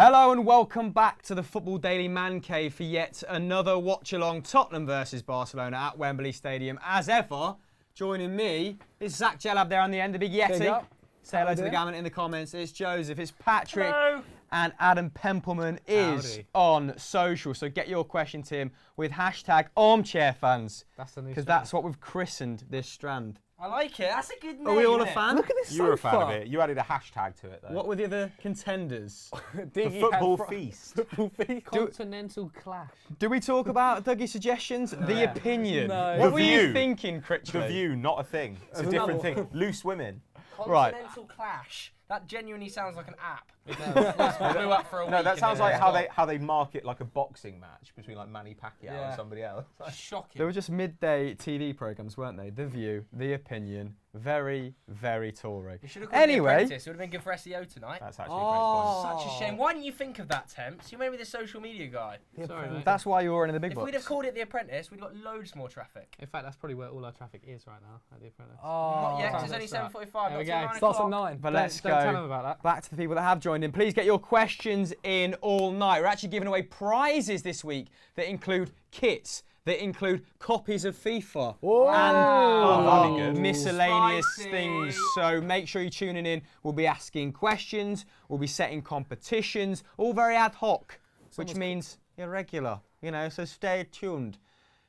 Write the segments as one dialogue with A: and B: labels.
A: Hello and welcome back to the Football Daily Man Cave for yet another watch-along Tottenham versus Barcelona at Wembley Stadium. As ever, joining me is Zac Temps there on the end, the big Yeti. Say hello to the gammon in the comments. It's Joseph, it's Patrick, hello. And Adam Pempleman is on social. So get your question to him with hashtag #ArmchairFans. That's the new because that's what we've christened this strand.
B: I like it. That's a good name.
A: Are we all a fan?
C: Look at this
D: You were a fan of it. You added a hashtag to it, though.
A: What were the other contenders?
D: The football feast.
C: Football feast.
B: Continental clash.
A: Do we talk about Dougie's suggestions? The opinion.
C: No.
A: What were you thinking, Critchley?
D: The view, not a thing. It's a different thing. Loose women.
B: Continental clash. That genuinely sounds like an app. Blew up for a week.
D: No, that sounds like how they market like a boxing match between like Manny Pacquiao and somebody else.
B: Shocking.
A: They were just midday TV programmes, weren't they? The View, The Opinion, very, very Tory.
B: You should have called it The Apprentice. It would have been good for SEO tonight.
D: That's actually a great point.
B: Such a shame. Why didn't you think of that, Temps? You're maybe the social media guy.
A: Sorry, that's why you were in the big box.
B: If we'd have called it The Apprentice, we'd got loads more traffic.
E: In fact, that's probably where all our traffic is right now at The Apprentice.
B: Not yet, 'cause it's only 7:45.
E: There we go.
C: Starts at 9.
A: But let's
E: Don't tell
A: go
E: them about that.
A: back to the people that have joined in. Please get your questions in all night. We're actually giving away prizes this week that include kits, that include copies of FIFA and miscellaneous things. So make sure you're tuning in. We'll be asking questions, we'll be setting competitions, all very ad hoc, which means irregular, you know, so stay tuned.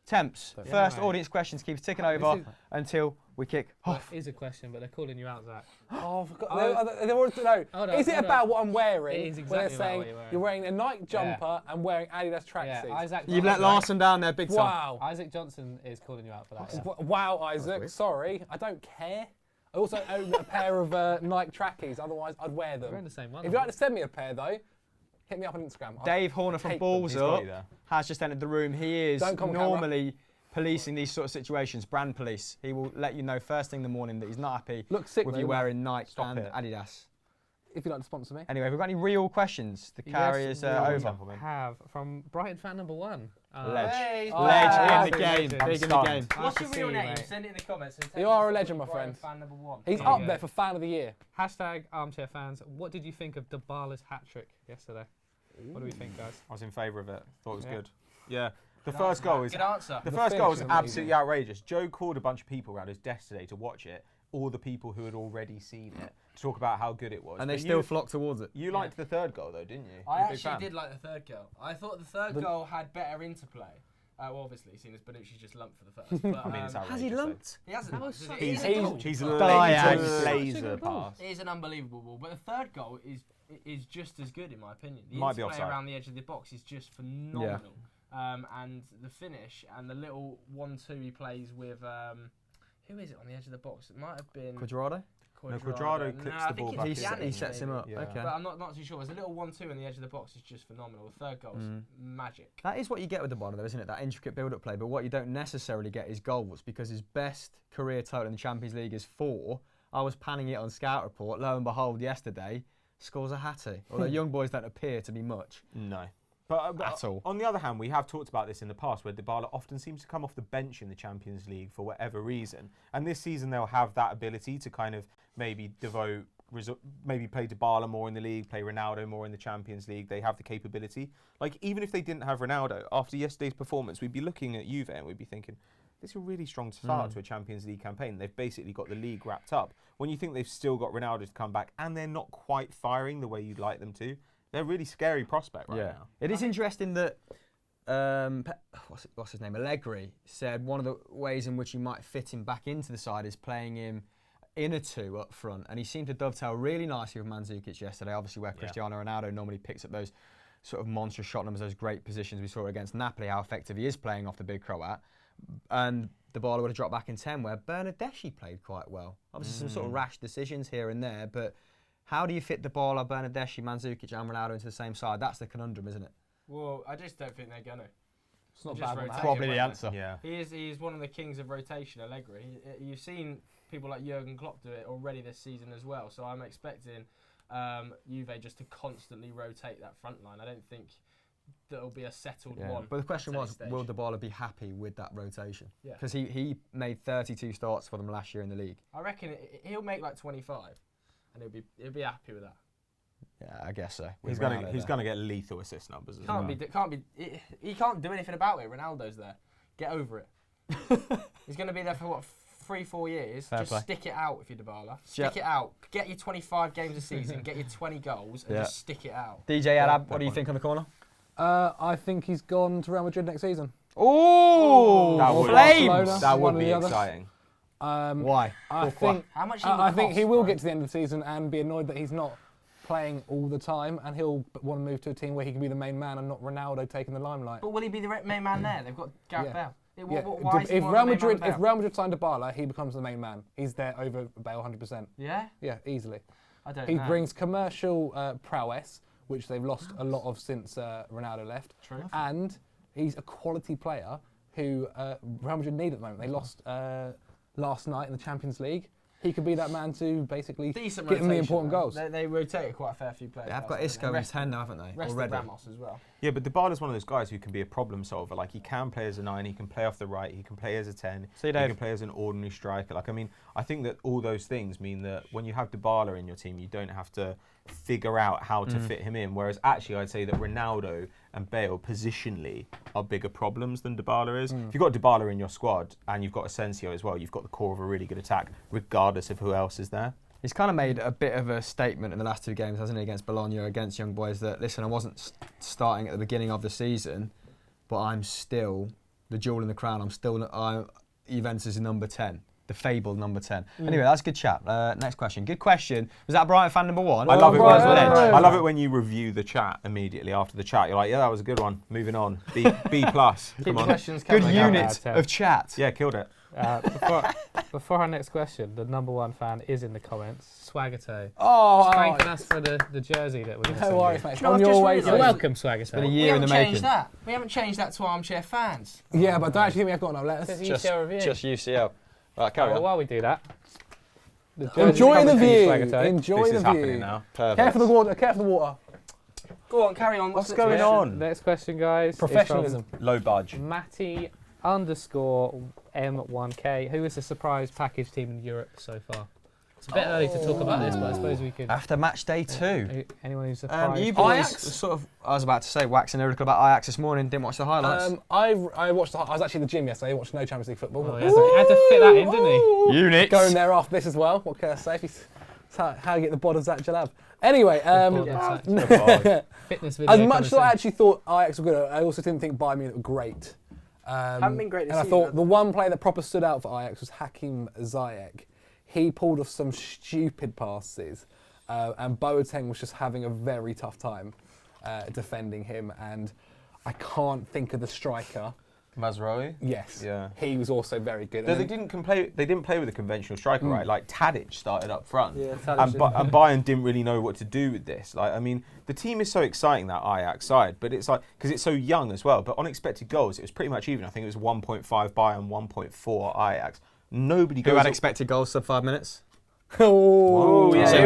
A: Temps, first audience questions keeps ticking over until we kick off.
E: That is a question, but they're calling you out, Zach.
C: Oh, I forgot. They wanted to know, is it about what I'm wearing?
E: It is exactly
C: they're saying
E: what you're wearing.
C: you're wearing a Nike jumper and wearing Adidas tracksuits.
A: You've let Larson down there big time.
C: Wow.
E: Isaac Johnson is calling you out for that. Yeah.
C: Wow, Isaac. Sorry, I don't care. I also own a pair of Nike trackies, otherwise I'd wear them.
E: We're in the same one.
C: If you'd like to send me a pair though, hit me up on Instagram.
A: Dave Horner from Balls Up has just entered the room. He is normally policing these sort of situations, brand police. He will let you know first thing in the morning that he's not happy with you wearing Nike and Adidas.
C: If you'd like to sponsor me.
A: Anyway, have we got any real questions? The carry is over.
E: Have from Brighton fan number 1.
A: Ledge in the game. Big in the game.
B: What's your real name? Send it in the comments.
C: You are a legend, my friend.
B: Fan number 1.
C: He's up there for fan of the year.
E: Hashtag #ArmchairFans. What did you think of Dybala's hat-trick yesterday? What do we think, guys?
D: I was in favour of it. Thought it was good. Yeah. The first goal was
B: good answer.
D: The first goal was absolutely outrageous. Joe called a bunch of people around his desk today to watch it, all the people who had already seen it, to talk about how good it was.
A: And they still flocked towards it.
D: You liked the third goal though, didn't you?
B: I actually did like the third goal. I thought the third goal had better interplay. Well, obviously, seeing as Bonucci's just lumped for the first. But,
D: I mean, it's outrageous.
A: Has he lumped?
B: He hasn't.
D: He's laser pass.
B: It is an unbelievable ball, but the third goal is just as good in my opinion. The
D: Might be
B: interplay
D: offside.
B: around the edge of the box is just phenomenal. And the finish and the little 1-2 he plays with, who is it on the edge of the box? It might have been
A: Quadrado?
D: No, Quadrado clips the ball back.
A: He sets him up.
D: Yeah.
A: Okay.
B: But I'm not too sure. There's a little 1-2 on the edge of the box is just phenomenal. The third goal's magic.
A: That is what you get with the Ballon, though, isn't it? That intricate build-up play. But what you don't necessarily get is goals, because his best career total in the Champions League is 4. I was panning it on Scout Report. Lo and behold, yesterday, scores a hattie. Although young boys don't appear to be much.
D: No. But
A: at all.
D: On the other hand, we have talked about this in the past, where Dybala often seems to come off the bench in the Champions League for whatever reason. And this season they'll have that ability to kind of maybe maybe play Dybala more in the league, play Ronaldo more in the Champions League. They have the capability. Like, even if they didn't have Ronaldo, after yesterday's performance, we'd be looking at Juve and we'd be thinking, this is a really strong start to a Champions League campaign. They've basically got the league wrapped up. When you think they've still got Ronaldo to come back and they're not quite firing the way you'd like them to, they're a really scary prospect right now.
A: It is interesting that, what's his name, Allegri said one of the ways in which you might fit him back into the side is playing him in a 2 up front. And he seemed to dovetail really nicely with Mandzukic yesterday, obviously where Cristiano Ronaldo normally picks up those sort of monster shot numbers, those great positions. We saw against Napoli, how effective he is playing off the big Croat. And the ball would have dropped back in 10, where Bernardeschi played quite well. Obviously some sort of rash decisions here and there, but how do you fit the ball of Bernardeschi, Mandzukic and Ronaldo into the same side? That's the conundrum, isn't it?
B: Well, I just don't think they're going to.
C: It's not bad.
A: Probably the answer.
D: Yeah.
B: He is one of the kings of rotation, Allegri. You've seen people like Jurgen Klopp do it already this season as well, so I'm expecting Juve just to constantly rotate that front line. I don't think that'll be a settled one.
A: But the question was, will Dybala be happy with that rotation?
B: Yeah.
A: Because he made 32 starts for them last year in the league.
B: I reckon he'll make like 25, and he'll be happy with that.
A: Yeah, I guess so.
D: He's gonna get lethal assist numbers as well.
B: He can't do anything about it. Ronaldo's there. Get over it. He's going to be there for what, 3-4 years.
A: Fair
B: just
A: play.
B: stick it out if you're Dybala. Stick it out. Get your 25 games a season. Get your 20 goals and just stick it out.
A: DJ Alab, what do you think on the corner?
C: I think he's gone to Real Madrid next season.
A: Oh,
C: Flames!
D: That
C: One
D: would
C: or
D: be
C: the other.
D: exciting.
A: Why?
C: I think
B: How much?
C: I think he will get to the end of the season and be annoyed that he's not playing all the time, and he'll want to move to a team where he can be the main man and not Ronaldo taking the limelight.
B: But will he be the main man there? They've got Gareth Bale.
C: Yeah.
B: Why is he
C: If
B: more
C: Real
B: of a main man
C: Madrid,
B: than
C: if
B: Bale?
C: Real Madrid signed Dybala, he becomes the main man. He's there over Bale 100%.
B: Yeah?
C: Yeah, easily.
B: I don't
C: He
B: know.
C: brings commercial prowess, which they've lost a lot of since Ronaldo left.
B: True.
C: And he's a quality player who Real Madrid need at the moment. They lost last night in the Champions League. He could be that man to basically
B: Decent
C: get him the
B: rotation,
C: important
B: though.
C: goals.
B: They rotate quite a fair few players.
A: They have got Isco in 10 now, haven't they?
B: Rested
A: Already.
B: Ramos as well.
D: Yeah, but Dybala's one of those guys who can be a problem solver. Like, he can play as a 9, he can play off the right, he can play as a 10,
A: See you,
D: he
A: Dave.
D: can play as an ordinary striker. Like, I mean, I think that all those things mean that when you have Dybala in your team, you don't have to figure out how to fit him in. Whereas actually, I'd say that Ronaldo and Bale positionally are bigger problems than Dybala is. If you've got Dybala in your squad and you've got Asensio as well, you've got the core of a really good attack, regardless of who else is there.
A: He's kind of made a bit of a statement in the last 2 games, hasn't he, against Bologna, against Young Boys, that, listen, I wasn't starting at the beginning of the season, but I'm still the jewel in the crown. I'm still Juventus' number 10, the fabled number 10. Anyway, that's a good chat. Next question. Good question. Was that Brighton fan number 1?
D: I love it.
C: Brighton.
D: I love it when you review the chat immediately after the chat. You're like, yeah, that was a good one. Moving on. B plus.
B: Keep
D: Come
B: the
D: on.
B: questions
A: Good
B: coming.
A: unit
E: Yeah.
A: of chat.
D: Yeah, killed it.
E: Before our next question, the number 1 fan is in the comments. Swagato.
C: Oh,
E: Thanking us for the jersey that we're going to
C: no
E: send
C: worries,
E: you.
C: mate. It's
B: Do you know
C: on
B: what I've
C: your
B: just
C: way.
B: realised?
E: You're
C: to-
E: welcome,
A: It's been a
E: Swagato.
A: year in the making.
B: Changed that. We haven't changed that to armchair fans.
C: Yeah, but don't actually think we have got no letters.
E: Says UCL review.
A: Just UCL. Right, carry
E: Well,
A: on.
E: while we do that, the jersey's
C: Enjoy the
E: coming to you,
C: view.
E: Swagato.
C: Enjoy
D: This
C: the
D: is happening
C: view.
D: now.
C: Care for the water. Care for the water.
B: Go on, carry on.
D: What's
B: the
D: going
B: next
D: on?
E: Next question, guys. is from
C: Professionalism.
D: Low budge.
E: Matty_M1K. Who is the surprise package team in Europe so far? It's a bit early to talk about this, but I suppose we could.
A: After match day 2.
E: Anyone who's surprised?
A: You boys
C: Ajax.
A: sort of, I was about to say, waxing lyrical about Ajax this morning, didn't watch the highlights.
C: I watched. I was actually in the gym yesterday. I watched no Champions League football.
E: Oh, he had to fit that in, didn't he?
A: Units.
C: Going there after this as well. What can I say? It's how you get the bod of Zac Temps. Anyway,
E: Fitness video.
C: as much as
E: coming
C: I
E: soon.
C: actually thought Ajax were good, I also didn't think Bayern Munich were great.
B: Haven't been great this
C: And I
B: season,
C: thought
B: have
C: the
B: they?
C: one player that proper stood out for Ajax was Hakim Ziyech. He pulled off some stupid passes, and Boateng was just having a very tough time defending him. And I can't think of the striker.
D: Mazraoui.
C: Yes,
D: Yeah.
C: he was also very good.
D: No,
C: And
D: they
C: then-
D: didn't play with a conventional striker, right? Like Tadic started up front,
B: Yeah,
D: and Bayern didn't really know what to do with this. Like, I mean, the team is so exciting, that Ajax side, but it's like because it's so young as well. But on expected goals, it was pretty much even. I think it was 1.5 Bayern, 1.4 Ajax. Nobody
A: Who
D: goes.
A: had expected goals sub 5 minutes?
C: Oh,
B: yeah,
A: So
B: who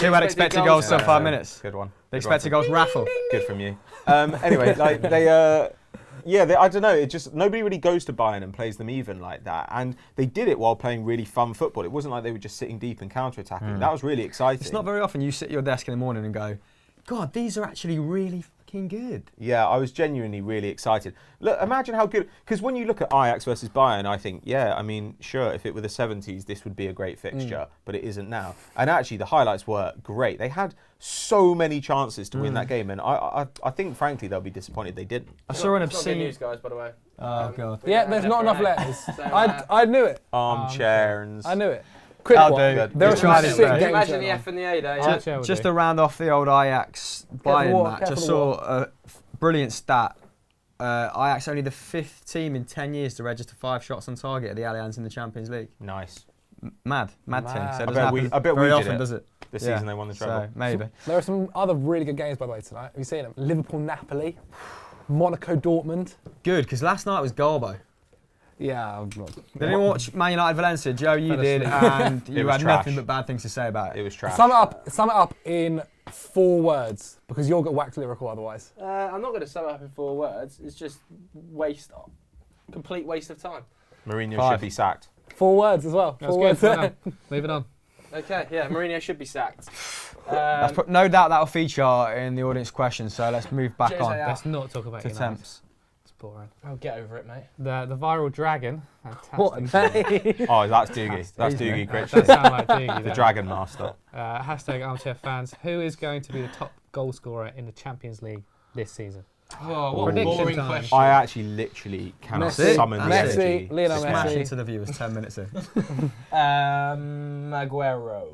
A: who
B: had
A: expected goals sub 5 minutes?
D: Good one.
A: The
D: Good one
A: expected
D: from-
A: goals raffle.
D: Good from you. Anyway, like they. I don't know. It just nobody really goes to Bayern and plays them even like that, and they did it while playing really fun football. It wasn't like they were just sitting deep and counter-attacking. That was really exciting.
A: It's not very often you sit at your desk in the morning and go, God, these are actually really fucking good.
D: Yeah, I was genuinely really excited. Look, imagine how good. Because when you look at Ajax versus Bayern, I think, yeah, I mean, sure, if it were the 70s, this would be a great fixture, but it isn't now. And actually, the highlights were great. They had so many chances to win that game, and I think, frankly, they'll be disappointed they didn't.
A: I saw an
B: It's not good
A: obscene.
B: news, guys, by the way.
A: Oh, God.
C: yeah, there's not enough letters.
B: So,
C: I knew it.
D: Armchairs.
C: I knew it. Quick
A: I'll
C: one.
A: do.
D: Good.
C: There
A: You
C: are some
A: tried it,
C: sick
A: bro.
C: games
B: Imagine
C: going
B: the
C: on.
B: F and the A day.
E: Armchair
B: Yeah.
E: will
A: Just
E: do.
A: to round off the old Ajax Bayern
C: water,
A: match, I
C: careful the
A: saw
C: water.
A: a brilliant stat. Ajax only the 5th team in 10 years to register 5 shots on target at the Allianz in the Champions League.
D: Nice.
A: Mad thing. So it
C: Mad.
A: doesn't
D: I bet we
A: happen
D: did
A: very
D: it.
A: often, does it?
D: The
A: Yeah.
D: season they won the treble.
A: So maybe.
C: There are some other really good games, by the way, tonight. Have you seen them? Liverpool, Napoli, Monaco, Dortmund.
A: Good, because last night was Galbo.
C: Yeah, I'm not.
A: Did anyone watch Man United Valencia? Joe, you
E: Fell
A: did,
E: asleep.
A: and
D: It
A: you
D: was
A: had
D: trash.
A: nothing but bad things to say about
D: It
A: it.
D: was trash.
C: Sum it up in 4 words, because you'll get waxed lyrical otherwise.
B: I'm not going to sum it up in 4 words. It's just complete waste of time.
D: Mourinho
A: 5.
D: should be sacked.
C: 4 words as well.
E: That's
C: 4
E: good.
C: words.
E: Well done. Leave it on.
B: Okay, yeah, Mourinho should be sacked.
A: No doubt that'll feature in the audience questions. So let's move back
B: Jose
A: on
B: out.
E: Let's not talk about
A: to
E: United.
A: Temps.
E: It's boring.
B: Oh, get over it, mate.
E: The viral dragon.
C: What a name.
D: Oh, that's Doogie. That's
A: Easy,
D: Doogie
A: mate.
E: That
D: Critchley,
E: does sound like Doogie.
D: the
E: then.
D: Dragon Master.
E: Hashtag armchair fans. Who is going to be the top goal scorer in the Champions League this season?
B: Oh, what a
E: Prediction
B: boring
E: time.
B: question.
D: I actually literally cannot
C: Messi,
D: summon the
C: Messi,
D: energy.
C: Lionel
A: Smash
C: Messi.
A: into the viewers 10 minutes in.
B: Aguero.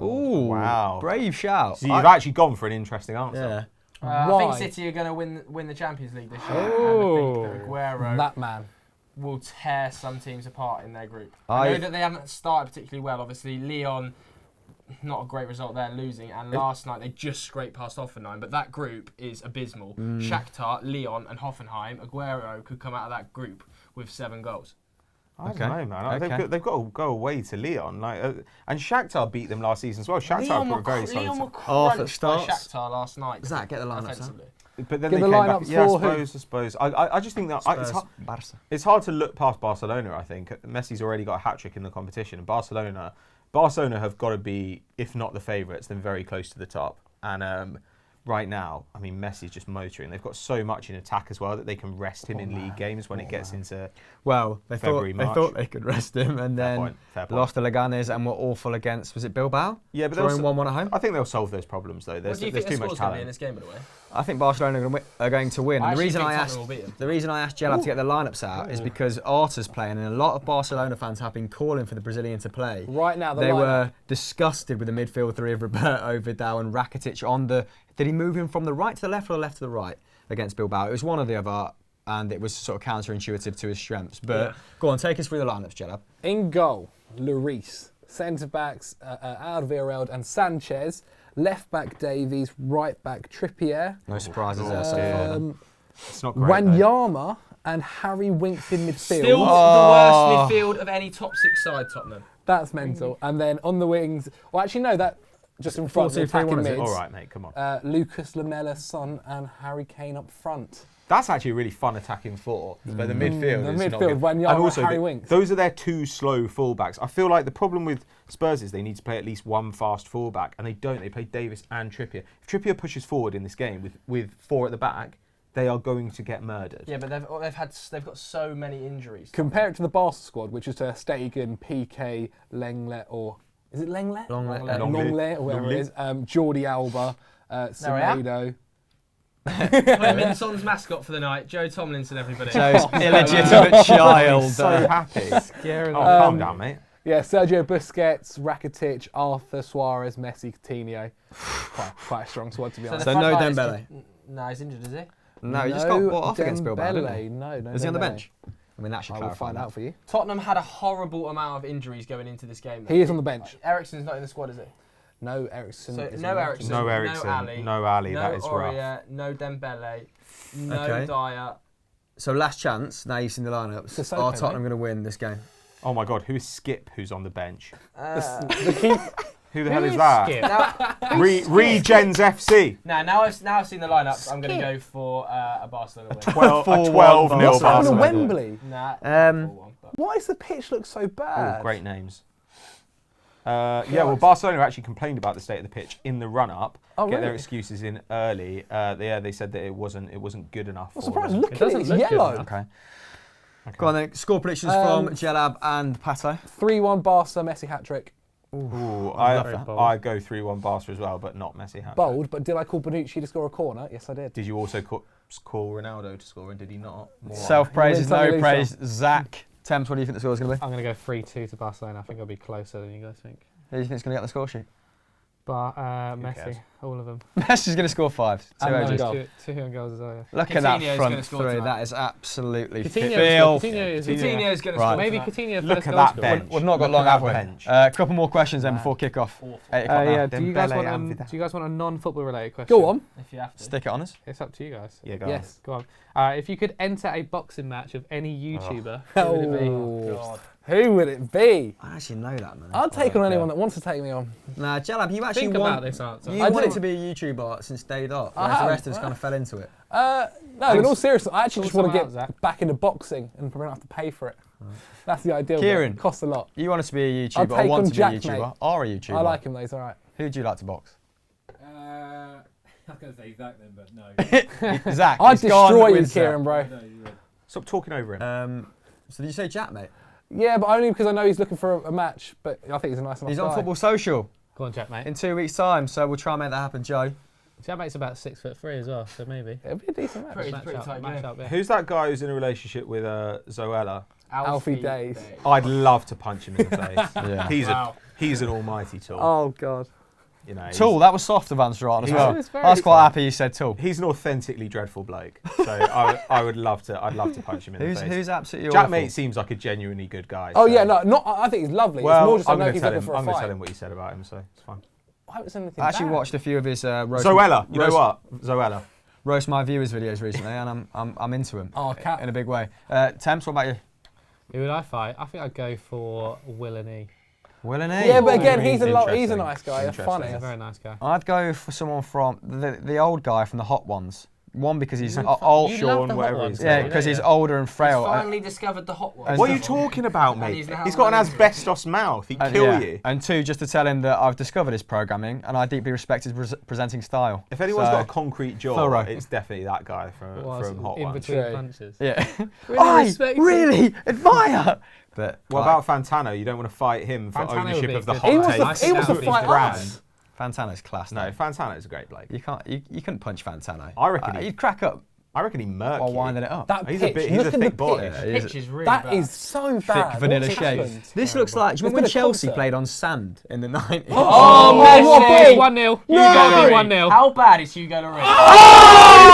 A: Ooh,
D: Wow.
A: brave shout.
D: So you've actually gone for an interesting answer.
A: Yeah.
B: I
C: Why?
B: think City are going to win the Champions League this year.
E: Oh.
B: And I think that Aguero
C: That man.
B: will tear some teams apart in their group. I know that they haven't started particularly well. Obviously, Lyon, not a great result there, losing. And last night they just scraped past Hoffenheim. But that group is abysmal. Shakhtar, Lyon, and Hoffenheim. Aguero could come out of that group with 7 goals.
D: I
A: Okay.
D: don't know, man.
A: Okay.
D: They've got to go away to Leon. And Shakhtar beat them last season as well. Shakhtar were very
B: Lyon
D: solid.
B: were
A: Off it
B: crunched by
A: starts.
B: Shakhtar last night.
A: Zach, get the lineups,
B: offensively.
D: But then
C: Give
D: they
C: the
D: came back.
C: lineups
D: Yeah, I
C: for who?
D: suppose. I just think that it's hard to look past Barcelona, I think. Messi's already got a hat-trick in the competition. And Barcelona have got to be, if not the favourites, then very close to the top. And right now, I mean, Messi's just motoring. They've got so much in attack as well that they can rest him in league games when it gets into
A: Well, they
D: February,
A: thought
D: March.
A: they could rest him, and then
D: fair point.
A: lost to Leganes and were awful against. Was it Bilbao?
D: Yeah, but
A: Throwing 1-1 at home.
D: I think they'll solve those problems though.
B: What
D: There's
B: do you think the
D: too much
B: score's going to be in
D: talent.
B: this game, by the way?
A: I think Barcelona are going to win. And the reason
B: Tottenham will beat them.
A: the reason I asked Gelab to get the lineups out is because Arta's playing, and a lot of Barcelona fans have been calling for the Brazilian to play.
C: Right now,
A: They were disgusted with the midfield three of Roberto, Vidal, and Rakitic on the. Did he move him from the right to the left or the left to the right against Bilbao? It was one or the other, and it was sort of counterintuitive to his strengths. But go on, take us through the lineups, Gelab.
C: In goal, Lloris. Centre backs, Alderweireld and Sanchez. Left back, Davies. Right back, Trippier.
A: No surprises there so far.
D: It's not great. though.
C: Wanyama and Harry Winks in midfield.
B: Still the worst midfield of any top 6 side, Tottenham.
C: That's mental. And then on the wings, well, actually, no, that just in front of the
A: 4-2-3-1,
C: attacking
A: is it?
C: mids.
D: All right, mate, come on.
C: Lucas Lamela, Son, and Harry Kane up front.
D: That's actually a really fun attacking four, but the midfield
C: The
D: is not
C: midfield,
D: good.
C: Wanyama,
D: And also,
C: Harry Winks.
D: those are their 2 slow fullbacks. I feel like the problem with Spurs is they need to play at least 1 fast fullback, and they don't. They play Davis and Trippier. If Trippier pushes forward in this game with 4 at the back, they are going to get murdered.
B: Yeah, but they've got so many injuries.
C: Compare it to the Barca squad, which is to Stegen, PK, Lenglet, or is it Lenglet? Lenglet, or whatever it is. Jordi Alba, Semedo.
B: Clementson's mascot for the night, Joe Tomlinson, everybody.
A: Joe's illegitimate child.
D: So happy.
E: Scary.
D: Calm down, mate.
C: Yeah, Sergio Busquets, Rakitic, Arthur, Suarez, Messi, Coutinho. Quite a strong squad, to be honest.
A: So no Dembele?
B: No, he's injured, is he?
A: No, he just got brought off against Bilbao, didn't he?
C: No,
A: Is he on the
C: Dembele.
A: bench? I mean, that should
C: I will
A: clarify
C: find
A: that.
C: out for you.
B: Tottenham had a horrible amount of injuries going into this game.
C: He is on the bench.
B: Eriksen's not in the squad, is he?
C: No, Ericsson.
B: So
C: is
B: no
C: not.
B: Eriksen,
D: No Eriksen, no Ali,
B: no
D: that is rough.
B: Aurier, no Dembele, no
A: Okay.
B: Dyer.
A: So last chance, now you've seen the lineups.
C: Sissoko,
A: Are Tottenham
C: mate.
A: going to win this game?
D: Oh my God, who's Skip who's on the bench?
C: The keep.
D: Who the hell is that?
E: Skip?
B: Now,
D: Regens FC.
B: now I've seen the lineups. I'm going to go for a Barcelona win.
D: 12
A: 4-1
D: 0
A: Barcelona.
C: On a
D: Barcelona.
C: Wembley.
B: Nah,
A: Um,
B: 4-1, but-
C: Why does the pitch look so bad?
D: Oh, great names. Yeah, well, Barcelona actually complained about the state of the pitch in the run-up.
C: Oh,
D: Get their
C: really?
D: excuses in early. They said that it wasn't good enough.
C: I'm
D: for
C: surprised.
D: them.
C: Look
E: It
C: at it,
E: doesn't
C: it's
E: look good
C: yellow.
E: enough.
A: Okay. Go on then. Score predictions from Gelab and Pato.
C: 3-1 Barca, Messi hat-trick.
D: Ooh,
E: very bold.
D: I go 3-1 Barca as well, but not Messi. hat-trick.
C: Bold, but did I call Bonucci to score a corner? Yes, I did.
D: Did you also call Ronaldo to score, and did he not? More
A: Self-praise is
C: Win some,
A: no
C: lose
A: praise. Zach Temps, what do you think the score is going to be?
E: I'm going to go 3-2 to Barcelona. I think it'll be closer than you guys think.
A: Who do you think is going to get the score sheet?
E: But Messi,
D: cares?
E: all of them.
A: Messi's going to score 5.
C: And
A: Two
C: no
A: OGs.
C: goal.
E: Two own goals as well. Yeah.
A: Look at that
B: Coutinho's
A: front
B: gonna score
A: 3.
B: tonight.
A: That is absolutely
E: Coutinho
A: filthy.
E: is
B: Coutinho's going to
A: Right.
B: score.
E: Maybe
B: tonight.
E: Coutinho
D: Look
E: first
D: at
E: goal
D: that
E: scorer.
D: bench.
A: We've not got
D: Look
A: long,
D: at
A: have
D: that
A: we?
D: bench.
A: A couple more questions then
C: Man.
A: before kick-off.
B: Awful.
A: 8 o'clock now.
E: Yeah. Do you guys
D: Dembele
E: want
D: and Vidal.
E: do you guys want a non-football related question?
C: Go on.
B: If you have to.
A: Stick it on us.
E: It's up to you guys.
D: Yeah, go
C: Yes.
E: Go on. If you could enter a boxing match of any YouTuber, who would it be?
C: Oh,
B: God.
C: who would it be?
A: I actually know that, man.
C: I'll take on anyone that wants to take me on.
A: Nah, Jalab, you actually
E: Think
A: want...
E: about this answer.
A: You
C: I
A: wanted
C: do.
A: to be a YouTuber since day dot,
C: I
A: whereas the
C: have.
A: rest of us kind of fell into it.
C: No, in all seriousness, I actually just
E: Sort
C: want to
E: some
C: get
E: out, Zach.
C: back into boxing and probably not have to pay for it. That's the ideal.
A: Kieran.
C: It costs a lot.
A: You want us to be a
C: I'll
A: YouTuber or
C: take
A: want
C: on
A: to be a
C: Jack,
A: YouTuber?
C: mate.
A: Are a YouTuber?
C: I like him though. He's all right.
A: Who do you like to box?
F: I'm going to say Zac then, but no.
A: Zach.
C: I'd
A: he's gone
C: destroy you,
A: with Zach.
C: Kieran, bro.
F: No, you're right.
D: Stop talking over him.
A: So did you say Jack, mate?
C: Yeah, but only because I know he's looking for a match. But I think he's a nice enough
A: He's
C: guy.
A: on Football Social
E: Go on, Jack, mate.
A: in 2 weeks' time, so we'll try and make that happen, Joe.
E: Jack mate's about 6'3" as well, so maybe.
C: It'll be a decent match.
B: Pretty
E: Match
B: tight
E: match
B: game.
E: up, yeah.
D: Who's that guy who's in a relationship with Zoella?
C: Alfie Days.
D: I'd love to punch him in the face.
A: Yeah.
D: He's an almighty tool.
C: Oh God.
D: You know,
A: Tool, that was soft of Answer as
D: He's-
A: well.
E: It was very
A: I was quite
E: soft.
A: happy you said Tool.
D: he's an authentically dreadful bloke. So I would love to. I'd love to punch him in the face.
A: Who's absolutely
D: Jack
A: awful?
D: Mate seems like a genuinely good guy.
C: Oh
D: so-
C: yeah, no, I think he's lovely.
D: Well,
C: it's more just I
D: I'm
C: know
D: going to
C: he's
D: tell
C: looking
D: him.
C: for a
D: I'm going to
C: fight.
D: tell him what you said about him. So it's fine.
C: I haven't said anything
A: I actually
C: bad.
A: watched a few of his roast,
D: Zoella, you know
A: roast-
D: what? Zoella.
A: roast my viewers videos recently, and I'm into him
C: Oh, cat.
A: in a big way. Temps, what about you?
E: Who would I fight? I think I'd go for Will and E.
A: Will and E?
C: Yeah, but again,
D: He's
C: he's a
D: interesting.
C: nice guy. They're
D: Interesting.
C: funny.
E: He's a very nice guy.
A: I'd go for someone from the old guy from the Hot Ones. One because he's
E: You
A: old.
E: love
D: Sean,
E: the hot
D: whatever
E: ones,
D: he's
E: don't
A: Yeah,
E: you?
A: because he's
E: Yeah.
A: older and frail.
B: Finally discovered the hot one.
A: And
D: What are you talking about,
B: And
D: mate?
B: he's now
D: He's got an
B: running through.
D: asbestos mouth. He'd kill you.
A: And two, just to tell him that I've discovered his programming and I deeply respect his presenting style.
D: If anyone's
A: So-
D: got a concrete jaw,
A: Thorough.
D: it's definitely that guy from Hot
E: in
D: Ones.
E: between
C: True.
E: punches.
A: Yeah.
E: Really
A: I
E: respect him.
A: really admire. But
D: What
A: like,
D: about Fantano? You don't want to fight him for
E: Fantano would
D: ownership
E: be
D: of the
E: good.
D: hot
C: He wants
D: take.
C: to, he wants to
E: His
C: fight
D: brand.
C: us.
A: Fantano's class?
D: No,
A: though.
D: Fantano's a great bloke.
A: You can't. You couldn't punch Fantano.
D: I reckon
A: You'd crack up
D: I reckon he murked
A: while
D: you.
A: winding it up.
C: That
D: He's
C: pitch,
D: a bit. He's
C: look
D: a
C: at the
D: thick boy.
C: pitch.
A: Yeah,
B: Pitch is really
C: That
B: bad.
C: is so
A: Thick
C: bad.
A: vanilla
C: What's
A: shape.
C: happened?
A: This looks like. Do you
C: There's
A: remember when
C: been a
A: Chelsea
C: concert.
A: played on sand in the 90s?
B: Oh,
C: what a
B: Messi!
C: ball.
E: 1-0.
C: No.
E: You gotta be 1-0.
B: How bad is Hugo Lloris?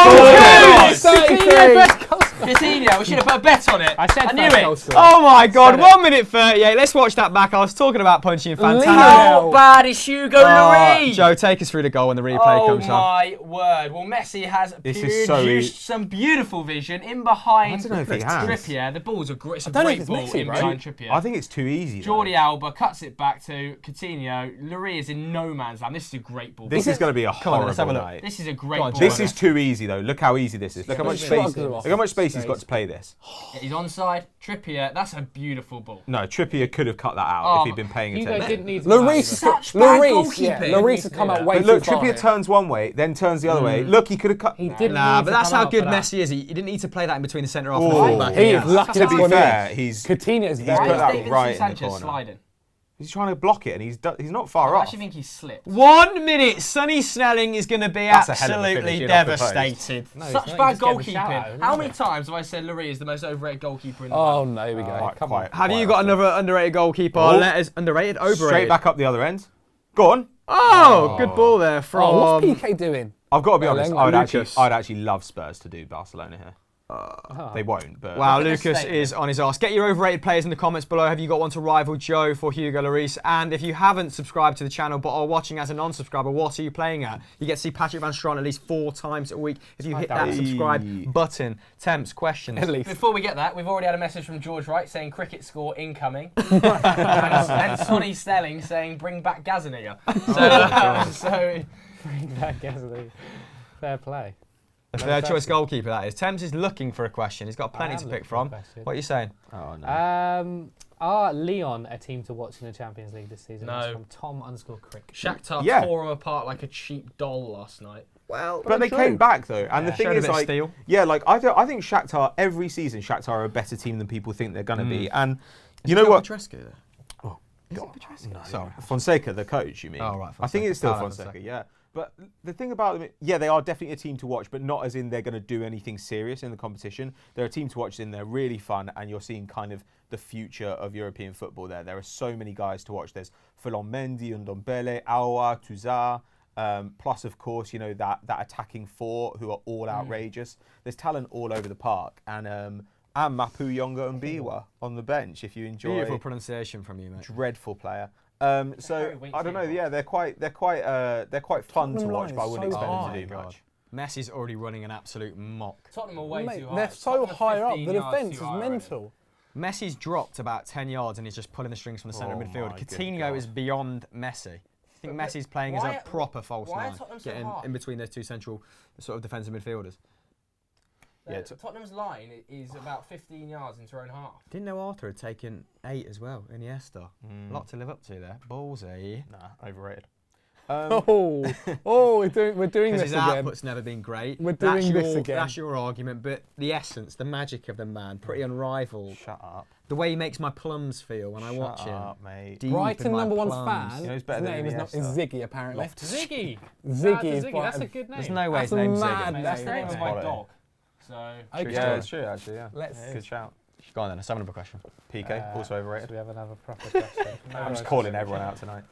C: Oh,
E: 33.
B: Coutinho, we should have put a bet on it.
E: I said
B: knew
E: first
B: it.
E: goal scorer.
A: Oh my God!
E: Said it.
A: 1 minute 38. Let's watch that back. I was talking about punching Fantano.
C: Leo.
B: How bad is Hugo Lloris?
A: Joe, take us through the goal when the replay
B: Oh
A: comes on.
B: my word. Well, Messi has
D: This is so
B: produced some beautiful vision in behind
D: I don't know if he has.
B: Trippier. The ball's a great, it's a
C: don't know if
B: great
C: it's
B: ball
C: Messi,
B: in
C: bro.
B: behind Trippier.
D: I think it's too easy. though.
B: Jordi Alba cuts it back to Coutinho. Lloris is in no man's land. This is a great ball.
D: This is going to be a
A: Come on, let's have a
D: horrible
A: look.
D: night.
B: This is a great
A: Go on,
B: ball.
D: This is too easy though. Look how easy this is. Look how much
C: Shrugs
D: space.
C: it off.
D: Look how much space he's got to play this.
B: He's onside. Trippier. That's a beautiful ball.
D: No, Trippier could have cut that out
B: Oh,
D: if he'd been paying
E: Hugo
D: attention.
E: didn't need to
C: Lloris,
B: Such bad
C: Lloris, yeah,
B: goalkeeping.
C: Lloris has come out way
D: But look,
C: too far.
D: Trippier
C: here.
D: turns one way, then turns the other way. Look, he could have cut.
E: He didn't
A: Nah,
E: need
A: but
E: to
A: that's
E: come
A: how
E: out
A: good
E: for that.
A: Messi is. He didn't need to play that in between the centre half and
D: Oh.
A: the full back.
C: He
A: Yeah.
C: is lucky
D: To
C: that's
D: be
C: one
D: fair,
C: in.
D: he's
C: Coutinho's
D: he's
C: very
D: put
B: Why is
D: that
B: Davinson
D: right in the
B: Sanchez
D: corner.
B: sliding?
D: He's trying to block it, and he's not far
B: I
D: off.
B: actually think he slipped.
A: 1 minute. Sonny Snelling is going to be
D: That's a hell of a
A: absolutely
D: finish in off the post.
A: devastated.
E: No, he's
B: Such
E: not,
B: bad
E: he just gave a shout out,
B: goalkeeping.
E: isn't
B: How
E: he?
B: many times have I said Lloris is the most overrated goalkeeper in the
C: Oh
B: world?
C: no, here we go.
D: Quite-
C: Come on.
D: quite-
A: Have you
D: quite
A: got
D: often.
A: another underrated goalkeeper?
D: Oh.
A: Let us underrated, overrated.
D: Straight back up the other end. Go on.
A: Oh, good ball there from.
C: Oh, what's PK doing?
D: I've got to be honest.
A: Lucas.
D: I'd actually love Spurs to do Barcelona here. They won't, but
A: Wow,
B: Look at the
A: Lucas
B: statement.
A: is on his arse. Get your overrated players in the comments below. Have you got one to rival Joe for Hugo Lloris? And if you haven't subscribed to the channel but are watching as a non-subscriber, what are you playing at? You get to see Patrick Van Straan at least 4 times a week if you hit that
E: Hey.
A: subscribe button. Temps, questions.
C: At least.
B: Before we get that, we've already had a message from George Wright saying cricket score incoming. and Sonny Snelling saying bring back Gazaniga. So
E: Bring back Gasly. Fair play.
A: The fair choice goalkeeper, that is. Temps is looking for a question. He's got plenty
E: am
A: to
E: looking
A: pick
E: for a
A: from.
E: question.
A: What are you saying?
D: oh no.
E: Are Leon a team to watch in the Champions League this season?
B: No.
E: It's from Tom_Crick.
B: Shakhtar
D: Yeah.
B: tore him apart like a cheap doll last night.
A: Well,
D: But they came back though, and the thing
A: Showed a
D: is,
A: bit of
D: like,
A: steel.
D: yeah, like I think Shakhtar every season, Shakhtar are a better team than people think they're gonna be, and you know what?
A: Petrescu there?
D: Oh,
A: Is
D: God.
A: it Petrescu?
D: No.
A: Sorry.
D: Fonseca, the coach, you mean?
A: Oh, right,
D: I think it's still
A: Fonseca.
D: Fonseca,
A: Fonseca.
D: yeah. But the thing about them, yeah, they are definitely a team to watch, but not as in they're going to do anything serious in the competition. They're a team to watch in they're really fun, and you're seeing kind of the future of European football there. There are so many guys to watch. There's Ferland Mendy, Ndombele, Aouar, Touzard, plus, of course, you know, that attacking four who are all outrageous. There's talent all over the park. And Mapu Yonga and Biwa on the bench, if you enjoy.
A: Beautiful pronunciation from you, mate.
D: Dreadful player.
B: Very
D: So
B: weak
D: I don't know.
B: team.
D: Yeah, they're quite fun to
C: Tottenham
D: watch,
C: line
D: but I
C: is
D: wouldn't
C: so
D: expect them
C: high.
D: to do much.
A: Messi's already running an absolute mock.
B: Tottenham are way
C: Mate,
B: too high.
C: they're so
B: Tottenham are
C: high up.
B: 15
C: The
B: yards
C: defence
B: too
C: is
B: high already.
C: mental.
A: Messi's dropped about 10 yards and he's just pulling the strings from the centre
D: Oh
A: of midfield.
D: my good
A: Coutinho
D: God.
A: is beyond Messi. I think
B: But
A: Messi's playing as
B: why-
A: a proper false
B: why are
A: nine,
B: Tottenham so
A: getting
B: high?
A: in between those two central sort of defensive midfielders.
D: Yeah,
B: Tottenham's line is about 15 yards into their own half.
A: Didn't know Arthur had taken 8 as well, Iniesta. A lot to live up to there. Ballsy.
D: Nah, overrated.
C: We're doing this
A: His
C: again.
A: output's never been great.
C: We're doing this again.
A: That's your argument, but the essence, the magic of the man, pretty unrivaled.
D: Shut up.
A: The way he makes my plums feel when I watch him.
D: Shut up, mate.
A: Deep in
C: Brighton
A: my
C: #1
A: plums.
C: fan.
D: You know who's
C: His
D: better than
C: name is
D: Iniesta?
C: Ziggy, apparently.
E: Ziggy.
C: Ziggy is
E: Ziggy. That's a
C: Brighton.
E: good name.
A: There's no way
C: That's
A: his name's
C: a
A: Ziggy.
C: mad
B: That's the name of my
D: Quality.
B: dog. So
C: Okay.
D: Yeah, it's true actually. Yeah.
C: Let's.
D: Good shout.
A: Go on then, let's have another question.
D: PK also
E: So
D: overrated.
E: we have another proper question.
D: I'm just calling everyone out tonight.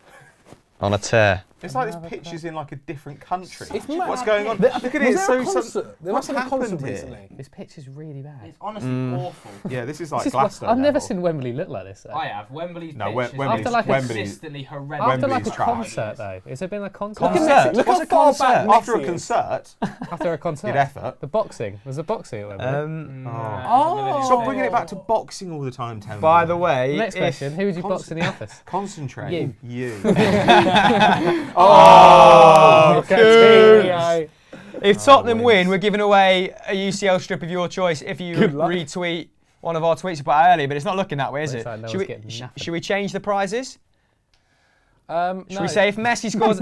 A: On a tear.
D: It's like this pitch is in like a different country.
C: It's mad.
D: What's going on?
C: There-
D: Look at
C: was
D: it.
C: there a
D: So
C: concert? There
D: what's
C: must have been a concert
D: happened here?
C: recently.
E: This pitch is really bad.
B: it's honestly awful.
D: Yeah, this is like
E: This is
D: Glasgow
E: I've never
D: level.
E: seen Wembley look like this. Though.
B: I have. Wembley's
D: No,
B: pitch
D: Wem-
B: is
D: Wembley's-
E: After like a
D: Wembley's-
B: consistently horrendous.
E: After like a
D: Wembley's trash.
E: concert though. Has there been a concert?
A: Concert?
C: Look
A: What's
C: how
A: a
C: far
A: concert?
C: back
D: After a
C: Messi is.
D: concert,
E: After a concert.
D: did effort.
E: The boxing. Was there boxing at Wembley?
D: Stop bringing it back to boxing all the time, Tony.
A: By the way,
E: Next
A: if-
E: question. Who would you box in the office?
D: Concentrate.
E: You.
A: Oh,
C: Coutinho.
A: If Tottenham
D: wins.
A: win, we're giving away a UCL strip of your choice if you
C: Good luck.
A: retweet one of our tweets we put out earlier, but it's not looking that way, is
E: Looks
A: it?
E: like no
A: should,
E: one's
A: we,
E: getting nothing.
A: should we change the prizes? Should
C: No.
A: we say if Messi scores?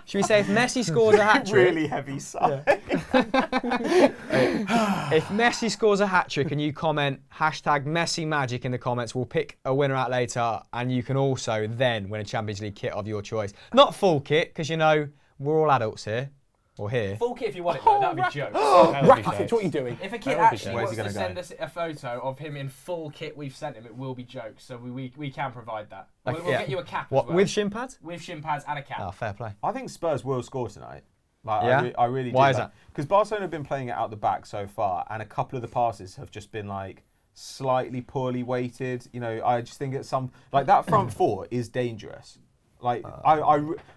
A: Should we say if Messi scores a hat trick?
D: Really heavy side.
A: If Messi scores a hat trick and you comment #MessyMagic in the comments, we'll pick a winner out later, and you can also then win a Champions League kit of your choice. Not full kit, because you know we're all adults here, or here.
B: Full kit if you want it though, that'd be jokes.
C: Rakitic, what are you doing?
B: If a kid
E: That would be
B: actually
E: jokes.
B: wants
D: Where's he
B: to
D: gonna
B: send
D: go?
B: us a photo of him in full kit we've sent him, it will be jokes. So we can provide that.
A: Like,
B: We'll
A: yeah.
B: get you a cap
A: What
B: as well.
A: with shin pads?
B: With shin pads and a cap.
A: Oh, fair play.
D: I think Spurs will score tonight. Like,
A: Yeah?
D: I really do.
A: Why is that?
D: Because Barcelona have been playing it out the back so far, and a couple of the passes have just been like slightly poorly weighted. You know, I just think it's like that front four is dangerous. Like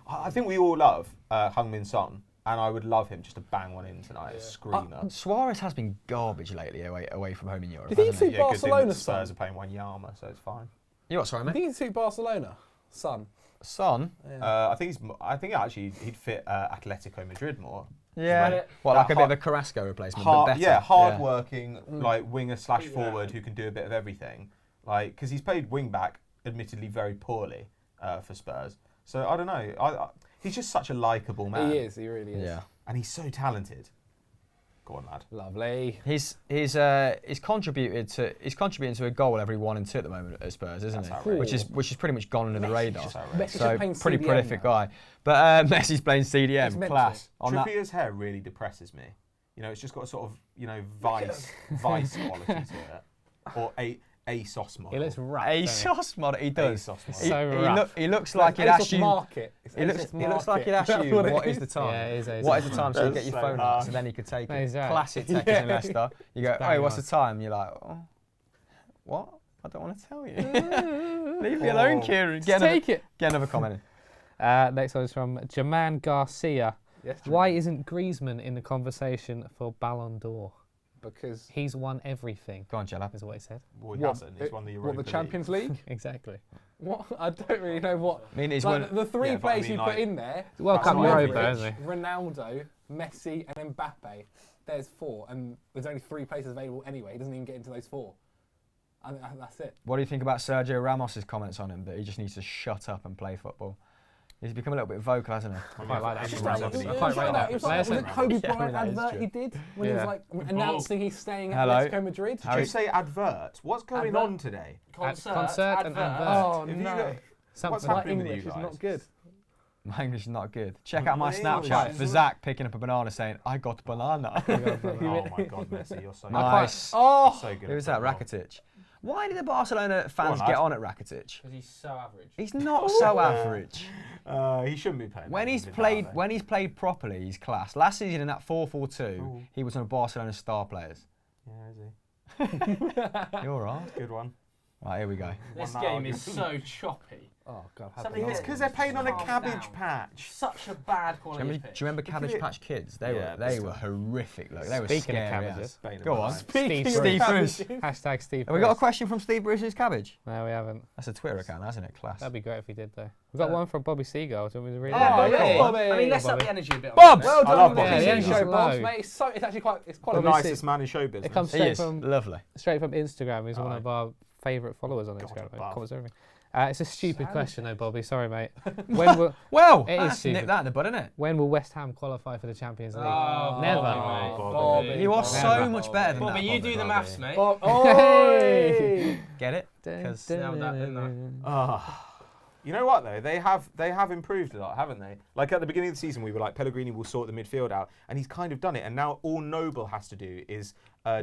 D: I think we all love Heung-min Son, and I would love him just to bang one in tonight, a screamer.
A: Suarez has been garbage lately away from home in Europe.
C: Did he
A: hasn't
C: see
D: Yeah, good thing that
C: Barcelona
D: Spurs
C: Son?
D: are playing Wanyama, so it's fine.
A: You what, sorry,
C: I
A: mate?
C: think he suit Barcelona. Son.
A: Son?
D: I think actually he'd fit Atletico Madrid more.
A: Yeah. What, like a bit of a Carrasco replacement, but better?
D: Hard-working, like winger/forward who can do a bit of everything. Like, because he's played wing-back, admittedly very poorly for Spurs. So I don't know. He's just such a likeable man.
C: He is. He really is.
A: Yeah.
D: And he's so talented. Go on, lad.
C: Lovely.
A: He's contributing to a goal every 1 and 2 at the moment at Spurs, isn't
D: That's
A: he?
D: outrageous.
A: Which is pretty much gone under the radar.
D: just
C: Messi
A: So
C: should play
A: pretty
C: CDM
A: prolific
C: now.
A: guy. But Messi's playing
C: It's
A: CDM,
C: meant
A: class.
C: to.
A: On that.
D: Trippier's hair really depresses me. You know, it's just got a sort of, you know, vice quality to it. Or ASOS model.
E: He looks rough.
A: A
E: doesn't
A: sauce mod, he does.
D: ASOS model.
A: He,
E: So
A: he,
E: rough.
A: he looks like he'd ask you.
C: Market. It's
A: He looks like he'd ask
C: That's
A: you
C: what it
A: what is
C: is.
A: the time.
E: Yeah, it is,
A: What is the time? So you
D: That's
A: get your
D: so
A: phone out,
D: harsh.
A: so then he could take
E: No,
A: it.
E: he's right.
A: Classic Texas in Leicester. You go,
E: bang
A: hey, what's
E: on.
A: the time? You're like, oh, what? I don't want to tell you. Leave me alone, Kieran.
E: Take it.
A: Get another comment in.
E: Next one is from Jaman Garcia.
C: Yes,
E: Why isn't Griezmann in the conversation for Ballon d'Or?
C: Because
E: He's won everything,
A: Go on, Jella.
E: is what he said.
D: Well, he hasn't. He's won the Europa
C: what, the
D: League.
C: Champions League?
E: Exactly.
C: What? I don't really know what.
A: I mean, he's
C: Like,
A: won.
C: the three
D: Yeah, but I
C: players
D: mean,
C: you
D: like-
C: put in there.
E: World Cup
D: That's
E: Europa,
D: average.
E: isn't he?
C: Ronaldo, Messi, and Mbappe. There's 4, and there's only 3 places available anyway. He doesn't even get into those 4. And that's it.
A: What do you think about Sergio Ramos's comments on him that he just needs to shut up and play football? He's become a little bit vocal, hasn't he?
E: I quite like that.
D: Just
E: Ramos.
D: like-
E: I
C: It was
E: quite
C: like
E: rate
C: that.
E: that.
C: It was like, was it Kobe
A: Yeah,
C: Bryant
A: that is
C: advert
A: true.
C: he did when he was
A: Yeah.
C: like announcing he's staying at
A: Hello?
C: Atletico Madrid?
D: Did you say advert? What's going
B: Advert.
D: on today?
E: Concert and
B: advert.
E: advert.
C: Oh
D: If you
C: no,
D: go-
E: Something
D: What's
C: my
D: happening with
C: English
D: you
C: is
D: guys?
C: not good.
A: My English is not good. Check out my
D: My
A: Snapchat
D: English
A: for
D: is-
A: Zach picking up a banana saying, I got banana.
D: Oh my God, Messi, you're so
A: Nice.
C: Oh,
D: so good.
A: Who was that? Rakitic. Why did the Barcelona fans
D: lad.
A: get on at Rakitic?
B: Because he's so average.
A: He's not so average.
D: He shouldn't be playing.
A: When he's
D: Midfield,
A: played,
D: though.
A: when he's played properly, he's class. Last season in that 4-4-2, he was one of Barcelona's star players.
D: Yeah, is he?
A: You're right.
D: Good one.
A: Right, here we go.
B: This
D: Won that
B: game is
D: argument.
B: so choppy.
C: Oh God.
B: Something
D: It's
B: that-
D: because they're playing on a
B: Calm
D: cabbage
B: down.
D: patch.
B: Such a bad
A: Do
B: quality
A: you remember,
B: pitch.
A: do you remember
D: Look at
A: Cabbage
D: it.
A: Patch Kids?
D: Yeah,
A: They
D: but
A: were
D: still.
A: horrific. Look, they were
E: Speaking of
A: scary
E: cabbages.
A: as. Go on.
E: Steve
A: Steve
E: Bruce.
A: Bruce.
E: Hashtag Steve
A: Have we got a
E: Bruce.
A: question from Steve Bruce's Cabbage?
E: No, we haven't.
A: That's a Twitter account, hasn't it? Class.
E: That'd be great if we did, though. We've got one from Bobby Seagull. Do you want me to read
B: Oh,
E: it?
B: Bobby.
C: yeah, Bobby.
B: I mean, let's up
E: Bobby.
B: the energy a bit. on
A: Bob!
B: this.
C: Well
D: I
C: done
D: love
C: on the
D: Bobby
C: TV
E: Seagull.
C: show, boss,
E: Low.
C: mate. It's actually quite. It's quite
D: The
C: a
D: nicest man in show
E: It
D: business.
E: comes
A: He
E: straight
A: is
E: from
A: lovely.
E: Instagram. He's one of our favourite followers on
D: God
E: Instagram.
D: above.
E: Comments everything. It's a stupid question, though, Bobby. Sorry, mate. When will
A: Well,
E: It is
A: that's
E: stupid.
A: nipped that in the bud, isn't it?
E: when will West Ham qualify for the Champions League?
B: Oh,
E: Never.
B: Bobby, mate.
D: Bobby.
A: You are
B: Bobby.
A: so much better than
B: Bobby,
A: that.
B: you do the maths, mate.
C: Bob. Oi!
A: Get it? 'Cause-
B: Nailed that, didn't I?
D: You know what though? They have improved a lot, haven't they? Like at the beginning of the season, we were like Pellegrini will sort the midfield out, and he's kind of done it. And now all Noble has to do is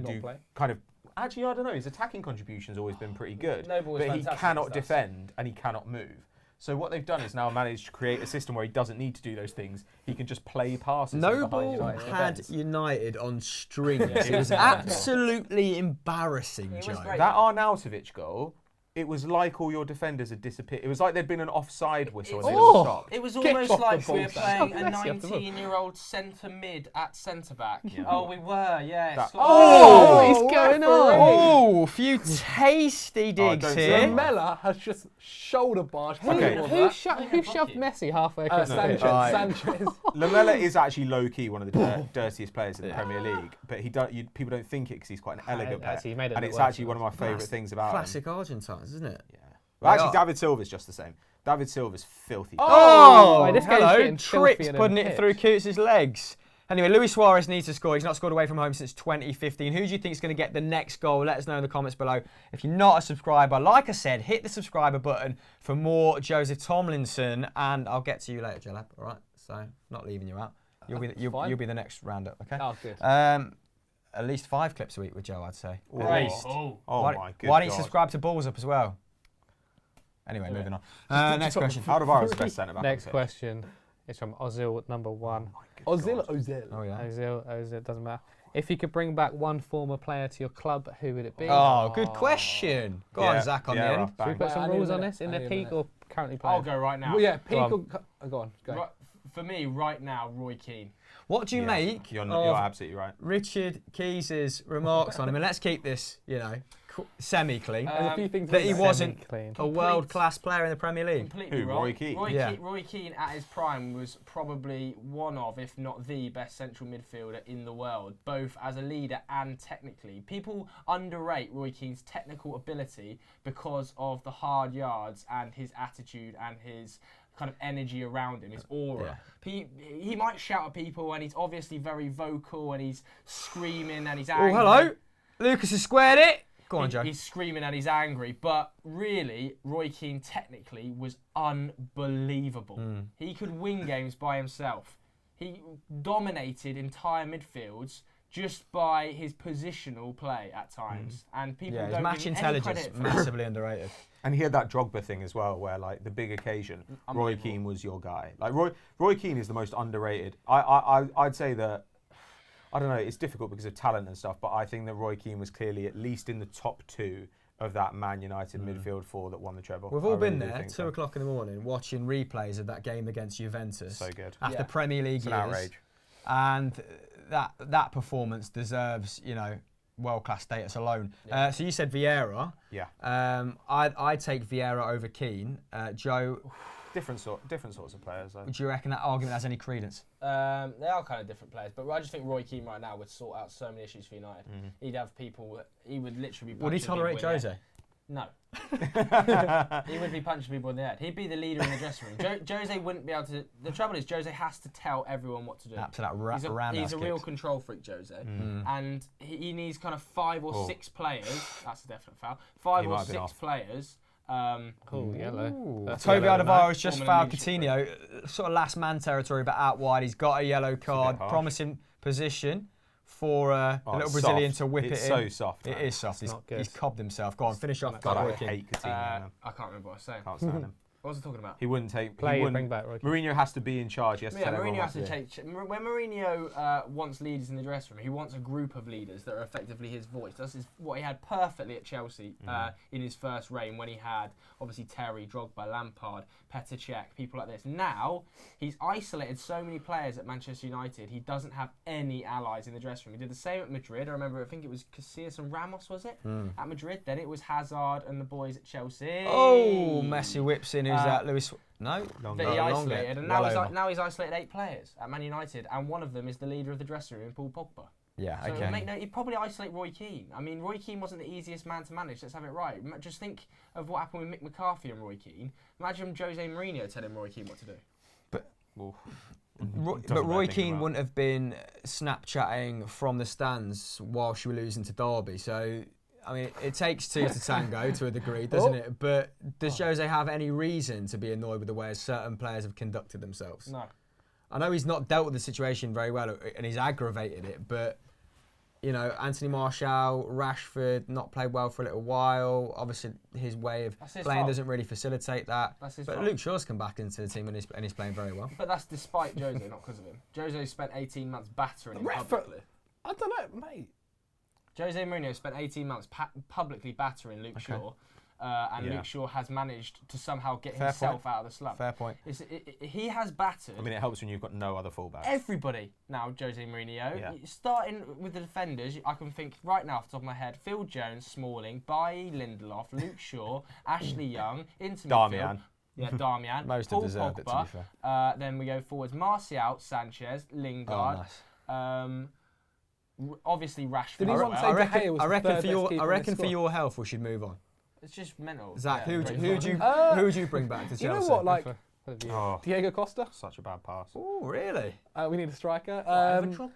D: do
C: play.
D: kind of. Actually, I don't know. His attacking contribution's always been pretty good,
B: Noble was
D: but he
B: fantastic
D: cannot
B: against us.
D: defend and he cannot move. So what they've done is now managed to create a system where he doesn't need to do those things. He can just play passes. behind
A: Noble
D: United's
A: had
D: defence.
A: United on strings. It was absolutely embarrassing,
B: It was
A: Joe.
B: great.
D: That Arnautovic goal. It was like all your defenders had disappeared. It was like there'd been an offside whistle and they
A: Oh!
D: were stopped.
B: It was
C: Kick
B: almost
C: off the
B: like we
C: ball,
B: were
C: Sam.
B: playing a
E: Messi off the ball.
B: 19-year-old centre mid at centre back.
D: Yeah.
B: Oh, we were, yeah.
D: That-
A: Oh!
E: What is going on?
A: Oh, a few tasty digs
D: don't
A: here.
D: say
C: Lamella has just shoulder barged.
D: Okay.
C: people
E: Who,
C: with
E: who shoved Messi halfway
C: that.
E: across the
C: Sanchez.
E: pitch?
A: Right.
C: Sanchez.
D: Lamella is actually low-key one of the dirtiest players in the Premier League, but people don't think it because he's quite an elegant player.
E: Actually, he made it
D: And
E: look
D: it's
E: worse
D: actually one of my favourite
A: That's
D: things about him.
A: Classic Argentines, isn't it?
D: Yeah. Well,
A: They
D: actually,
A: are.
D: David Silva's just the same. David Silva's filthy.
A: Oh,
E: Right, this game's
A: hello.
E: getting
A: Tricks
E: filthier than
A: putting it
E: pitch.
A: through Coots' legs. Anyway, Luis Suarez needs to score. He's not scored away from home since 2015. Who do you think is going to get the next goal? Let us know in the comments below. If you're not a subscriber, like I said, hit the subscriber button for more Joseph Tomlinson, and I'll get to you later, Jalab. All right? So, not leaving you out.
C: Fine.
A: You'll be the next roundup, okay?
C: Oh, good.
A: At least 5 clips a week with Joe, I'd say.
D: Oh.
A: At least.
B: Oh.
D: Oh
A: why,
D: my good
A: why don't you
D: God.
A: subscribe to Balls Up as well? Anyway, moving on. Next question.
D: Alderweireld is the best centre back.
E: Next question is from Ozil, number 1.
C: Ozil. Ozil.
A: Oh, yeah.
E: Ozil, doesn't matter. If you could bring back one former player to your club, who would it be?
A: Oh, good question. Go on, Zach, on the end.
E: Should we put
C: Wait,
E: some
C: I need a
E: rules on
C: minute.
E: this? In
C: I
E: their
C: need a
E: peak
C: minute.
E: or currently playing?
B: I'll go right now.
C: Well, yeah,
E: Go on.
C: Go on. Go.
B: Right, for me, right now, Roy Keane.
A: What do you make
D: You're
A: of
D: absolutely right.
A: Richard Keys' remarks on him? And let's keep this, semi-clean.
C: There's a few things
A: that he
C: in there.
A: wasn't
E: Clean.
A: a world-class player in the Premier League.
B: Completely
D: Who,
B: wrong.
D: Roy Keane?
A: Yeah.
B: Roy Keane at his prime was probably one of, if not the best central midfielder in the world, both as a leader and technically. People underrate Roy Keane's technical ability because of the hard yards and his attitude and his kind of energy around him, his aura. He might shout at people and he's obviously very vocal and he's screaming and he's angry.
A: Oh, hello. Lucas has squared it. Go on, Joe.
B: He's screaming and he's angry, but really, Roy Keane technically was unbelievable. He could win games by himself. He dominated entire midfields just by his positional play at times, and people
A: Yeah, his
B: don't
A: match
B: give him any
A: intelligence,
B: credit for it.
A: massively underrated.
D: And he had that Drogba thing as well, where like the big occasion, Roy
B: Unbelievable.
D: Keane was your guy. Like Roy Keane is the most underrated. I'd say that. I don't know. It's difficult because of talent and stuff, but I think that Roy Keane was clearly at least in the top 2 of that Man United midfield 4 that won the treble.
A: We've all
D: I
A: been
D: really do
A: there,
D: think
A: 2
D: so.
A: o'clock in the morning, watching replays of that game against Juventus.
D: So good.
A: After
B: Yeah.
A: Premier League
D: It's an
A: years.
D: outrage.
A: And that performance deserves, world-class status alone.
B: Yeah.
A: So you said Vieira.
D: Yeah.
A: I'd take Vieira over Keane. Joe,
D: Different sorts of players. Though.
A: do you reckon that argument has any credence?
B: They are kind of different players, but I just think Roy Keane right now would sort out so many issues for United. He'd have people. He would literally be.
A: Would he
B: punching
A: tolerate
B: people in the
A: Jose?
B: head. No. He would be punching people in the head. He'd be the leader in the dressing room. Jose wouldn't be able to. The trouble is, Jose has to tell everyone what to do.
A: Up to that
B: He's a real control freak, Jose, and he needs kind of 5 or 6 players. That's a definite foul. 5
D: He
B: or
D: might have been
B: 6
D: off.
B: players.
E: Cool, yellow. That's
A: Toby
E: yellow,
A: Alderweireld
E: mate.
A: has just
B: Former
A: fouled
B: leadership
A: Coutinho, sort of last man territory, but out wide. He's got a yellow card,
D: harsh.
A: promising position for the
D: Oh,
A: little
D: it's
A: Brazilian
D: soft.
A: to whip
D: It's
A: it
D: so
A: in.
D: soft.
A: It is soft.
E: not good.
A: He's cobbed himself. Go on, finish off.
D: God, I
A: Roy Keane.
D: hate Coutinho. man.
B: I can't remember what I was saying.
D: Can't stand him.
B: What was I talking about?
D: He wouldn't take.
E: Play
D: he
E: and
D: wouldn't,
E: bring back Roy Keane.
D: Mourinho has to be in charge. He has to
B: Yeah,
D: tell everyone
B: Mourinho
D: what
B: has to
D: do.
B: change. When Mourinho wants leaders in the dressing room, he wants a group of leaders that are effectively his voice. This is what he had perfectly at Chelsea in his first reign, when he had obviously Terry, Drogba, Lampard, Petr Cech, people like this. Now he's isolated so many players at Manchester United. He doesn't have any allies in the dressing room. He did the same at Madrid. I remember, I think it was Casillas and Ramos, was it? At Madrid. Then it was Hazard and the boys at Chelsea.
A: Oh, Messi whips in. Who's that? Lewis? No,
B: That he isolated, and now he's isolated 8 players at Man United, and one of them is the leader of the dressing room, Paul Pogba.
A: Yeah,
B: So
A: okay.
B: he'd probably isolate Roy Keane. I mean, Roy Keane wasn't the easiest man to manage. Let's have it right. Just think of what happened with Mick McCarthy and Roy Keane. Imagine Jose Mourinho telling Roy Keane what to do.
A: But Roy Keane wouldn't have been Snapchatting from the stands while she was losing to Derby. So, I mean, it takes two to tango to a degree, doesn't it? But does Jose have any reason to be annoyed with the way certain players have conducted themselves?
B: No.
A: I know he's not dealt with the situation very well and he's aggravated it, but, you know, Anthony Martial, Rashford, not played well for a little while. Obviously, his way of playing doesn't really facilitate that.
B: That's his
A: but
B: fault.
A: Luke Shaw's come back into the team and he's playing very well.
B: But that's despite Jose, not because of him. Jose spent 18 months battering him
C: Rashford-
B: publicly.
C: I don't know, mate.
B: Jose Mourinho spent 18 months publicly battering Luke Shaw, and Luke Shaw has managed to somehow get himself out of the slump.
A: Fair point.
B: He has battered.
D: I mean, it helps when you've got no other fullback.
B: Everybody now, Jose Mourinho.
D: Yeah.
B: Starting with the defenders, I can think right now off the top of my head: Phil Jones, Smalling, Bailly, Lindelof, Luke Shaw, Ashley Young, into midfield.
D: Darmian.
B: Yeah, Darmian.
A: Most
B: Paul
A: have deserved it, to
B: Pogba.
A: be fair.
B: Then we go forwards: Martial, Sanchez, Lingard.
A: Oh, nice.
B: Obviously Rashford.
C: Did he
B: as
C: want
B: well.
C: to say De Gea was
A: I
C: the
A: reckon
C: third
A: for
C: best
A: your,
C: keeper
A: I
C: in
A: reckon
C: the
A: for
C: squad?
A: your health, we should move on.
B: It's just mental.
A: Zach,
B: Yeah,
A: who'd you bring back to Chelsea?
C: You know what, like
E: For the view.
D: Oh,
C: Diego Costa?
D: such a bad pass.
A: Oh, really?
C: We need a striker.
B: Over Drogba.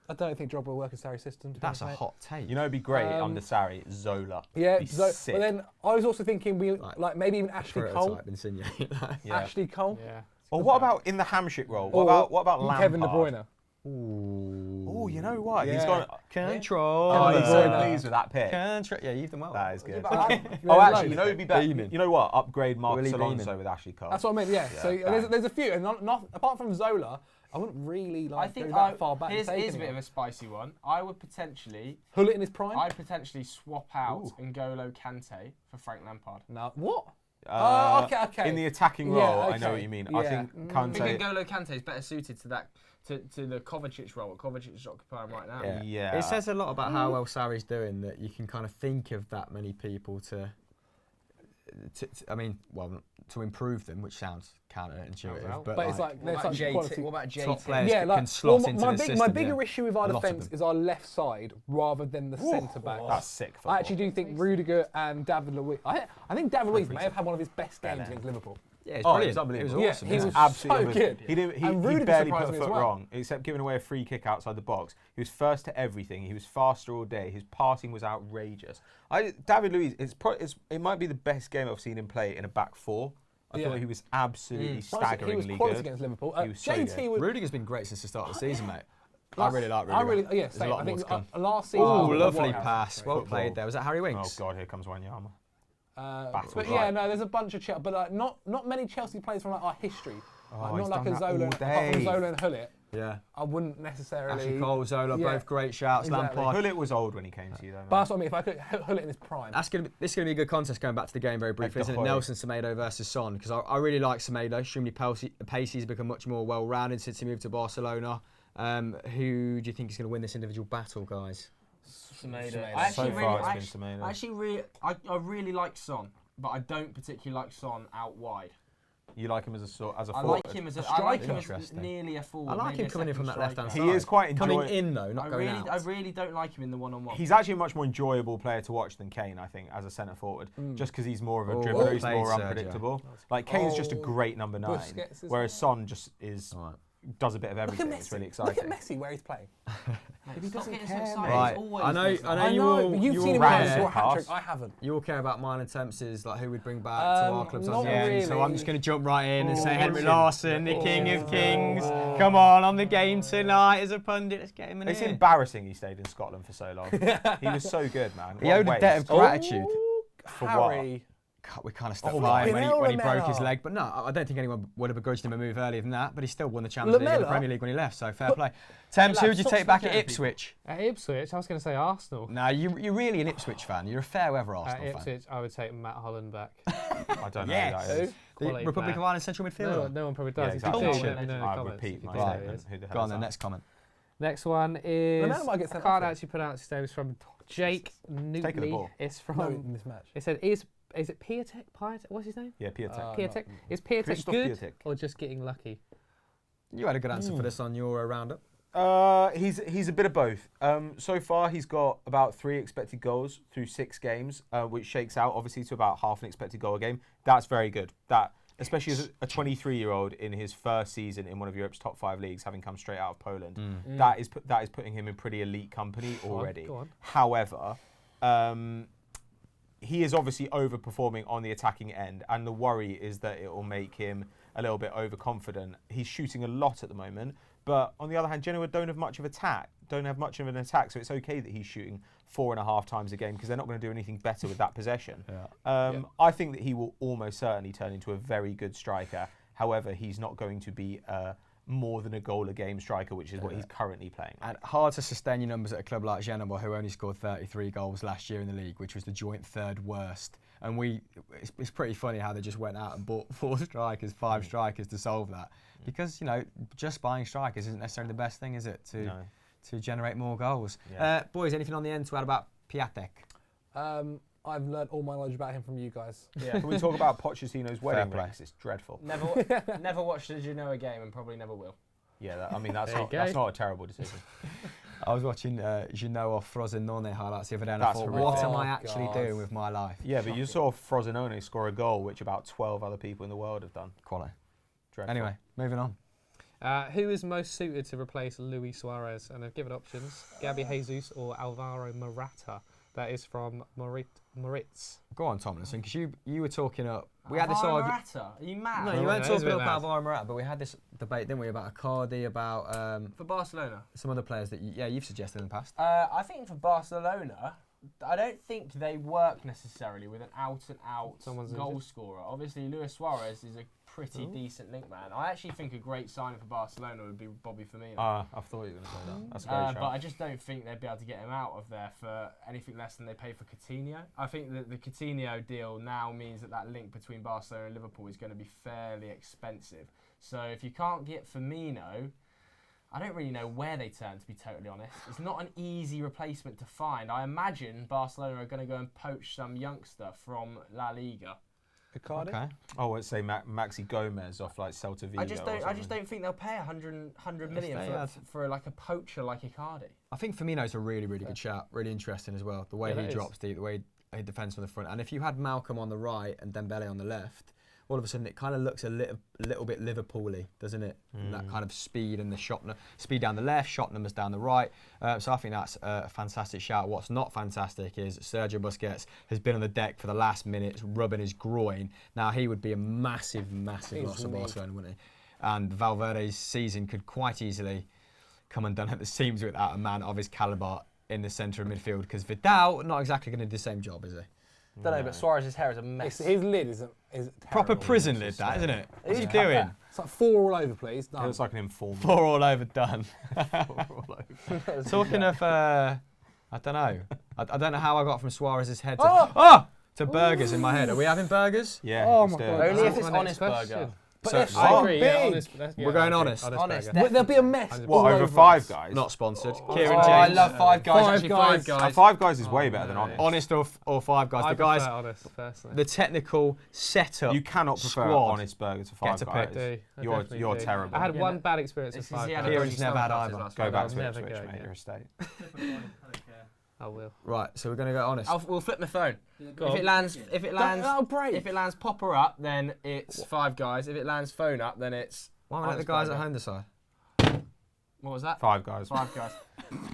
C: I don't think Drogba will work in Sarri's system. To be
A: That's a
C: honest,
A: hot take.
D: You know, it'd be great under Sarri, Zola.
C: mate. Yeah,
D: Be
C: so,
D: sick.
C: but then I was also thinking like maybe even Ashley Cole.
A: Prototype, insinuate that.
D: Yeah.
C: Ashley Cole.
E: Yeah.
D: Or what about in the hamshake role?
C: Or
D: What about Lampard?
C: Kevin De Bruyne.
D: Oh, you know what? He's
C: Yeah.
D: gone.
A: Control.
D: Oh, he's so
C: Bruyne.
D: pleased with that pick.
A: Yeah, you've done well.
D: That is good.
C: There's
D: Oh, actually,
C: loads.
D: you know who'd be better?
A: Beaming.
D: You know what? Upgrade Marcus
A: Willie
D: Alonso
A: Beaming.
D: with Ashley Cole.
C: That's what I meant. Yeah.
D: Yeah,
C: So
D: bang.
C: there's a few, and not apart from Zola, I wouldn't really
B: I
C: like
B: think
C: go that far back.
B: here's
C: and take
B: a bit of
C: anyone.
B: a spicy one. I would potentially
C: Hullet in his prime.
B: I'd potentially swap out N'Golo Kante for Frank Lampard.
C: No, what? Okay.
D: In the attacking
C: Yeah,
D: role, I know
C: okay.
D: what you mean. I
C: Yeah.
D: think
B: I think
D: Kante.
B: N'Golo Kante is better suited to that to the Kovacic role. What Kovacic is occupying right now.
D: Yeah.
A: It says a lot about how well Sarri's doing that you can kind of think of that many people to improve them, which sounds counterintuitive.
B: well.
A: But,
C: But it's like
B: What
C: there's
B: about
C: such quality.
B: JT? What about
A: top
B: JT?
A: players
C: Yeah,
A: that
C: like
A: can slot into
C: my
A: the system.
C: my bigger
A: yeah.
C: issue with our
A: A lot of
C: defence
A: them.
C: is our left side rather than the centre backs.
D: That's sick. Football.
C: I actually do think Rudiger and David Luiz. I think David Luiz may
D: Referees.
C: have had one of his best games
D: Bellend.
C: against Liverpool.
A: Yeah, it's
D: Oh,
A: brilliant.
D: it's unbelievable.
A: It
C: Yeah,
A: was awesome.
C: he
A: yeah.
C: was
D: Absolutely.
C: so good.
D: He
C: And Rudiger
D: barely
C: surprised
D: put
C: me
D: a
C: as
D: foot
C: well.
D: wrong, except giving away a free kick outside the box. He was first to everything. He was faster all day. His passing was outrageous. David Luiz, it might be the best game I've seen him play in a back four. I thought he was absolutely
C: He was
D: staggeringly
C: quality
D: good.
C: against Liverpool.
D: He was so
C: JT
D: good.
C: was.
A: Rudiger's been great since the start of the season, mate. I
C: last-
A: really like Rudiger.
C: I really, yeah,
A: There's a
C: same.
A: lot
C: I
A: more
C: think
A: to come.
C: last season.
A: Oh,
C: was
A: lovely
C: one.
A: pass. Well
D: Football.
A: played there. Was that Harry
D: Oh
A: Winks?
D: God, here comes Wanyama.
C: But
D: Battle
C: yeah,
D: right.
C: no, there's a bunch of Chelsea, but not many Chelsea players from like our history.
D: Oh,
C: Like,
D: he's
C: not like
D: done
C: a
D: that
C: Zola,
D: all
C: apart from
D: day.
C: Zola and Hullet.
A: Yeah.
C: I wouldn't necessarily.
A: Ashley Cole, Zola,
C: Yeah.
A: both great shouts.
C: Exactly.
A: Lampard.
D: Hullet was old when he came to you, though.
C: But that's what I mean. If I could Hullet in his prime.
A: This is going to be a good contest going back to the game very briefly, isn't it?
D: Hoy.
A: Nelson Semedo versus Son, because I really like Semedo. Extremely pacey. He's become much more well-rounded since he moved to Barcelona. Who do you think is going to win this individual battle, guys?
B: Semedo.
D: So far it's been Semedo.
B: I really like Son, but I don't particularly like Son out wide.
D: You like him as a
B: I
D: forward?
B: like him as I like him as
A: Interesting.
B: nearly a forward.
A: I like
B: maybe
A: him
B: a
A: coming in from that
B: second
A: left-hand
B: striker.
A: side.
D: He is quite
A: Coming
D: enjoyable.
A: in though, not going out.
B: I really don't like him in the one-on-one.
D: He's actually a much more enjoyable player to watch than Kane, I think, as a centre forward. Just because he's more of a
A: Oh,
D: dribbler,
A: well
D: he's
A: played,
D: more
A: Sergio.
D: unpredictable. Like Kane's just a great number 9,
C: Busquets as
D: whereas
C: well.
D: Son just is
A: All right.
D: does a bit of
C: Look at
D: everything.
C: Messi.
D: It's really
C: Look
D: exciting.
C: at Messi where he's playing.
B: If he
D: doesn't
B: doesn't get so
D: care,
B: excited,
D: mate.
A: Right.
B: he's always
A: I know
B: does that.
A: you all.
C: but you've
A: you
C: seen
A: all
C: him
D: ran
C: run
D: it.
C: score a hat trick.
D: Pass.
C: I haven't.
A: You all care about mine attempts, like who would bring back to our clubs on
C: not
A: the end. So
C: really.
A: I'm just going to jump right in and say
D: Oh,
A: Henry
D: Wilson.
A: Larsson, the king of kings. Come on the game tonight as a pundit. Let's get him in
D: It's
A: here.
D: embarrassing he stayed in Scotland for so long. He was so good, man.
A: He
D: What
A: owed a
D: waste.
A: debt of gratitude.
D: For what?
C: Harry.
A: we kind of stuck
C: Oh,
A: by him when he
C: Lamella.
A: broke his leg. But no, I don't think anyone would have begrudged him a move earlier than that. But he still won the Champions League and the
C: Lamella?
A: Premier League when he left. So fair play. Temps,
B: Lads,
A: who would you
B: stop
A: take back at
B: smoking
A: Ipswich?
E: At Ipswich, I was going to say Arsenal.
A: No, you're really an Ipswich fan. You're a fair weather
E: At
A: Arsenal fan.
E: Ipswich, I would take Matt Holland back.
D: I don't know
A: Yes.
D: who that is.
A: The
E: Quality
A: Republic
E: player.
A: of Ireland central midfielder.
E: No one probably
D: Yeah,
E: does.
D: exactly.
E: If you do,
A: Oh,
E: let me know in the
D: I
E: comments
D: repeat
E: if you
D: my
E: do know who it
D: statement.
E: is.
D: Who the hell
A: Go on
D: is
A: then,
D: that?
A: next comment.
E: Next one is
C: Lamella might get
E: I
C: sent
E: can't
C: off
E: actually pronounce his name. It's from Jake
D: Taking the
E: Newtley.
D: ball.
E: It's
C: No,
E: from.
C: in this match.
E: It said is it Piatek? What's his name?
D: Yeah, Piatek.
E: Piatek. Is Piatek
D: Christoph
E: good
D: Piatek.
E: or just getting lucky?
A: You had a good answer for this on your roundup.
D: He's a bit of both. So far, he's got about 3 expected goals through 6 games, which shakes out obviously to about half an expected goal a game. That's very good. That, especially as a 23-year-old in his first season in one of Europe's top 5 leagues, having come straight out of Poland, that is putting him in pretty elite company already.
E: Go on.
D: However, he is obviously overperforming on the attacking end, and the worry is that it will make him a little bit overconfident. He's shooting a lot at the moment, but on the other hand, Genoa don't have much of an attack, so it's okay that he's shooting 4.5 times a game because they're not going to do anything better with that possession. I think that he will almost certainly turn into a very good striker. However, he's not going to be more than a goal a game striker, which is what he's currently playing.
A: And hard to sustain your numbers at a club like Genoa, who only scored 33 goals last year in the league, which was the joint 3rd worst. And it's pretty funny how they just went out and bought 4 strikers, 5 strikers to solve that. Because, just buying strikers isn't necessarily the best thing, is it, to generate more goals?
D: Yeah.
A: Boys, anything on the end to add about Piatek?
C: I've learned all my knowledge about him from you guys.
B: Yeah.
D: Can we talk about Pochettino's wedding
A: play.
D: rings? It's dreadful.
B: Never watched a Genoa game and probably never will.
D: Yeah, that's
E: There you
D: that's
E: go.
D: not a terrible decision.
A: I was watching Genoa Frosinone highlights the other day and I
D: That's
A: thought,
D: horrific.
A: what am I
C: Oh,
A: actually
C: God.
A: doing with my life?
D: Yeah, but you saw Frosinone score a goal, which about 12 other people in the world have done.
A: Quality.
D: Dreadful.
A: Anyway, moving on.
E: Who is most suited to replace Luis Suarez? And I've given options: Gabby Jesus or Alvaro Morata. That is from Moritz.
A: Go on, Tomlinson, because you were talking up. We had this argument.
B: Morata? Are you mad?
A: No,
E: No,
A: you weren't
E: that is a
A: talking
E: bit
A: up
E: mad.
A: about Alvaro Morata, but we had this debate, didn't we, about Icardi, about
B: For Barcelona?
A: some other players that you've suggested in the past.
B: I think for Barcelona, I don't think they work necessarily with an out-and-out
E: Someone's
B: goal
E: injured.
B: scorer. Obviously, Luis Suarez is a pretty decent link man. I actually think a great signing for Barcelona would be Bobby Firmino.
D: I thought you were going to say that. That's a great
B: But
D: shout.
B: I just don't think they'd be able to get him out of there for anything less than they pay for Coutinho. I think that the Coutinho deal now means that link between Barcelona and Liverpool is going to be fairly expensive. So if you can't get Firmino, I don't really know where they turn, to be totally honest. It's not an easy replacement to find. I imagine Barcelona are going to go and poach some youngster from La Liga.
C: Icardi?
A: Okay.
D: Oh, let's say Maxi Gomez off like Celta Vigo.
B: I just don't think they'll pay 100 million
A: they
B: for,
A: had-
B: for like a poacher like Icardi.
A: I think Firmino's a really, really good shout. Really interesting as well. The way
E: Yeah,
A: he
E: that
A: drops deep, the way he defends from the front. And if you had Malcolm on the right and Dembele on the left, all of a sudden it kind of looks a little bit Liverpool-y, doesn't it? And that kind of speed and the speed down the left, shot numbers down the right. So I think that's a fantastic shout. What's not fantastic is Sergio Busquets has been on the deck for the last minutes, rubbing his groin. Now he would be a massive, massive
C: He's
A: loss of
C: weak.
A: Barcelona, wouldn't he? And Valverde's season could quite easily come undone at the seams without a man of his calibre in the centre of midfield, because Vidal not exactly going to do the same job, is he?
B: Don't know, but Suarez's hair is a mess.
C: His lid is
A: Proper
C: terrible.
A: prison
C: It's
A: lid,
C: just,
A: that, isn't it? What's he
C: cut
A: doing?
C: that. It's like 4 all over, please.
D: It
C: Done.
D: looks like an informal.
A: 4 all over done. Talking of, I don't know. I don't know how I got from Suarez's head to burgers in my head. Are we having burgers?
D: Yeah.
C: Oh
D: let's
C: my
D: do
C: God.
D: it.
B: Only if
E: That's
B: it's
E: my
B: honest
E: next
B: burger.
E: question.
C: But
A: So-
C: they're
A: So
E: I agree. Yeah,
C: big.
E: honest, that's, yeah,
A: We're going
E: I agree.
A: honest.
B: Honest.
E: burger.
C: There'll be a mess.
E: Honest
C: all
D: What, over
C: over
D: Five
C: us.
D: Guys?
A: Not sponsored.
B: Oh,
A: Kieran
B: I
A: James.
B: love Five Guys.
C: Five
B: Actually,
C: Guys.
B: Five Guys.
D: Five Guys is way better than
E: no.
D: honest.
A: Honest or Five Guys.
E: I
A: The guys,
E: prefer honest, personally.
A: the technical setup.
D: You cannot prefer
A: Squad.
D: honest burger to Five
A: to
D: Guys.
A: pick.
E: I
D: You're
E: definitely do.
D: terrible.
E: I had
B: Yeah,
E: one
B: no.
E: bad experience with
B: This is
E: Five
B: he had
E: Guys.
B: a
A: Kieran's
B: dodgy
A: never had
B: stomach
A: either.
B: last
D: Go
B: night.
D: back
E: I'll
D: to
E: never
D: Ipswich,
E: go
D: mate.
E: again.
D: You're a state.
E: I will.
A: Right, so we're going to go honest.
B: We'll flip my phone.
E: Go
B: If
E: on.
B: it lands,
C: That'll break.
B: if it lands popper up, then it's Five Guys. If it lands phone up, then it's.
A: Why don't we let the
B: honest
A: guys at
B: burger.
A: home decide?
B: What was that?
D: Five Guys.
B: Five Guys.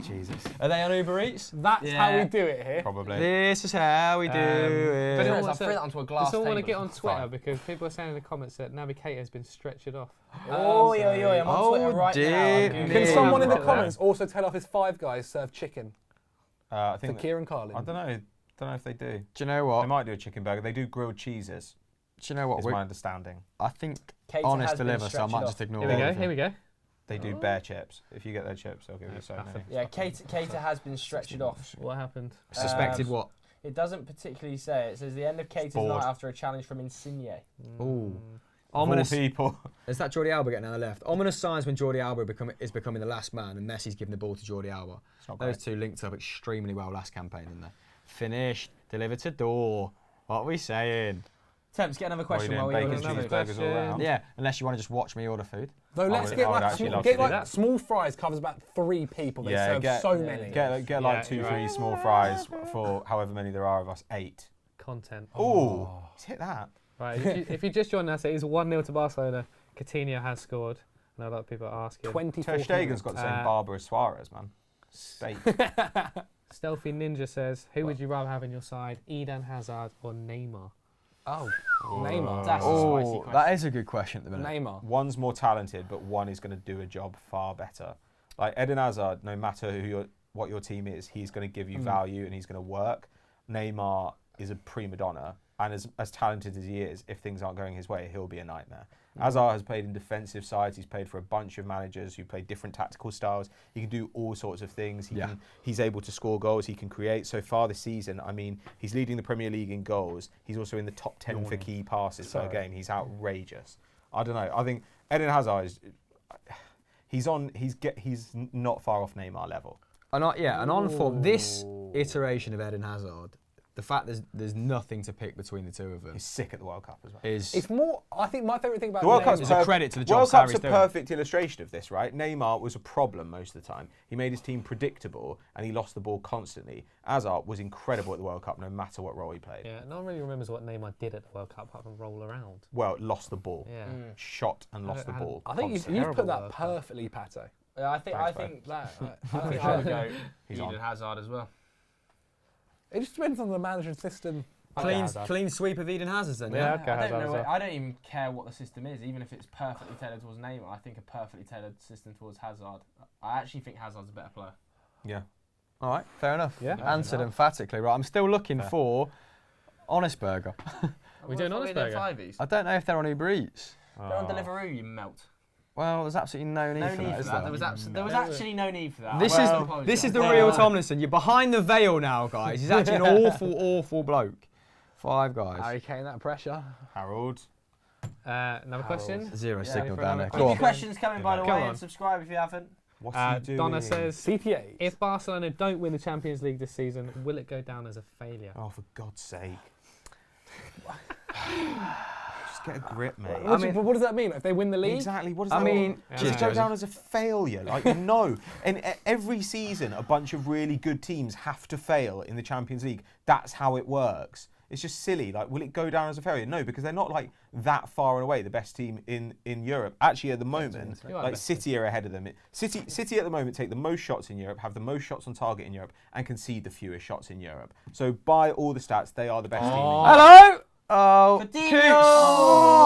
D: Jesus.
A: Are they on Uber Eats?
C: That's
B: Yeah.
C: how we do it here.
D: Probably.
A: This is how we do
E: But
A: it.
E: it
B: I'll
E: wants
B: throw
E: to-
B: that onto a glass
E: Does someone want to
B: table.
E: get on Twitter
D: Fine.
E: because people are saying in the comments that Naby Keita has been stretched off.
B: Oh, yeah, I'm on
A: Oh,
B: Twitter right
A: dear
B: now.
A: me.
C: Can
A: Yeah.
C: someone in the
E: Right.
C: comments also tell us if Five Guys serve chicken
D: I
C: for
D: think.
C: Kieran Carlin?
D: I don't know. Don't know if they do.
A: Do you know what?
D: They might do a chicken burger. They do grilled cheeses.
A: Do you know what?
D: Is my understanding.
A: I think
B: Keita
A: honest
B: has been
A: deliver, so I
B: stretched
A: might
B: off.
A: just ignore
E: Here we
A: all
E: go.
A: of
E: Here we
A: them.
E: go.
D: They do bear chips. If you get their chips, they'll give you so many.
B: Yeah, Keita has been stretched off.
E: What happened?
A: Suspected what?
B: It doesn't particularly say. It says the end of Keita's
D: bored.
B: night after a challenge from Insigne.
A: Ooh.
D: All
A: Ominous.
D: people.
A: Is that Jordi Alba getting out of the left? Ominous signs when Jordi Alba is becoming the last man and Messi's giving the ball to Jordi Alba.
D: It's not
A: Those
D: great.
A: two linked up extremely well last campaign, didn't they? Finished, delivered to door. What are we saying?
B: Temps, get another question
D: doing
B: while
D: bacon
B: we're
E: another
D: cheeseburgers all around.
A: Yeah, unless you want to just watch me order food.
C: Though let's get
D: I would
C: like,
D: actually love
C: get
D: to do
C: like
E: that.
C: small fries covers about 3 people. They
D: Yeah,
C: serve
D: get-
C: so many.
D: Get
E: Yeah,
D: like 2,
E: you're
D: 3
E: right.
D: small fries for however many there are of us. 8.
E: Content.
D: Ooh, he's hit that.
E: Right, if you just joined us, it is 1-0 to Barcelona. Coutinho has scored. I know a lot of people are asking.
C: 24.
D: Ter Stegen's got the same barber as Suarez, man. Steak.
E: Stealthy Ninja says, who would you rather have in your side, Eden Hazard or Neymar?
C: Oh, Neymar.
B: That's a spicy
A: Oh,
B: question.
A: that is a good question at the minute.
C: Neymar.
D: One's more talented, but one is going to do a job far better. Like Eden Hazard, no matter what your team is, he's going to give you value and he's going to work. Neymar is a prima donna, and as talented as he is, if things aren't going his way, he'll be a nightmare. Hazard has played in defensive sides. He's played for a bunch of managers who play different tactical styles. He can do all sorts of things. He's able to score goals. He can create. So far this season, I mean, he's leading the Premier League in goals. He's also in the top 10 for key passes per game. He's outrageous. I don't know. I think Eden Hazard is. He's not far off Neymar level.
A: And on form, this iteration of Eden Hazard, the fact there's nothing to pick between the two of them
D: He's sick at the World Cup as well.
C: It's more. I think my favourite thing about
D: The World Cup's
A: is a credit to the job
D: World Cup's
A: Sarri's
D: a
A: doing.
D: perfect illustration of this, right? Neymar was a problem most of the time. He made his team predictable and he lost the ball constantly. Hazard was incredible at the World Cup no matter what role he played.
E: Yeah, no one really remembers what Neymar did at the World Cup apart from roll around.
D: Well, lost the ball.
E: Yeah.
D: Shot and lost the
E: had-
D: ball.
C: I think
D: constantly.
C: you've put
E: Terrible
C: that
E: World Cup.
C: perfectly, Pato.
B: Yeah, I think
D: Thanks,
B: that.
C: I
B: I think I would go
D: He's
B: Eden
D: on.
B: Hazard as well.
C: It just depends on the management system.
A: clean sweep of Eden Hazard then.
E: Yeah,
A: Yeah.
E: okay,
B: I don't
E: Hazard as
B: know.
E: well.
B: I don't even care what the system is, even if it's perfectly tailored towards Neymar. I think a perfectly tailored system towards Hazard. I actually think Hazard's a better player.
D: Yeah.
A: All right, fair enough.
E: Yeah.
A: Answered emphatically. Right, I'm still looking for Honest Burger.
E: We doing Honest Burger?
A: I don't know if they're on Uber Eats.
B: They're on Deliveroo, you melt.
A: Well, there's absolutely no need
B: No
A: for
B: need
A: that,
B: for
A: is
B: that.
A: there?
B: There was actually no need for that.
A: This
B: I
A: is
B: will apologise.
A: this is the real Tomlinson. You're behind the veil now, guys. He's actually an awful bloke. 5 guys.
C: Harry Kane, that pressure.
D: Harold.
E: Another question?
A: 0
B: Yeah,
A: signal
E: for
A: down there.
E: another
B: Keep
A: Go
B: your
A: on.
B: questions coming, by the
E: Come
B: way,
E: on.
B: and subscribe if you haven't.
D: What's he doing?
E: Donna says,
C: CTA.
E: if Barcelona don't win the Champions League this season, will it go down as a failure?
D: Oh, for God's sake. Just get a grip, mate.
C: What does that mean? If they win the league?
D: Exactly. What does
A: I
D: that
A: mean,
D: mean?
E: Yeah,
D: Just
E: no.
D: go down as a failure. Like, no. And every season, a bunch of really good teams have to fail in the Champions League. That's how it works. It's just silly. Like, will it go down as a failure? No, because they're not like that far and away the best team in Europe. Actually, at the moment,
E: You are the
D: like
E: best
D: City are ahead of them. City at the moment take the most shots in Europe, have the most shots on target in Europe, and concede the fewest shots in Europe. So by all the stats, they are the best team. In Europe.
A: Hello. Oh,
B: Coutinho!
A: Coots.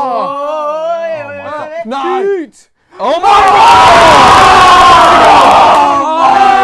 D: Oh my God.
C: No!
D: Shoot!
A: Oh my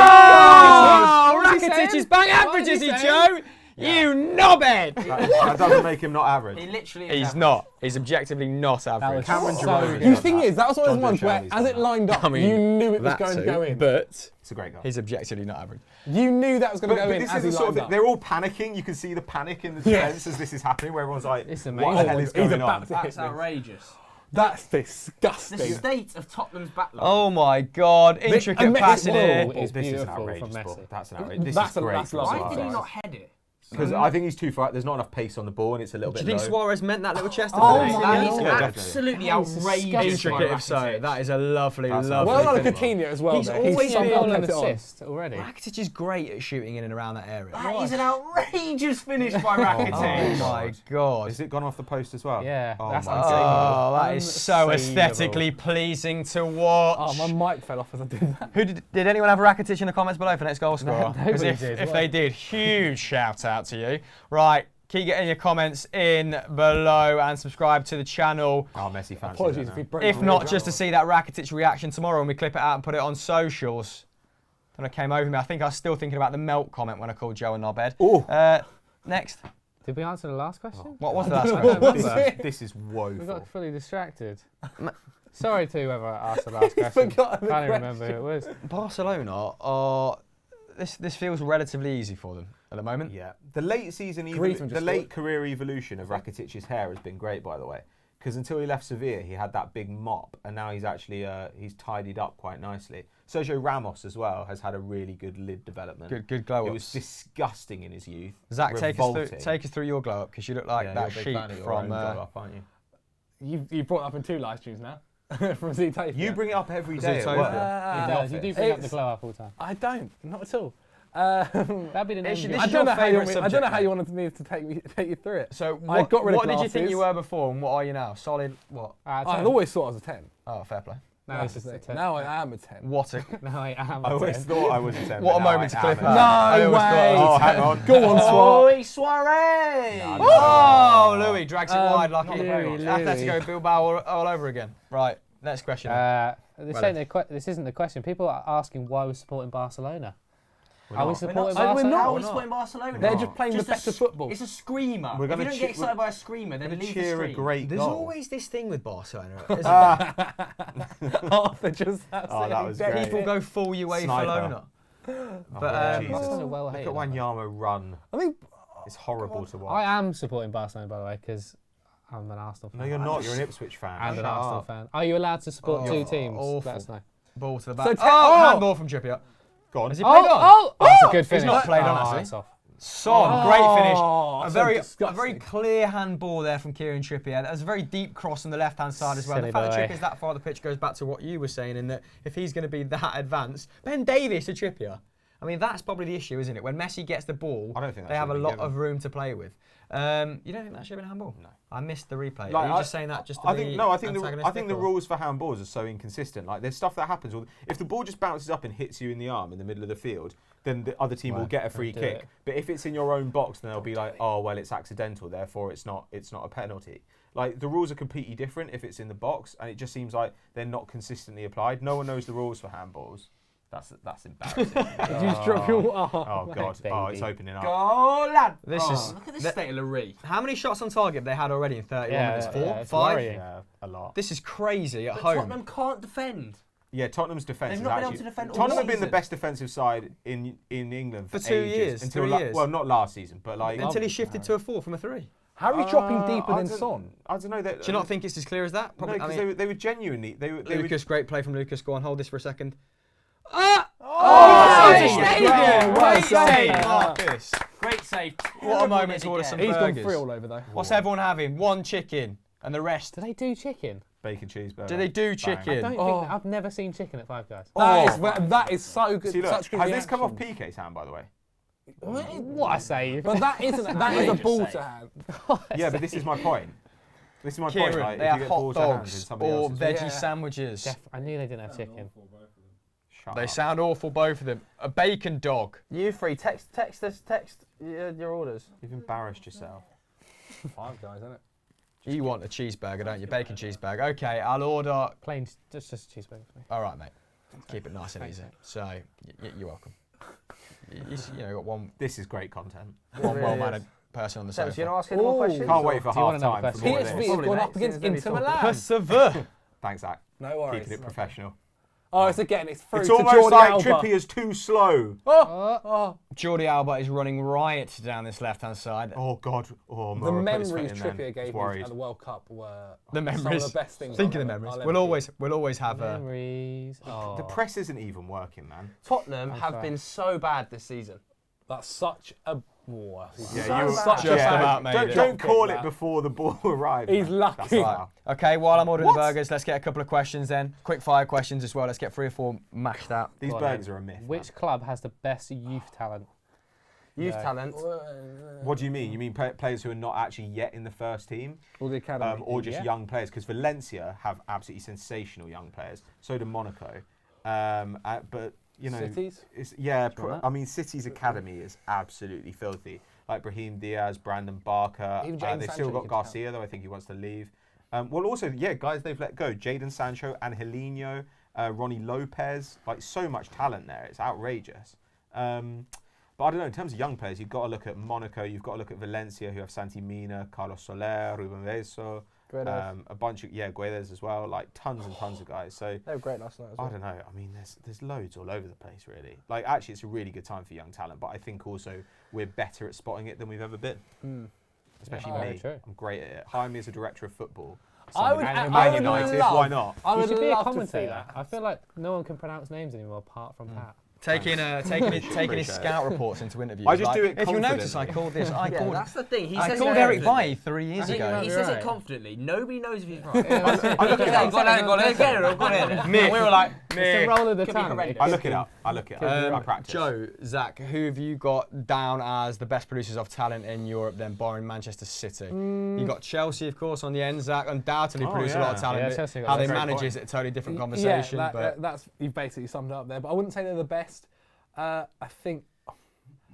A: God! Oh, Rakitic is bang average, is he, Joe? You knobhead!
D: That doesn't make him not average.
B: He literally is
A: He's
B: average.
A: not. He's objectively not average.
D: Cameron
C: So
D: Jerome.
C: the thing is, that was one of those
D: John
C: ones where,
D: Jones
C: as
D: done
C: it
D: that.
C: lined up,
A: I mean,
C: you knew it was
A: that
C: going to
A: too,
C: go in.
A: But
D: It's a great goal.
A: he's objectively not average.
C: You knew that was going to
D: But
C: go in
D: this
C: as
D: is
C: he
D: the sort of
C: lined
D: thing.
C: up.
D: They're all panicking. You can see the panic in the
C: Yeah.
D: defence as this is happening, where everyone's like,
E: It's
D: "What
E: amazing.
D: the hell is
C: He's
D: going
C: about
D: on?"
C: to-
B: That's outrageous.
C: That's
B: The
C: disgusting.
B: state of Tottenham's backline.
A: Oh my God! Intricate
C: and Messi-
A: passing here.
E: Whoa. It's
D: This is an
E: beautiful
D: outrageous
E: from
D: ball.
E: Messi.
D: That's an outrageous. This
C: That's
D: is
C: a-
D: great.
C: that's
D: from
C: lovely.
B: Why did he
D: Suarez.
B: not head it?
D: Because I think he's too far. There's not enough pace on the ball, and it's a little
A: Do
D: bit
A: you think
D: low.
A: Suarez meant that little chest?
B: Oh
A: defender?
B: my
C: Yeah,
B: God, he's
D: definitely.
B: absolutely
E: That is
B: outrageous.
E: disgusting.
A: Intricate
B: by
A: if so.
B: Rakitic.
A: That is a lovely,
D: That's
A: lovely.
C: Well done,
A: finish.
C: Coutinho, as well.
A: He's
C: there.
A: always
C: somehow
A: been
E: Goal and
C: kept it on.
E: assist already.
A: Rakitic is great at shooting in and around that area.
B: That is an outrageous finish by
A: Oh
B: Rakitic.
A: my God!
D: Has it gone off the post as well?
E: Yeah,
D: Oh
E: that's
D: my
E: unbelievable.
D: God.
A: Oh, that is so
E: Unsavable.
A: aesthetically pleasing to watch.
C: Oh, my mic fell off as I did that.
A: Who did anyone have Rakitic in the comments below for next goal scorer? Because
E: nobody
A: if
E: did,
A: they did, huge shout out to you. Right, keep getting your comments in below and subscribe to the channel.
D: Oh, Messi fans.
C: Apologies if we broke
A: If
C: my
A: not,
C: rules.
A: just to see that Rakitic reaction tomorrow when we clip it out and put it on socials. Then it came over me. I think I was still thinking about the melt comment when I called Joe a knobhead.
D: Ooh.
A: Next.
E: Did we answer the last question?
A: What was the last
C: What
A: question?
C: was it?
D: This is
E: We
D: woeful.
E: got fully distracted. Sorry to whoever asked the last question.
C: forgotten the
E: Can't even remember who it was.
A: Barcelona are. This feels relatively easy for them at the moment.
D: Yeah, the late season,
C: Griezmann
D: the
C: just
D: late
C: scored.
D: career evolution of Rakitic's hair has been great, by the way. Because until he left Sevilla, he had that big mop, and now he's actually he's tidied up quite nicely. Sergio Ramos as well has had a really good lid development.
A: Good glow
D: It
A: ups.
D: was disgusting in his youth.
A: Zach, take us
D: Revolting.
A: through your glow up because you look like
D: Yeah,
A: that
D: you're a big
A: sheep
D: fan of your
A: from.
D: own glow up, aren't you?
C: You've brought it up in 2 live streams now. From Zootopia.
D: You bring it up every day at
A: Zootopia.
D: work.
E: He
C: Ah,
E: does. You do bring up the
C: It's-
E: glow up all the time.
C: I don't, not at all.
E: That'd be the name.
A: This
E: of
A: is
E: your-
C: I
A: your
C: don't know how you
A: favourite
C: want me, I don't
A: subject,
C: know how
A: mate.
C: you wanted me to take you through it.
A: So
C: I got rid of
A: what did you think you
C: glasses.
A: were before, and what are you now? Solid what?
C: I always thought I was a 10.
A: Oh, fair play.
E: Now it's just a 10.
C: Now I am a 10.
A: What a
E: Now I am.
D: I always thought I was a 10.
A: what a
D: but now
A: moment to
D: I
A: clip
D: am
A: out.
D: a
C: No
A: I always thought I
C: way.
A: was
D: Oh,
A: a
D: hang
A: 10.
D: on.
C: Go on, Swat.
B: Oi, Suarez!
A: Oh, Louis drags it wide like
E: not
A: he
E: very much.
A: Atletico Bilbao all over again. Right, next question.
E: This,
A: Well,
E: this isn't the question. People are asking why we're supporting Barcelona.
D: We're
E: Are we
D: not.
E: supporting
C: We're not.
E: Barcelona?
C: We're
B: How are
C: not.
B: we supporting Barcelona?
C: They're
D: not.
C: just playing
B: Just
C: the
B: a
C: better
B: s-
C: football.
B: It's a screamer.
D: We're
B: If you
D: gonna
B: don't
D: che-
B: get excited by a screamer, then
D: Gonna
B: leave the
D: cheer a
B: stream.
D: great
A: There's
D: goal.
A: always this thing with Barcelona. isn't
C: Arthur just
D: Oh, that was
A: there?
D: great.
A: People go full UEFA
D: Sniper.
A: Lona.
D: Oh,
A: But,
D: Jesus.
E: Barcelona well
D: Look
E: hated,
D: at
E: aren't they?
D: Wanyama run.
C: I think
D: It's horrible to watch.
E: I am supporting Barcelona, by the way, because I'm an Arsenal fan.
D: No, you're not. You're an Ipswich fan.
E: And an
D: Shut
E: Arsenal
D: up.
E: fan. Are you allowed to support
A: Oh,
E: 2 teams?
A: awful.
E: Let us know.
A: Ball to the back.
C: So
A: Oh, handball from Trippier.
D: Go on.
A: Has he played on?
E: That's a good
A: He's
E: finish.
A: not played on,
E: Oh,
A: has he?
E: it's off.
A: Son, great finish.
C: Oh,
A: A
C: so
A: very
C: disgusting.
A: clear handball there from Kieran Trippier. That was a very deep cross on the left-hand side as well.
E: Silly
A: The fact that
E: boy.
A: Trippier's that far the pitch goes back to what you were saying, in that if he's going to be that advanced, Ben Davies to Trippier. I mean, that's probably the issue, isn't it? When Messi gets the ball,
D: I don't think that
A: they have a
D: should be
A: lot
D: given.
A: of room to play with. You don't think that should have been a handball?
D: No.
A: I missed the replay.
D: Like,
A: Are you just saying that just to
D: I
A: be
D: think no. I think the
A: antagonistic, or-
D: rules for handballs are so inconsistent. Like there's stuff that happens. If the ball just bounces up and hits you in the arm in the middle of the field, then the other team will
E: Well,
D: get a free
E: do
D: kick.
E: it.
D: But if it's in your own box, then they'll be like, oh well, it's accidental, therefore it's not a penalty. Like the rules are completely different if it's in the box, and it just seems like they're not consistently applied. No one knows the rules for handballs. That's embarrassing.
C: Did you just drop your
D: Oh god! Oh, it's
E: baby.
D: opening up.
B: Go, lad!
A: This is-
B: Look at this
A: the-
B: state of Larry.
A: How many shots on target have they had already in 31 minutes? 4?
E: yeah, it's
A: 5?
E: worrying.
D: Yeah, a lot.
A: This is crazy at
B: But
A: home.
B: Tottenham can't defend.
D: Yeah, Tottenham's defence
B: They've
D: is
B: not been able
D: actually.
B: to defend all
D: Tottenham have been the
B: season.
D: best defensive side in England for
A: 2
D: ages,
A: years,
D: until
A: 3 years.
D: Well, not last season, but like
A: Until he shifted to a 4 from a 3.
C: How are you dropping deeper
D: I
C: than
D: don't-
C: Son?
D: I don't know.
A: Do you not think it's as clear as that?
D: No,
A: Probably.
D: because they were genuinely. They were.
A: Lucas, great play from Lucas. Go on, hold this for a second.
C: Oh,
A: Great
C: well
A: save,
C: done.
A: Marcus.
B: Great save.
A: What a moment to order some
C: He's gone
A: burgers.
C: free all over though.
A: What's everyone having? One chicken and the rest.
E: Do they do chicken?
D: bacon cheeseburger.
A: Do they do
D: Bang.
A: chicken?
E: Don't
C: Oh.
E: think I've never seen chicken at Five Guys.
C: That is so good.
D: See, look,
C: Such good
D: has this come off
C: reaction.
D: PK's hand, by the way?
E: What a save!
C: But that isn't. That is a
B: Outrageous
C: ball
B: save.
C: to hand.
D: Yeah, but this is my point. This is my point.
A: Kieran,
D: Like,
A: they
D: if
A: have
D: you get
A: hot
D: ball to hand in
A: dogs
D: somebody
A: or
D: else's-
A: veggie
C: Yeah.
A: sandwiches.
E: I knew they didn't have chicken.
D: Shut
A: They
D: up.
A: sound awful, both of them. A bacon dog.
B: You three, text your orders.
D: You've embarrassed yourself.
C: Five Guys, isn't it?
A: You want a cheeseburger, don't you? Bacon cheeseburger. Okay, I'll order.
E: Plain, just a cheeseburger for me.
A: All right, mate. Keep it nice and easy. So, you're welcome. You know, got one
D: This is great content.
B: really
A: well-mannered
B: is.
A: person on the
B: So,
A: sofa.
B: you're not asking any more
C: Ooh.
B: questions?
D: Can't wait for
E: Do you want
D: half
E: another
D: time for
E: question?
D: more of
C: PSV
D: this.
C: has
B: Probably,
C: gone
B: mate,
C: up against
B: as soon as
C: Inter
B: we talk.
C: Milan.
A: Persevere.
D: Thanks, Zach.
C: No worries.
D: Keeping it professional.
C: Oh, it's again. It's through
D: It's
C: to
D: almost
C: Jordi
D: like
C: Alba.
D: Trippier's too slow.
C: Oh,
A: Jordi Alba is running riot down this left-hand side.
D: Oh God. Oh,
C: the
D: Mora put his
C: memories
D: foot in then.
C: Trippier gave
D: He's
C: me
D: worried.
C: at the World Cup were
A: The
C: some
A: memories.
C: of the best things.
A: Think
C: I'll
A: of the
C: ever-
A: memories.
C: I'll
A: We'll
C: ever
A: always have a.
E: Memories. Oh.
D: The press isn't even working, man.
B: Tottenham
E: I'm
B: have
E: sorry.
B: been so bad this season.
C: That's such a. Wow.
D: Yeah, you were
C: such
A: Just about made it.
D: Don't call
C: That.
D: it before the ball arrived.
C: He's
D: man.
C: lucky.
D: That's
C: Right.
D: foul.
A: Okay, while I'm ordering
D: What?
A: the burgers, let's get a couple of questions then. Quick fire questions as well. Let's get 3 or 4 mashed out.
D: These
E: Go on,
D: burgers
E: then.
D: are a myth.
E: Which club has the best youth talent?
B: Youth
E: No.
B: talent.
D: man. What do you mean? You mean players who are not actually yet in the first team,
C: Or the academy.
D: or just
E: Yeah.
D: young players? Because Valencia have absolutely sensational young players. So do Monaco. But you know,
C: Cities?
D: I mean, City's academy is absolutely filthy. Like Brahim Diaz, Brandon Barker.
C: Even Jadon
D: They've
C: Sancho
D: still
C: you
D: got
C: can
D: Garcia, though. I think he wants to leave. Well, also, guys, they've let go. Jadon Sancho, Angelino, Ronnie Lopez. Like, so much talent there. It's outrageous. But I don't know, in terms of young players, you've got to look at Monaco, you've got to look at Valencia, who have Santi Mina, Carlos Soler, Ruben Veso, a bunch of, Guedes as well, like tons and tons of guys. So
C: They were great last night as well.
D: I don't know. I mean, there's loads all over the place, really. Like, actually, it's a really good time for young talent, but I think also we're better at spotting it than we've ever been. Especially me.
E: True.
D: I'm great at it. Hire me as a director of football.
C: I would,
E: Man
C: I would
D: United,
C: love,
D: why not?
C: I
E: You
C: would
E: should be a
C: love to see
E: commentator.
C: that.
E: I feel like no one can pronounce names anymore apart from Pat.
A: Taking his
D: Appreciate
A: scout reports into interviews.
D: I just do it
A: If you notice, I
D: confidently.
A: called this. I
B: Yeah,
A: called.
B: that's the thing. He
A: I
B: says
A: called
B: it
A: Eric
B: confidently.
A: Bailly 3 years
B: He
A: ago.
B: says
E: Right.
B: it confidently. Nobody knows if he's right.
D: I look it up.
B: Go on.
A: We were like,
E: It's a roll of the
B: Could be
E: tongue.
B: horrendous.
D: I look it up. I practice.
A: Joe, Zach, who have you got down as the best producers of talent in Europe, then barring Manchester City? You got Chelsea, of course, on the end. Zach undoubtedly produce a lot of talent.
E: Yeah,
A: but
E: Chelsea got
A: how
E: a
A: they
E: great
A: manage
D: point.
A: is a totally different conversation.
C: Yeah, that's you've basically summed it up there. But I wouldn't say they're the best. I think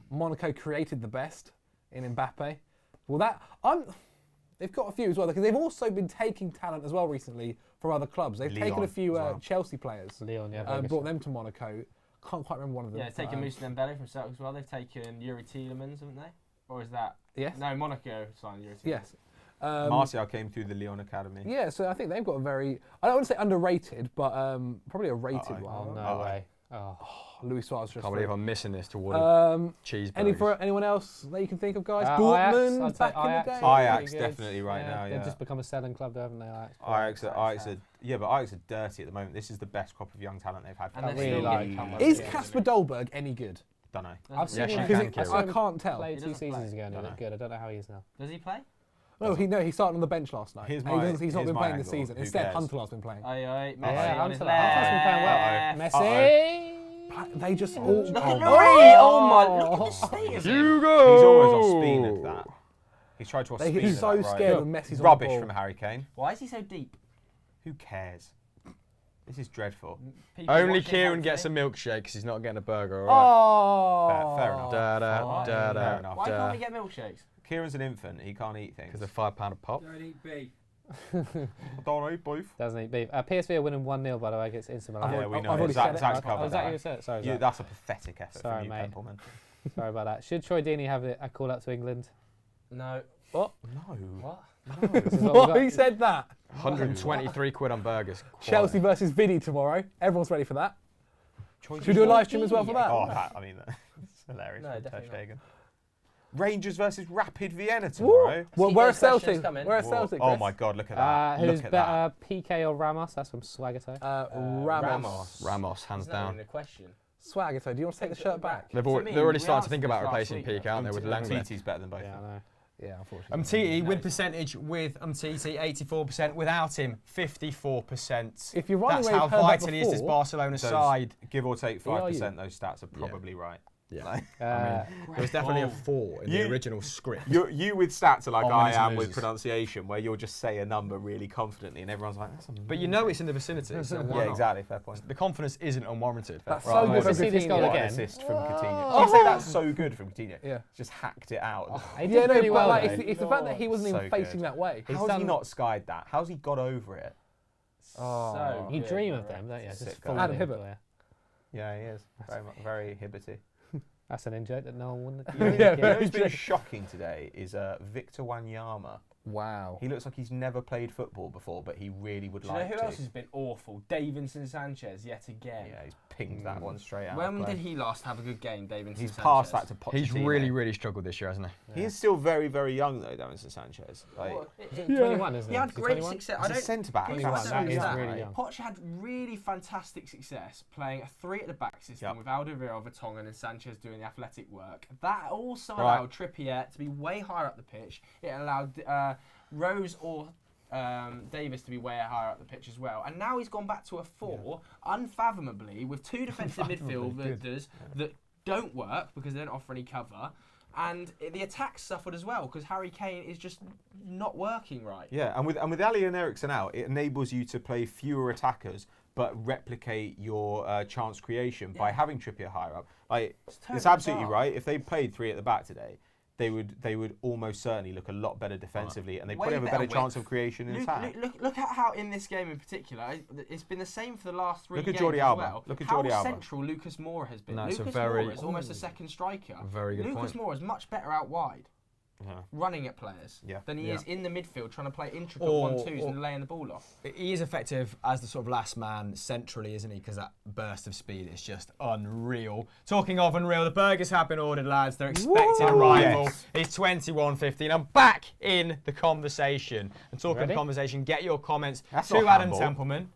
C: Monaco created the best in Mbappe. Well, they've got a few as well because they've also been taking talent as well recently from other clubs. They've taken
D: Lyon
C: a few
D: as well.
C: Chelsea players,
E: Leon, yeah. very good.
C: brought them to Monaco. Can't quite remember one of them.
B: Yeah, they've taken Moussa Dembele from Celtic as well. They've taken Yuri Tielemans, haven't they? Or is that?
C: Yes.
B: No, Monaco signed Yuri Tielemans.
C: Yes.
D: Martial came through the Lyon Academy.
C: Yeah, so I think they've got a very, I don't want to say underrated, but probably a rated
D: Uh-oh.
C: one.
E: Oh, no
D: Oh,
E: way. Oh.
C: Luis Suarez just.
A: can't believe I'm missing this toward cheeseburgers.
C: Anyone else that you can think of, guys?
E: Ajax,
C: Dortmund
E: I'd say
C: back in the
E: Ajax.
C: day.
D: Ajax
E: Pretty good.
D: definitely right now, yeah.
E: They've just become a selling club, haven't they?
D: Ajax are dirty at the moment. This is the best crop of young talent they've had.
B: And
E: I
B: they're
E: really
B: still
E: like
B: getting
E: how
B: come
E: much
B: up
C: Is
B: with it.
C: Kasper Dolberg any good?
D: Don't know.
E: I've seen
A: Yes,
E: him
A: you
C: Because
A: can, Kieran.
C: I can't tell.
E: play
B: He
E: 2
B: doesn't play.
E: seasons ago and he
D: No,
E: looked
D: no.
E: good. I don't know how he is now.
B: Does he play?
C: No, he started on the bench last night.
D: Here's
C: And
D: my-
C: he's not
D: here's
C: been
D: my
C: playing this
D: angle.
C: season.
D: Who
C: Instead,
D: cares?
C: Huntelaar's been playing.
B: Messi
E: Yeah,
B: on his
E: Huntelaar.
B: left.
E: Huntelaar's been playing well. Messi.
C: They just all.
B: Look at
C: Oh,
B: Lurie! Oh my! Look at the state of him.
A: Hugo!
D: He's almost off speed of that. He's tried to off
C: They
D: speed
C: get
D: of
C: so
D: that, right?
C: scared when Messi's on
D: Rubbish
C: the ball.
D: from Harry Kane.
B: Why is he so deep?
D: Who cares? This is dreadful.
B: People
A: Only
B: watching,
A: Kieran gets a
B: hopefully.
A: milkshake because he's not getting a burger. All right.
C: Oh.
D: Fair enough.
A: Da da
B: Fine.
A: da
D: Fair
A: da.
D: enough.
B: Why can't we get milkshakes?
D: Kieran's an infant. He can't eat things.
A: Because they're £5 a pop.
F: Don't eat beef.
D: Don't eat beef.
E: Doesn't eat beef. PSV are winning 1-0 by the way against Inter Milan.
D: Yeah, we
C: I've
D: know.
C: already
D: Zach-
C: said it.
D: Zach's
E: Oh,
D: covered
E: is that
D: that.
E: you said? Sorry,
D: You,
E: Zach.
D: that's a pathetic effort
E: Sorry,
D: from you,
E: mate.
D: Pimpleman.
E: Sorry about that. Should Troy Deeney have a call up to England?
B: No.
D: No.
B: What?
E: This is what we
C: What?
E: got.
C: Who said that?
A: 123 quid on burgers.
C: Chelsea versus Vinny tomorrow. Everyone's ready for that.
D: Should
C: Should we do a live stream as well for that?
D: Oh, that, I mean, that's hilarious.
B: No,
D: from
B: definitely
D: Ter
B: not.
D: Stegen. Rangers versus Rapid Vienna tomorrow.
C: Well,
B: See
C: where are
B: those questions
C: Celtic?
B: coming.
C: Where are
D: Whoa.
C: Celtic?
D: Oh
C: Chris?
D: my God! Look at that.
E: Who's
D: Look at that.
E: better, PK or Ramos? That's from Swagato.
C: Ramos.
A: Ramos, hands
B: Is that
A: down.
B: even a question?
C: Swagato, do you want to take the shirt back?
A: They're
B: For me,
A: already
B: we
A: starting to
B: answered
A: think
B: this
A: about
B: last
A: replacing
B: week,
A: Peak, aren't they, with Langley?
D: TT's better than both.
E: Yeah, I know.
C: Yeah, unfortunately.
A: Umtiti, win percentage with Umtiti, 84%. Without him, 54%.
C: If you're running
A: That's
C: away
A: how
C: with Herbert
A: vital he is this
C: before,
A: Barcelona
D: Those-
A: side.
D: Give or take
C: Who are
D: 5%, those stats are probably right.
A: Yeah.
E: Uh,
A: There was definitely a 4 in the
D: You-
A: original script.
D: You with stats are like
A: On
D: I
A: winners and
D: am with
A: losers.
D: pronunciation, where you'll just say a number really confidently, and everyone's like, "That's a."
A: But you know it's in the vicinity. So why
D: Yeah,
A: not?
D: exactly. Fair point.
A: The confidence isn't unwarranted.
C: That's
A: Right.
C: so good
E: to
C: for
E: see this goal
C: Coutinho.
D: What an
E: again.
D: assist from Coutinho. Did you say that's so good from Coutinho?
C: Yeah.
D: Just hacked it out.
E: he did
C: Yeah, no,
E: really
C: but
E: well.
C: like,
E: though.
C: it's the fact that he wasn't
D: So
C: even facing
D: good.
C: that way.
D: How's he not skied that? How's he got over it?
B: So
E: You
B: good,
E: dream of
B: right.
E: them, don't you? Just
D: Sick
E: falling
C: guy. Adam
E: in,
C: Hibbert.
E: yeah.
D: Yeah, he is. Very Hibbity.
E: That's an in-joke that no one wouldn't
C: Yeah,
D: You know
C: very
D: who's been
C: true.
D: shocking today is Victor Wanyama.
C: Wow.
D: He looks like he's never played football before, but he really would
B: Do you know
D: like
B: who
D: to.
B: else has been awful? Davinson Sanchez, yet again.
D: Yeah, he's pinged that one straight out.
B: When
D: of play.
B: did he last have a good game, Davinson
D: He's
B: Sanchez?
D: passed that to Pochettino.
A: He's really struggled this year, hasn't he?
D: He is still very, very young though, Davinson Sanchez. Like,
E: Is it 21, isn't
B: He
E: it?
B: had
E: Is he
B: great
E: 21?
B: success. I
D: he's a
B: don't.
D: centre back.
E: 21,
B: That's
E: that is
B: that,
E: really
B: right?
E: young.
B: Poch had really fantastic success playing a 3 at the back system
D: Yep.
B: with Alderweireld, Vertonghen and Sanchez doing the athletic work. That also
A: Right.
B: allowed Trippier to be way higher up the pitch. It allowed Rose or Davis to be way higher up the pitch as well. And now he's gone back to a 4, unfathomably, with 2 defensive midfielders that don't work because they don't offer any cover. And the attacks suffered as well because Harry Kane is just not working right.
D: Yeah, and with Alien Eriksson out, it enables you to play fewer attackers but replicate your chance creation by having Trippier higher up. Like
B: It's totally
D: it's absolutely
B: bizarre.
D: right. If they played 3 at the back today, they would almost certainly look a lot better defensively, and they
B: Way
D: probably have a
B: better
D: better chance of creation in attack.
B: Look at how in this game in particular, it's been the same for the last 3
D: Look at
B: games
D: Jordi
B: as
D: Alba.
B: well.
D: Look at
B: how
D: Jordi Alba.
B: central Lucas Moura has been.
A: No, it's a
B: Lucas
A: very-
B: Moura is almost a second striker.
A: Very good
B: Lucas
A: point.
B: Moura is much better out wide, running at players, than he is in the midfield trying to play intricate 1-2s and laying the ball off.
A: He is effective as the sort of last man centrally, isn't he? Because that burst of speed is just unreal. Talking of unreal, the burgers have been ordered, lads. They're expecting arrival.
D: Yes.
A: It's 21:15. I'm back in the conversation. And talking of
E: Ready?
A: conversation, get your comments
D: That's
A: to
D: not
A: Adam
D: handball.
A: Templeman.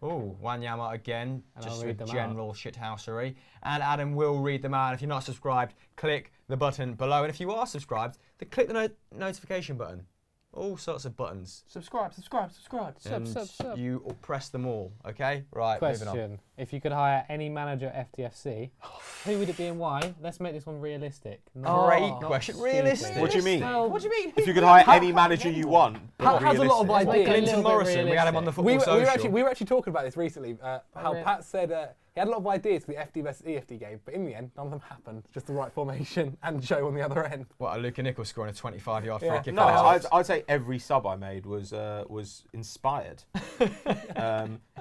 A: Oh, Wanyama again,
E: And
A: just
E: I'll
A: for
E: read them
A: general shithousery. And Adam will read them out. And if you're not subscribed, click the button below. And if you are subscribed, then click the notification button. All sorts of buttons.
B: Subscribe.
A: And
E: Sub.
A: you press them all, okay? Right, moving on.
E: Question: if you could hire any manager at FTFC, who would it be and why? Let's make this one realistic.
A: Great
E: Not
A: question.
E: stupid.
A: Realistic?
D: What do you mean?
E: Well,
B: What do you mean?
D: If you could hire any manager you want,
C: Has a lot of
D: realistic.
E: Let's make it a
C: ideas.
A: Clinton
E: little bit
A: Morrison, we had him on the
E: realistic.
A: football
C: we were actually talking about this recently. How
E: really?
C: Pat said he had a lot of ideas for the FD vs EFD game, but in the end, none of them happened. Just the right formation and Joe on the other end.
A: What, Luka Nichols scoring a 25-yard
C: Yeah.
A: free kick?
D: No,
A: off?
D: I'd say every sub I made was inspired.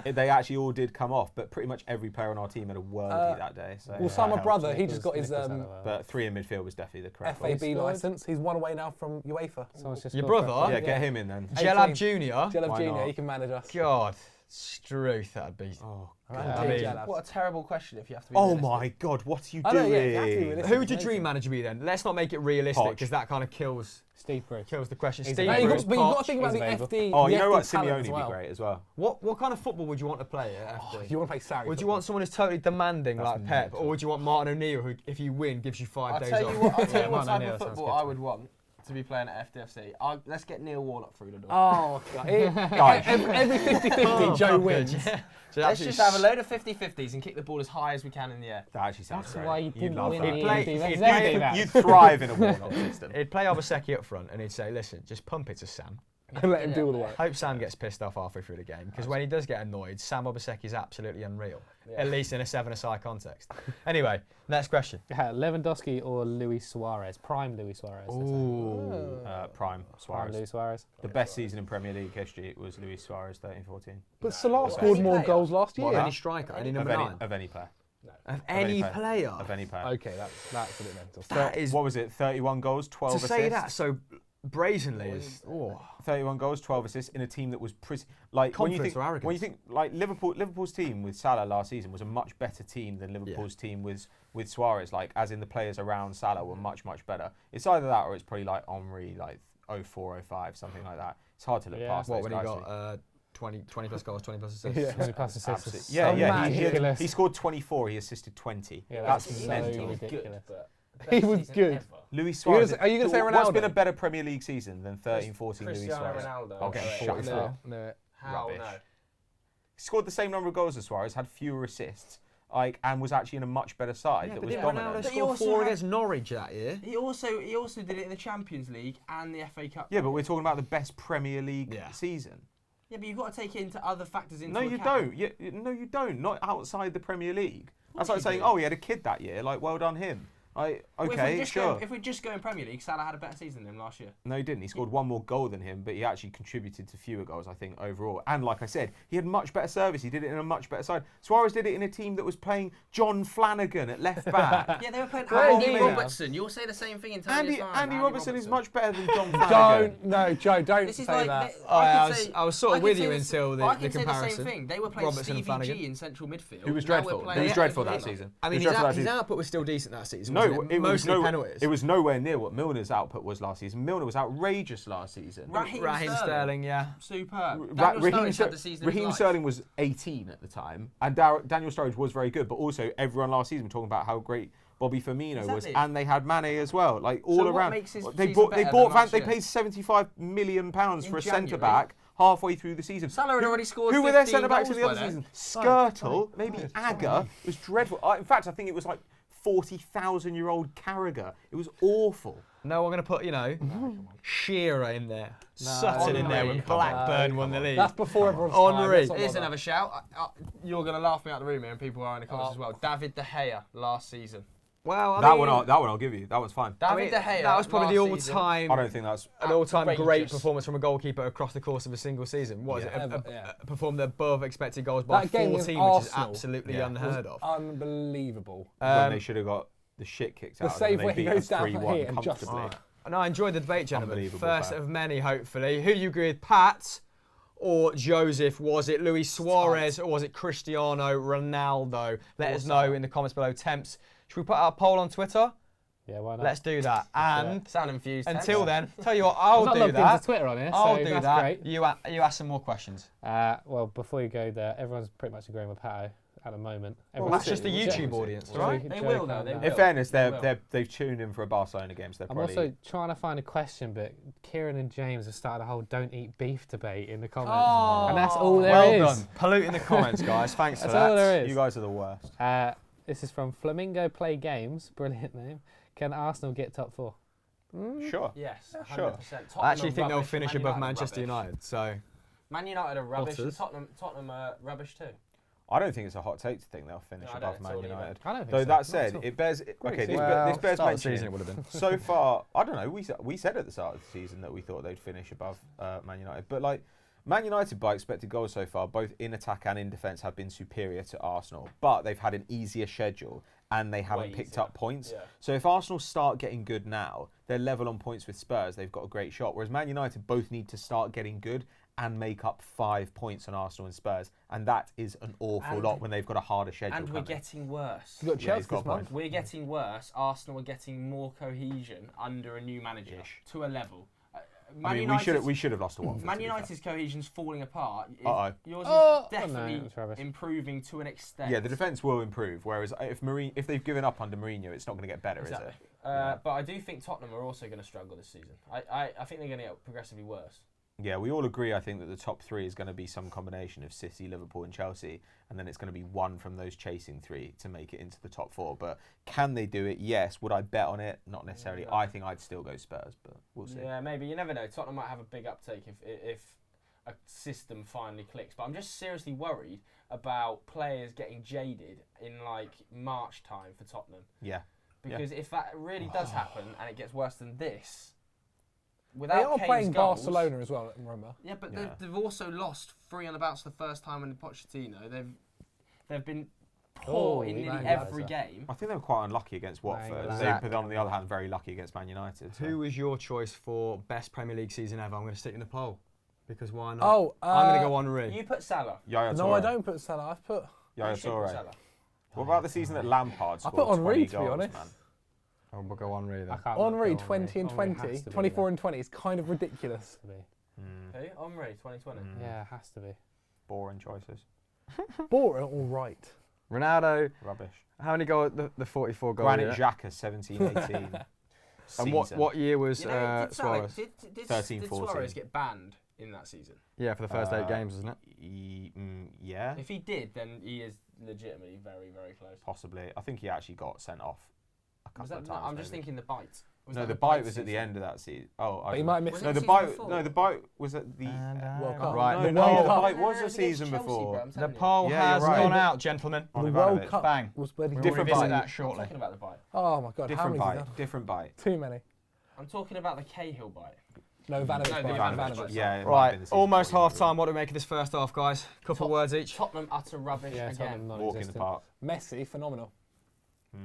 D: They actually all did come off, but pretty much every player on our team had a worldie that day. So
C: Well, Sam, my
D: that
C: brother,
D: helps.
C: he just got his
D: But 3 in midfield was definitely the correct
C: FAB
D: choice.
C: licence. He's one away now from UEFA.
E: Someone's just
A: Your
E: scored for
A: brother?
D: Yeah, get him in then.
A: Jelab
C: 18.
A: Jr.?
C: Jelab
D: Why
C: Junior,
D: not?
C: he can manage us.
A: God, Struth, that'd be...
D: Oh,
C: Right,
A: I mean-
C: Jelab.
B: What a terrible question if you have to be
D: oh
B: realistic.
D: my God, what are you
C: I know,
D: doing?
C: yeah, you have to be realistic.
A: Who would your dream manager be then? Let's not make it realistic,
D: Poch.
A: because that kind of kills
E: Steve Bruce.
A: the question.
E: He's
A: Steve
C: No,
E: available.
A: Bruce,
C: but you've got to
A: Poch.
C: think about the
E: He's
C: FD.
D: Oh,
C: the
D: you know
C: FD
D: what?
C: talent
D: Simeone
C: as
D: would
C: well.
D: be great as well.
A: What kind of football would you want to play at FD?
C: Do you want to play Sarri?
A: Would you want someone who's totally demanding
D: That's
A: like Pep,
D: mental.
A: or would you want Martin O'Neill who, if you win, gives you 5
B: I'll
A: days
B: tell
A: off?
B: you what, I'll tell
E: Yeah,
B: you what
E: Martin
B: type
E: O'Neill
B: of
E: sounds
B: football
E: good
B: I
E: to
B: would want to be playing at FTFC. Let's get Neil Warnock through the door.
C: Oh, God.
D: Guys.
C: every 50-50, Joe wins.
A: Yeah. So
B: Let's
A: absolutely
B: just have a load of 50-50s and kick the ball as high as we can in the air.
D: That actually sounds
E: That's
D: great.
E: why you
D: You'd
E: didn't
D: love
E: win
D: that.
E: the
A: He'd play-
E: EFD.
A: he'd
E: Let's
A: play-
E: do that.
D: You'd thrive in a Warnock system.
A: He'd play Obaseki up front and he'd say, listen, just pump it to Sam.
C: And let him do all the work.
A: Hope Sam gets pissed off halfway through the game, because when he does get annoyed, Sam Obaseki is absolutely unreal, at least in a 7-a-side context. Anyway, next question.
E: Yeah, Lewandowski or Luis Suarez? Prime Luis Suarez. let's say.
A: Ooh.
D: Prime
E: Prime
D: Suarez.
E: Luis Suarez.
D: The best season in Premier League history was Luis Suarez 13-14.
C: But Salah
D: Best.
C: scored more
B: Player.
C: goals last
A: What,
C: year.
A: any striker, any number
D: Of
A: 9?
D: of any player.
A: Of any
D: player.
A: player?
D: Of any player.
C: Okay, that's a bit mental.
A: That is,
D: What was it? 31 goals, 12
A: to
D: assists.
A: say that so brazenly is... Oh.
D: 31 goals, 12 assists in a team that was pretty like
A: Confidence or
D: when
A: arrogance?
D: you think like Liverpool's team with Salah last season was a much better team than Liverpool's team with Suarez. Like as in the players around Salah were much better. It's either that or it's probably like Henry like 04, 05, something like that. It's hard to look
E: Yeah.
D: past.
A: What,
D: those
A: when he
D: guys.
A: got 20 plus goals, 20 plus assists?
C: Yeah.
E: 20 plus assists.
D: Absolutely.
E: is
D: Yeah,
E: so
D: yeah.
E: ridiculous.
D: He scored 24. He assisted 20.
E: Yeah,
D: that's
E: that's so
D: mental.
E: ridiculous.
C: He was good.
D: Luis
C: Are you gonna
D: Suarez.
C: say- are you gonna say
D: What's
C: Ronaldo?
D: been a better Premier League season than 13-14 Luis
B: Cristiano
D: Suarez?
B: Ronaldo.
D: Okay,
B: Correct.
D: shut
C: No,
D: up.
C: no.
B: How
D: Rubbish.
B: no?
D: He scored the same number of goals as Suarez, had fewer assists, like, and was actually in a much better side that was
A: Ronaldo
D: dominant.
B: But he
A: scored
B: also
A: 4
B: had-
A: against Norwich that year.
B: He also did it in the Champions League and the FA Cup.
D: Yeah, but we're talking about the best Premier League
A: Yeah.
D: season.
B: Yeah, but you've got to take it into other factors into
D: No, you
B: account.
D: don't. No, you don't. Not outside the Premier League. That's
B: course
D: like
B: you
D: saying,
B: do.
D: oh, he had a kid that year. Like, well done him. Like,
B: Well,
D: okay, sure.
B: If we just go in Premier League, Salah had a better season than him last year.
D: No, he didn't. He scored one more goal than him, but he actually contributed to fewer goals, I think, overall. And like I said, he had much better service. He did it in a much better side. Suarez did it in a team that was playing John Flanagan at left back.
B: Yeah, they were playing
C: Well,
B: Andy
C: yeah.
B: Robertson. You'll say the same thing in 10 years' time.
D: Andy Robertson is much better than John
C: Don't,
D: Flanagan.
C: no, Joe, don't
B: This
C: say
B: is like
C: that.
A: I was sort of with you until the
B: I can say
A: comparison.
B: the same thing. They were playing
A: Robertson and
B: Stevie
A: Flanagan.
B: G in central midfield.
D: He was
B: Now we're
D: dreadful.
B: playing
D: He was
B: Andy
D: dreadful that
B: Milner.
D: season.
A: I mean,
D: He was dreadful that
A: his
D: season.
A: output was still decent that season.
D: No,
A: wasn't
D: it was
A: mostly penalties.
D: It was nowhere near what Milner's output was last season. Milner was outrageous last season.
B: Raheem
A: Sterling, yeah.
B: Superb.
D: Ra-
B: Daniel Sturridge had the season of his
D: Raheem
B: life.
D: Sterling was 18 at the time, and Daniel Sturridge was very good. But also, everyone last season was talking about how great Bobby Firmino was,
B: Exactly.
D: and they had Mane as well. Like all
B: So what
D: around,
B: makes his
D: they
B: season
D: bought
B: better
D: Van.
B: than last
D: They
B: year?
D: paid 75 million pounds
B: In
D: for a
B: January.
D: centre back halfway through the season.
B: Salah had already scored
D: Who were their
B: 15
D: centre backs in the
B: goals
D: other
B: by
D: season?
B: then.
D: Skirtle, maybe Agger. It was dreadful. In fact, I think it was like 40,000-year-old Carragher. It was awful.
A: No, I'm going to put, Shearer in there. Sutton in there
B: Henry.
A: when Blackburn won the league.
C: That's before everyone's
A: Henry.
C: time.
B: Here's another shout. You're going to laugh me out the room here, and people are in the comments as well. David De Gea last season.
A: Well, I
D: That
A: mean,
D: one I'll give you. That one's fine.
A: I mean,
B: David De Gea
A: that was probably the
B: last season.
A: all-time,
D: I don't think that's.
A: an all-time great
B: outrageous.
A: performance from a goalkeeper across the course of a single season. What is
C: Yeah.
A: it?
C: Yeah.
A: Performed above expected goals by
C: That game
A: 14,
C: with
A: which is
C: Arsenal
A: absolutely
D: Yeah.
A: unheard of.
C: Unbelievable.
D: When they should have got the shit kicked
C: The
D: out of
C: save
D: them.
C: where
D: They
C: he
D: beat
C: goes
D: us
C: down
D: 3-1
C: here and just-
D: comfortably.
A: Right. And I enjoyed the debate, gentlemen.
D: Unbelievable,
A: First
D: Pat.
A: of many, hopefully. Who you agree with, Pat or Joseph? Was it Luis Suarez or was it Cristiano Ronaldo? Let us know in the comments below. Temps, should we put out a poll on Twitter?
E: Yeah, why not?
A: Let's do that. And
B: Sound infused.
A: until then, tell you what,
E: I'm
A: I'll
E: not
A: do
E: logged
A: that.
E: into Twitter on here,
A: I'll
E: so
A: do
E: that's
A: that.
E: great.
A: You ask some more questions.
E: Well, before you go there, everyone's pretty much agreeing with Pato at the moment.
A: Well,
E: Everyone's
A: that's just the
E: sitting-
A: YouTube audience,
E: Joe-
A: right?
B: They
E: Joe
B: will, though,
E: can't
B: they
E: know.
B: will.
D: In fairness,
B: They will.
D: they've tuned in for a Barcelona game, so they're
E: I'm
D: probably.
E: also trying to find a question, but Kieran and James have started a whole "don't eat beef" debate in the comments, and that's all there is.
A: Well done. Polluting the comments, guys. Thanks for
E: That's
A: that.
E: all there is.
D: You guys are the worst.
E: This is from Flamingo Play Games. Brilliant name. Can Arsenal get top 4?
D: Sure.
B: Yes, 100%.
D: Sure.
B: Tottenham
A: I actually
B: are
A: think they'll
B: rubbish,
A: finish
B: Man
A: above
B: United are
A: Manchester
B: rubbish.
A: United. So
B: Man United are rubbish. And
A: Potters.
B: Tottenham are rubbish too.
D: I don't think it's a hot take to think they'll finish
B: No, I don't
D: above
B: at all
D: Man
B: either.
D: United.
E: I don't think
D: Though
E: so.
D: that
E: Not
D: said,
E: at all.
D: it bears. Okay, this
A: well,
D: this bears
A: start of the
D: mentioning.
A: season it would have been.
D: So far, I don't know. We said at the start of the season that we thought they'd finish above Man United, but like Man United by expected goals so far, both in attack and in defence, have been superior to Arsenal. But they've had an easier schedule and they haven't
B: Way
D: picked
B: easier.
D: up points.
B: Yeah.
D: So if Arsenal start getting good now, they're level on points with Spurs. They've got a great shot. Whereas Man United both need to start getting good and make up 5 points on Arsenal and Spurs, and that is an awful
B: And-
D: lot when they've got a harder schedule.
B: And we're
D: coming.
B: getting worse.
C: You've got
D: Yeah, he's
C: Chelsea
D: got
C: this
D: a
C: month.
D: point.
B: We're getting worse. Arsenal are getting more cohesion under a new manager to a level.
D: I mean, we should have lost to Watford.
B: Man
D: to be fair.
B: United's cohesion's falling apart.
D: Uh-oh.
B: Yours
E: Oh,
B: is definitely
E: no, it's rubbish.
B: improving to an extent.
D: Yeah, the defence will improve. Whereas if they've given up under Mourinho, it's not going to get better,
B: Exactly.
D: is it?
B: But I do think Tottenham are also going to struggle this season. I think they're going to get progressively worse.
D: Yeah, we all agree, I think, that the top 3 is going to be some combination of City, Liverpool and Chelsea, and then it's going to be one from those chasing 3 to make it into the top 4. But can they do it? Yes. Would I bet on it? Not necessarily.
B: No.
D: I think I'd still go Spurs, but we'll see.
B: Yeah, maybe. You never know. Tottenham might have a big uptake if a system finally clicks. But I'm just seriously worried about players getting jaded in like March time for Tottenham.
D: Yeah.
B: Because if that really does happen and it gets worse than this,
C: They
B: without
C: are
B: Kane's
C: playing
B: goals,
C: Barcelona as well, remember?
B: Yeah, but
D: Yeah.
B: they've also lost 3 on the bounce the first time in Pochettino. They've been poor in nearly
C: Man
B: every
C: United.
B: game.
D: I think they were quite unlucky against Watford.
E: Zach.
D: But on the other hand, very lucky against Man United. So.
A: who was your choice for best Premier League season ever? I'm going to stick in the poll because why not?
C: Oh,
A: I'm going to go Henri.
B: You put Salah.
D: Yaya
C: No,
D: Toure.
C: I don't put Salah. I've put.
D: Yaya
B: You should put
D: Toure.
B: Salah.
D: What about the season that Lampard
C: I
D: scored
C: put Henri,
D: 20
C: to be
D: goals,
C: honest.
D: man?
A: We'll go Henri
E: I
A: then.
E: can't
C: Henri,
E: go
C: 20 and
E: Henri
C: 20.
E: has to be
C: 24
E: there.
C: and 20 is kind of ridiculous.
E: Has to be.
D: Mm,
B: Who? Henri, 2020.
E: Yeah, it has to be.
D: boring choices.
C: Boring, all right.
A: Ronaldo,
D: Rubbish.
A: how many goals? The 44 goals.
D: Granit Xhaka, 17-18.
A: And what year was
B: You know, did
A: Suarez?
B: Did
D: 13-14.
B: Suarez get banned in that season?
A: Yeah, for the first 8 games, wasn't it?
D: Yeah,
B: If he did, then he is legitimately very, very close.
D: possibly. I think he actually got sent off a couple
B: Was that,
D: of
B: no,
D: times.
B: I'm just
D: maybe.
B: thinking the bite. Was
D: No,
B: that
D: the bite was
B: season?
D: at the end of that season. Oh, I
C: But he
D: don't
C: might
D: know.
C: miss
D: No,
C: it.
D: the
B: season
D: bite.
B: before?
D: No, the bite was at the.
C: World Cup.
A: Right,
D: No,
A: the
D: no,
A: poll,
D: the bite
B: No,
D: was
B: no,
D: the
B: it's
D: season
B: against Chelsea,
D: before.
B: bro, I'm
A: the
B: telling you.
A: poll
D: Yeah,
A: has
D: you're right.
A: gone out, gentlemen.
D: On
C: The
D: Ivanovic.
C: World Cup
A: Bang.
C: was bloody
A: We'll
D: Different
A: revisit
D: bite.
A: that
B: I'm
A: shortly.
B: talking about the bite.
C: Oh my god,
D: Different
C: how many?
D: bite. Different bite.
C: Too many.
B: I'm talking about the Cahill bite.
C: No, Ivanovic.
B: No, the
C: bite,
B: Ivanovic
C: Ivanovic.
B: bite.
D: Yeah. it might have
A: Right,
D: been the season
A: almost
D: before he
A: half time. What do we make of this first half, guys? Couple words each.
B: Tottenham utter rubbish
E: Yeah,
B: again.
E: Tottenham
D: Walk in the
E: non-existent.
D: park.
C: Messi, phenomenal.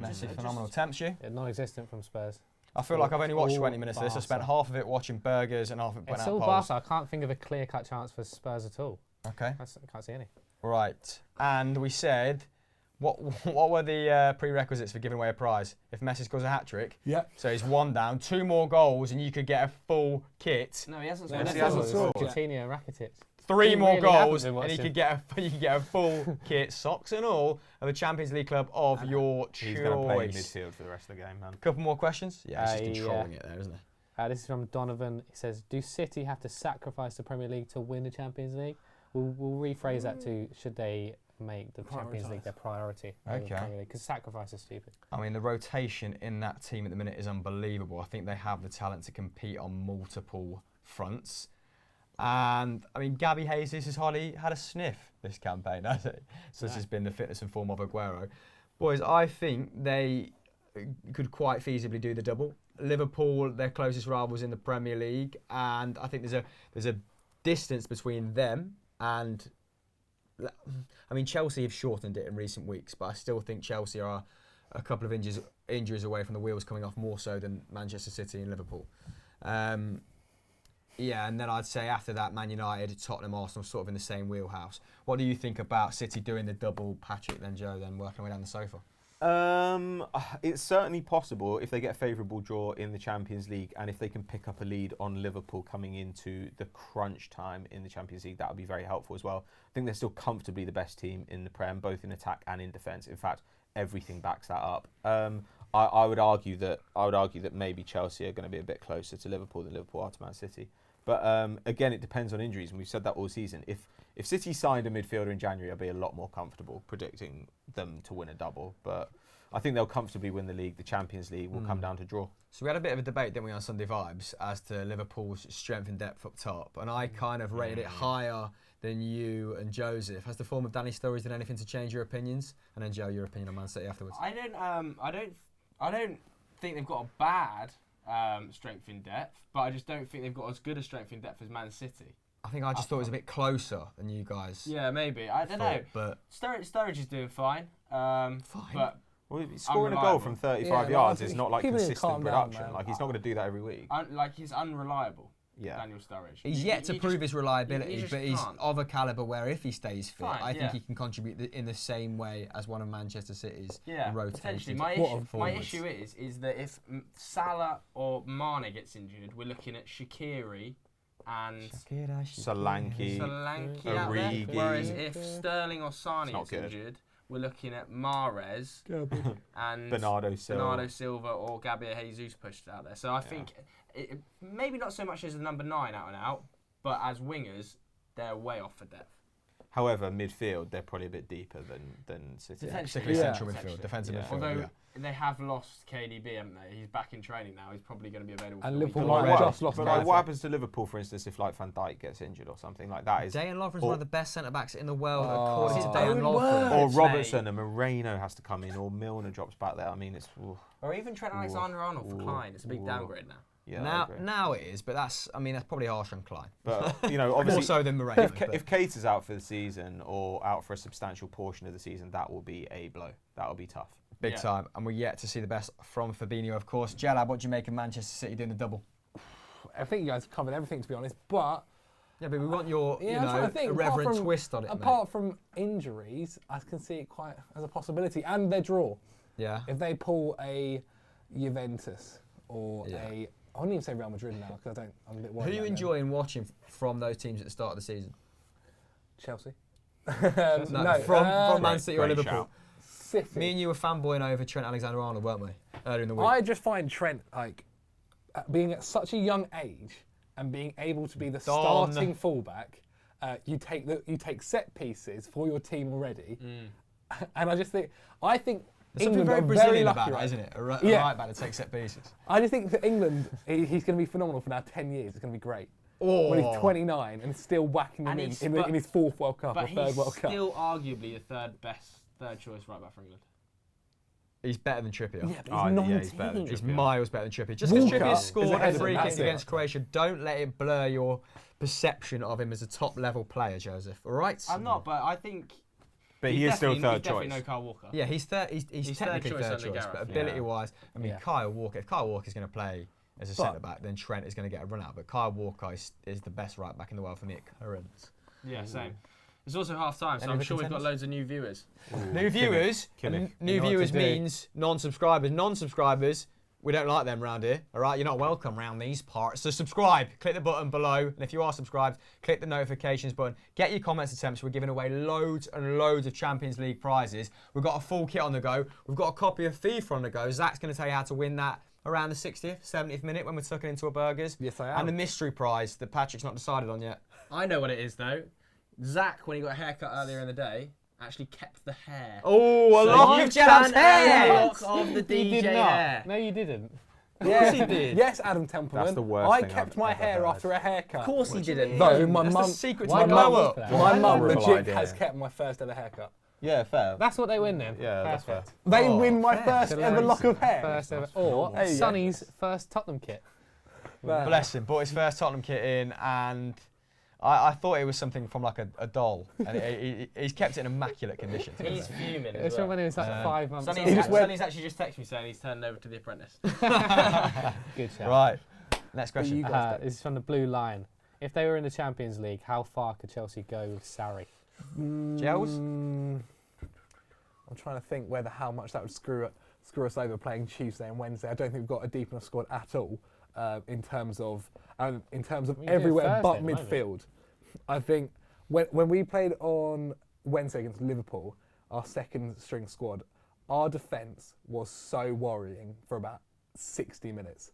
A: Messi,
B: Just-
A: phenomenal. Temps you?
E: Yeah, non-existent from Spurs.
A: I feel like I've only watched
E: all
A: 20 minutes of this. I spent
E: Barca.
A: half of it watching burgers and half of it putting
E: It's
A: out
E: all
A: polls.
E: Barca. I can't think of a clear-cut chance for Spurs at all.
A: Okay.
E: I can't see any.
A: Right. And we said, what were the prerequisites for giving away a prize? If Messi scores a hat-trick,
C: Yeah.
A: so he's 1 down, 2 more goals, and you could get a full kit.
B: No, he hasn't
C: No,
B: scored.
C: Messi
B: any
C: hasn't
B: goals.
C: scored.
E: Coutinho, Rakitic.
A: 3
E: He
A: more
E: really hasn't
A: goals,
E: been
A: and you
E: watching.
A: could get a full kit, socks and all, of the Champions League club of your
D: He's going to play in
A: choice.
D: midfield for the rest of the game, man.
A: Couple more questions? Yeah, he's just
E: Yeah.
A: controlling it there, isn't he?
E: This is from Donovan. He says, "Do City have to sacrifice the Premier League to win the Champions League?" We'll rephrase that to, should they make the Champions League their priority?
A: Okay.
E: Because sacrifice is stupid.
A: I mean, the rotation in that team at the minute is unbelievable. I think they have the talent to compete on multiple fronts. And, I mean, Gabby Jesus has hardly had a sniff this campaign, has he? Such has been the fitness and form of Aguero. Boys, I think they could quite feasibly do the double. Liverpool, their closest rivals in the Premier League, and I think there's a distance between them and. I mean, Chelsea have shortened it in recent weeks, but I still think Chelsea are a couple of injuries away from the wheels coming off more so than Manchester City and Liverpool. Yeah, and then I'd say after that, Man United, Tottenham, Arsenal, sort of in the same wheelhouse. What do you think about City doing the double, Patrick, then Joe, then working our way down the sofa?
D: It's certainly possible if they get a favourable draw in the Champions League and if they can pick up a lead on Liverpool coming into the crunch time in the Champions League. That would be very helpful as well. I think they're still comfortably the best team in the Prem, both in attack and in defence. In fact, everything backs that up. I would argue that maybe Chelsea are going to be a bit closer to Liverpool than Liverpool are to Man City. But again, it depends on injuries, and we've said that all season. If City signed a midfielder in January, I'd be a lot more comfortable predicting them to win a double. But I think they'll comfortably win the league. The Champions League will come down to draw. So
A: we had a bit of a debate, didn't we, on Sunday Vibes as to Liverpool's strength and depth up top, and I kind of rated it higher than you and Joseph. Has the form of Danny Sturridge done anything to change your opinions? And then Joe, your opinion on Man City afterwards.
B: I don't think they've got a bad strength in depth, but I just don't think they've got as good a strength in depth as Man City.
A: I think I just thought it was a bit closer than you guys.
B: Yeah, maybe. I don't know.
A: But
B: Sturridge is doing fine. But
D: scoring a goal from 35 yards is not like consistent production. Like he's not going to do that every week.
B: He's unreliable.
D: Yeah.
B: Daniel Sturridge.
A: He's yet to prove his reliability, but he's of a calibre where if he stays fit, I think he can contribute in the same way as one of Manchester City's rotated.
B: My issue is that if Salah or Mane gets injured, we're looking at Shaqiri and
D: Solanke,
B: out there. Whereas if Sterling or Sane gets injured, we're looking at Mahrez and
D: Bernardo
B: Silva or Gabriel Jesus pushed out there. So I think maybe not so much as a number 9 out and out, but as wingers, they're way off for depth.
D: However, midfield, they're probably a bit deeper than City.
A: Particularly central midfield, defensive midfield.
B: Although they have lost KDB, haven't they? He's back in training now. He's probably going to be available.
C: And Liverpool just lost.
D: But what happens to Liverpool, for instance, if like Van Dijk gets injured or something like that?
A: Dejan Lovren's one of the best centre backs in the world, according to Dejan Lovren.
D: Or Robertson and Moreno has to come in, or Milner drops back there. I mean, it's.
B: Or even Trent Alexander-Arnold for Klein. It's a big downgrade now.
D: Yeah,
A: now it is, but that's probably harsh on Klein.
D: But obviously,
A: more so than Moreno.
D: If Kate is out for the season or out for a substantial portion of the season, that will be a blow. That will be tough.
A: Big time, and we're yet to see the best from Fabinho, of course. Jalab, what do you make of Manchester City doing the double?
C: I think you guys covered everything, to be honest, but
A: yeah, but we want your irreverent twist on it.
C: Apart from injuries, I can see it quite as a possibility, and their draw.
A: Yeah.
C: If they pull a Juventus or I wouldn't even say Real Madrid now because I'm a bit worried.
A: Who are you enjoying watching from those teams at the start of the season?
C: Chelsea.
A: From Man City or Liverpool.
D: Shout.
A: City. Me and you were fanboying over Trent Alexander-Arnold, weren't we? Earlier in the week.
C: I just find Trent being at such a young age and being able to be the starting fullback. You take set pieces for your team already, and I think
A: There's
C: England
A: something very
C: are
A: Brazilian
C: lucky,
A: about
C: right?
A: it, isn't it? A right back to take set pieces.
C: I just think for England, he's going to be phenomenal for now 10 years. It's going to be great. When he's 29 and still whacking them in his fourth World Cup or third World Cup.
B: But he's still arguably the third choice right back for England.
A: He's better than Trippier.
C: Yeah, but he's 19.
D: He's better than
A: He's
D: Trippier.
A: miles better than Trippier. Just because Trippier scored
C: ahead
A: a
C: of
A: free
C: him,
A: kick against Croatia, don't let it blur your perception of him as a top-level player, Joseph. All right?
B: I'm not, but I think...
D: But he is still third choice.
B: Definitely no Kyle Walker.
A: Yeah, he's technically third choice, but ability-wise, Kyle Walker, if Kyle Walker is going to play as a centre-back, then Trent is going to get a run-out. But Kyle Walker is the best right-back in the world for me at current.
B: Yeah, same. It's also half-time, so I'm sure we've got loads of new viewers.
A: New viewers? New viewers means non-subscribers. Non-subscribers, we don't like them round here, all right? You're not welcome round these parts. So subscribe. Click the button below. And if you are subscribed, click the notifications button. Get your comments attempts. We're giving away loads and loads of Champions League prizes. We've got a full kit on the go. We've got a copy of FIFA on the go. Zach's going to tell you how to win that around the 60th, 70th minute when we're tucking into a burgers.
C: Yes, I am.
A: And the mystery prize that Patrick's not decided on yet.
B: I know what it is, though. Zach, when he got a haircut earlier in the day, actually kept the hair.
A: Oh, a lock of Jalab's hair!
B: A lock of the DJ hair.
E: No, you didn't.
A: Of course he did.
C: Yes, Adam Templeman.
D: That's the worst
C: I
D: thing
C: kept
D: I've
C: my
D: ever
C: hair
D: heard.
C: after a haircut.
B: Of course he didn't.
C: Though my
A: That's
C: mum,
A: the secret to the glow up.
C: my mum
D: Horrible
C: legit
D: idea.
C: has kept my first ever haircut.
D: Yeah, fair.
E: That's what they win then.
D: Yeah, that's fair.
C: They
A: Oh,
C: win my
A: fair.
C: first ever lock of hair.
E: First ever. Or
C: There you go.
E: Sonny's first Tottenham kit.
C: There.
A: Bless him. Bought his first Tottenham kit in, and I thought it was something from like a doll, and he's kept it in immaculate condition.
B: He's fuming
E: It's
B: as
E: from
B: well.
E: when he was like 5 months old.
B: Sonny's actually just texted me saying he's turning over to The Apprentice.
E: Good shout.
A: Right. Next question.
C: you guys
E: This is from the Blue Line. If they were in the Champions League, how far could Chelsea go with Sarri?
A: Gels?
C: I'm trying to think how much that would screw us over playing Tuesday and Wednesday. I don't think we've got a deep enough squad at all in terms of
E: can do it
C: everywhere
E: Thursday
C: but
E: at the moment.
C: midfield. I think when we played on Wednesday against Liverpool, our second string squad, our defence was so worrying for about 60 minutes.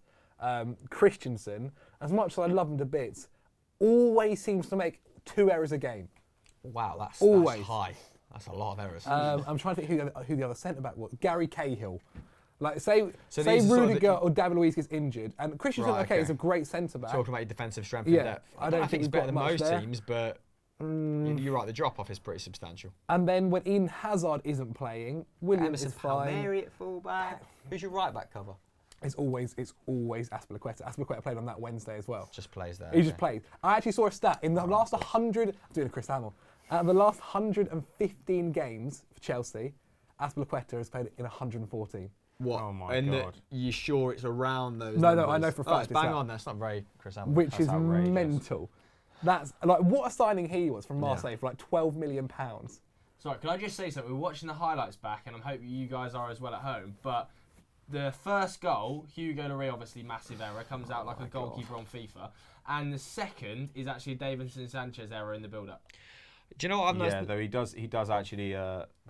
C: Christensen, as much as I love him to bits, always seems to make 2 errors a game.
A: Wow, that's
C: Always.
A: high. That's a lot of errors.
C: I'm trying to think who the other centre back was. Gary Cahill. Like say
A: So these are sort of
C: Rudiger or David Luiz gets injured, and Christensen,
A: Right,
C: okay,
A: okay.
C: is a great centre back.
A: Talking about your defensive strength
C: Yeah,
A: and depth.
C: I don't
A: think
C: think
A: it's
C: we've
A: better
C: got
A: than
C: much
A: most
C: there.
A: teams, but you're right. The drop off is pretty substantial.
C: And then when Eden Hazard isn't playing, Williams is fine.
A: Palmieri at fullback. Who's your right back cover?
C: It's always Azpilicueta. Azpilicueta played on that Wednesday as well.
A: Just plays there.
C: He just played. I actually saw a stat in the last 100. I'm doing a Chris Hamill. Out of the last 115 games for Chelsea, Azpilicueta has played in 114.
A: What?
D: Oh my
A: and
D: God.
A: You sure it's around those?
C: No,
A: numbers?
C: I know for a
A: Oh,
C: fact
A: it's
C: it's
A: bang
C: that.
A: on. That's not very Chris Hamill.
C: Which
D: That's
C: is
D: outrageous.
C: mental. That's like what a signing he was from Marseille for like £12 million.
B: Sorry, can I just say something? We're watching the highlights back, and I'm hoping you guys are as well at home. But the first goal, Hugo Lloris, obviously massive error, comes out like a goalkeeper on FIFA. And the second is actually a Davinson Sanchez error in the build-up.
A: Do you know what I've noticed?
D: Yeah, though he does actually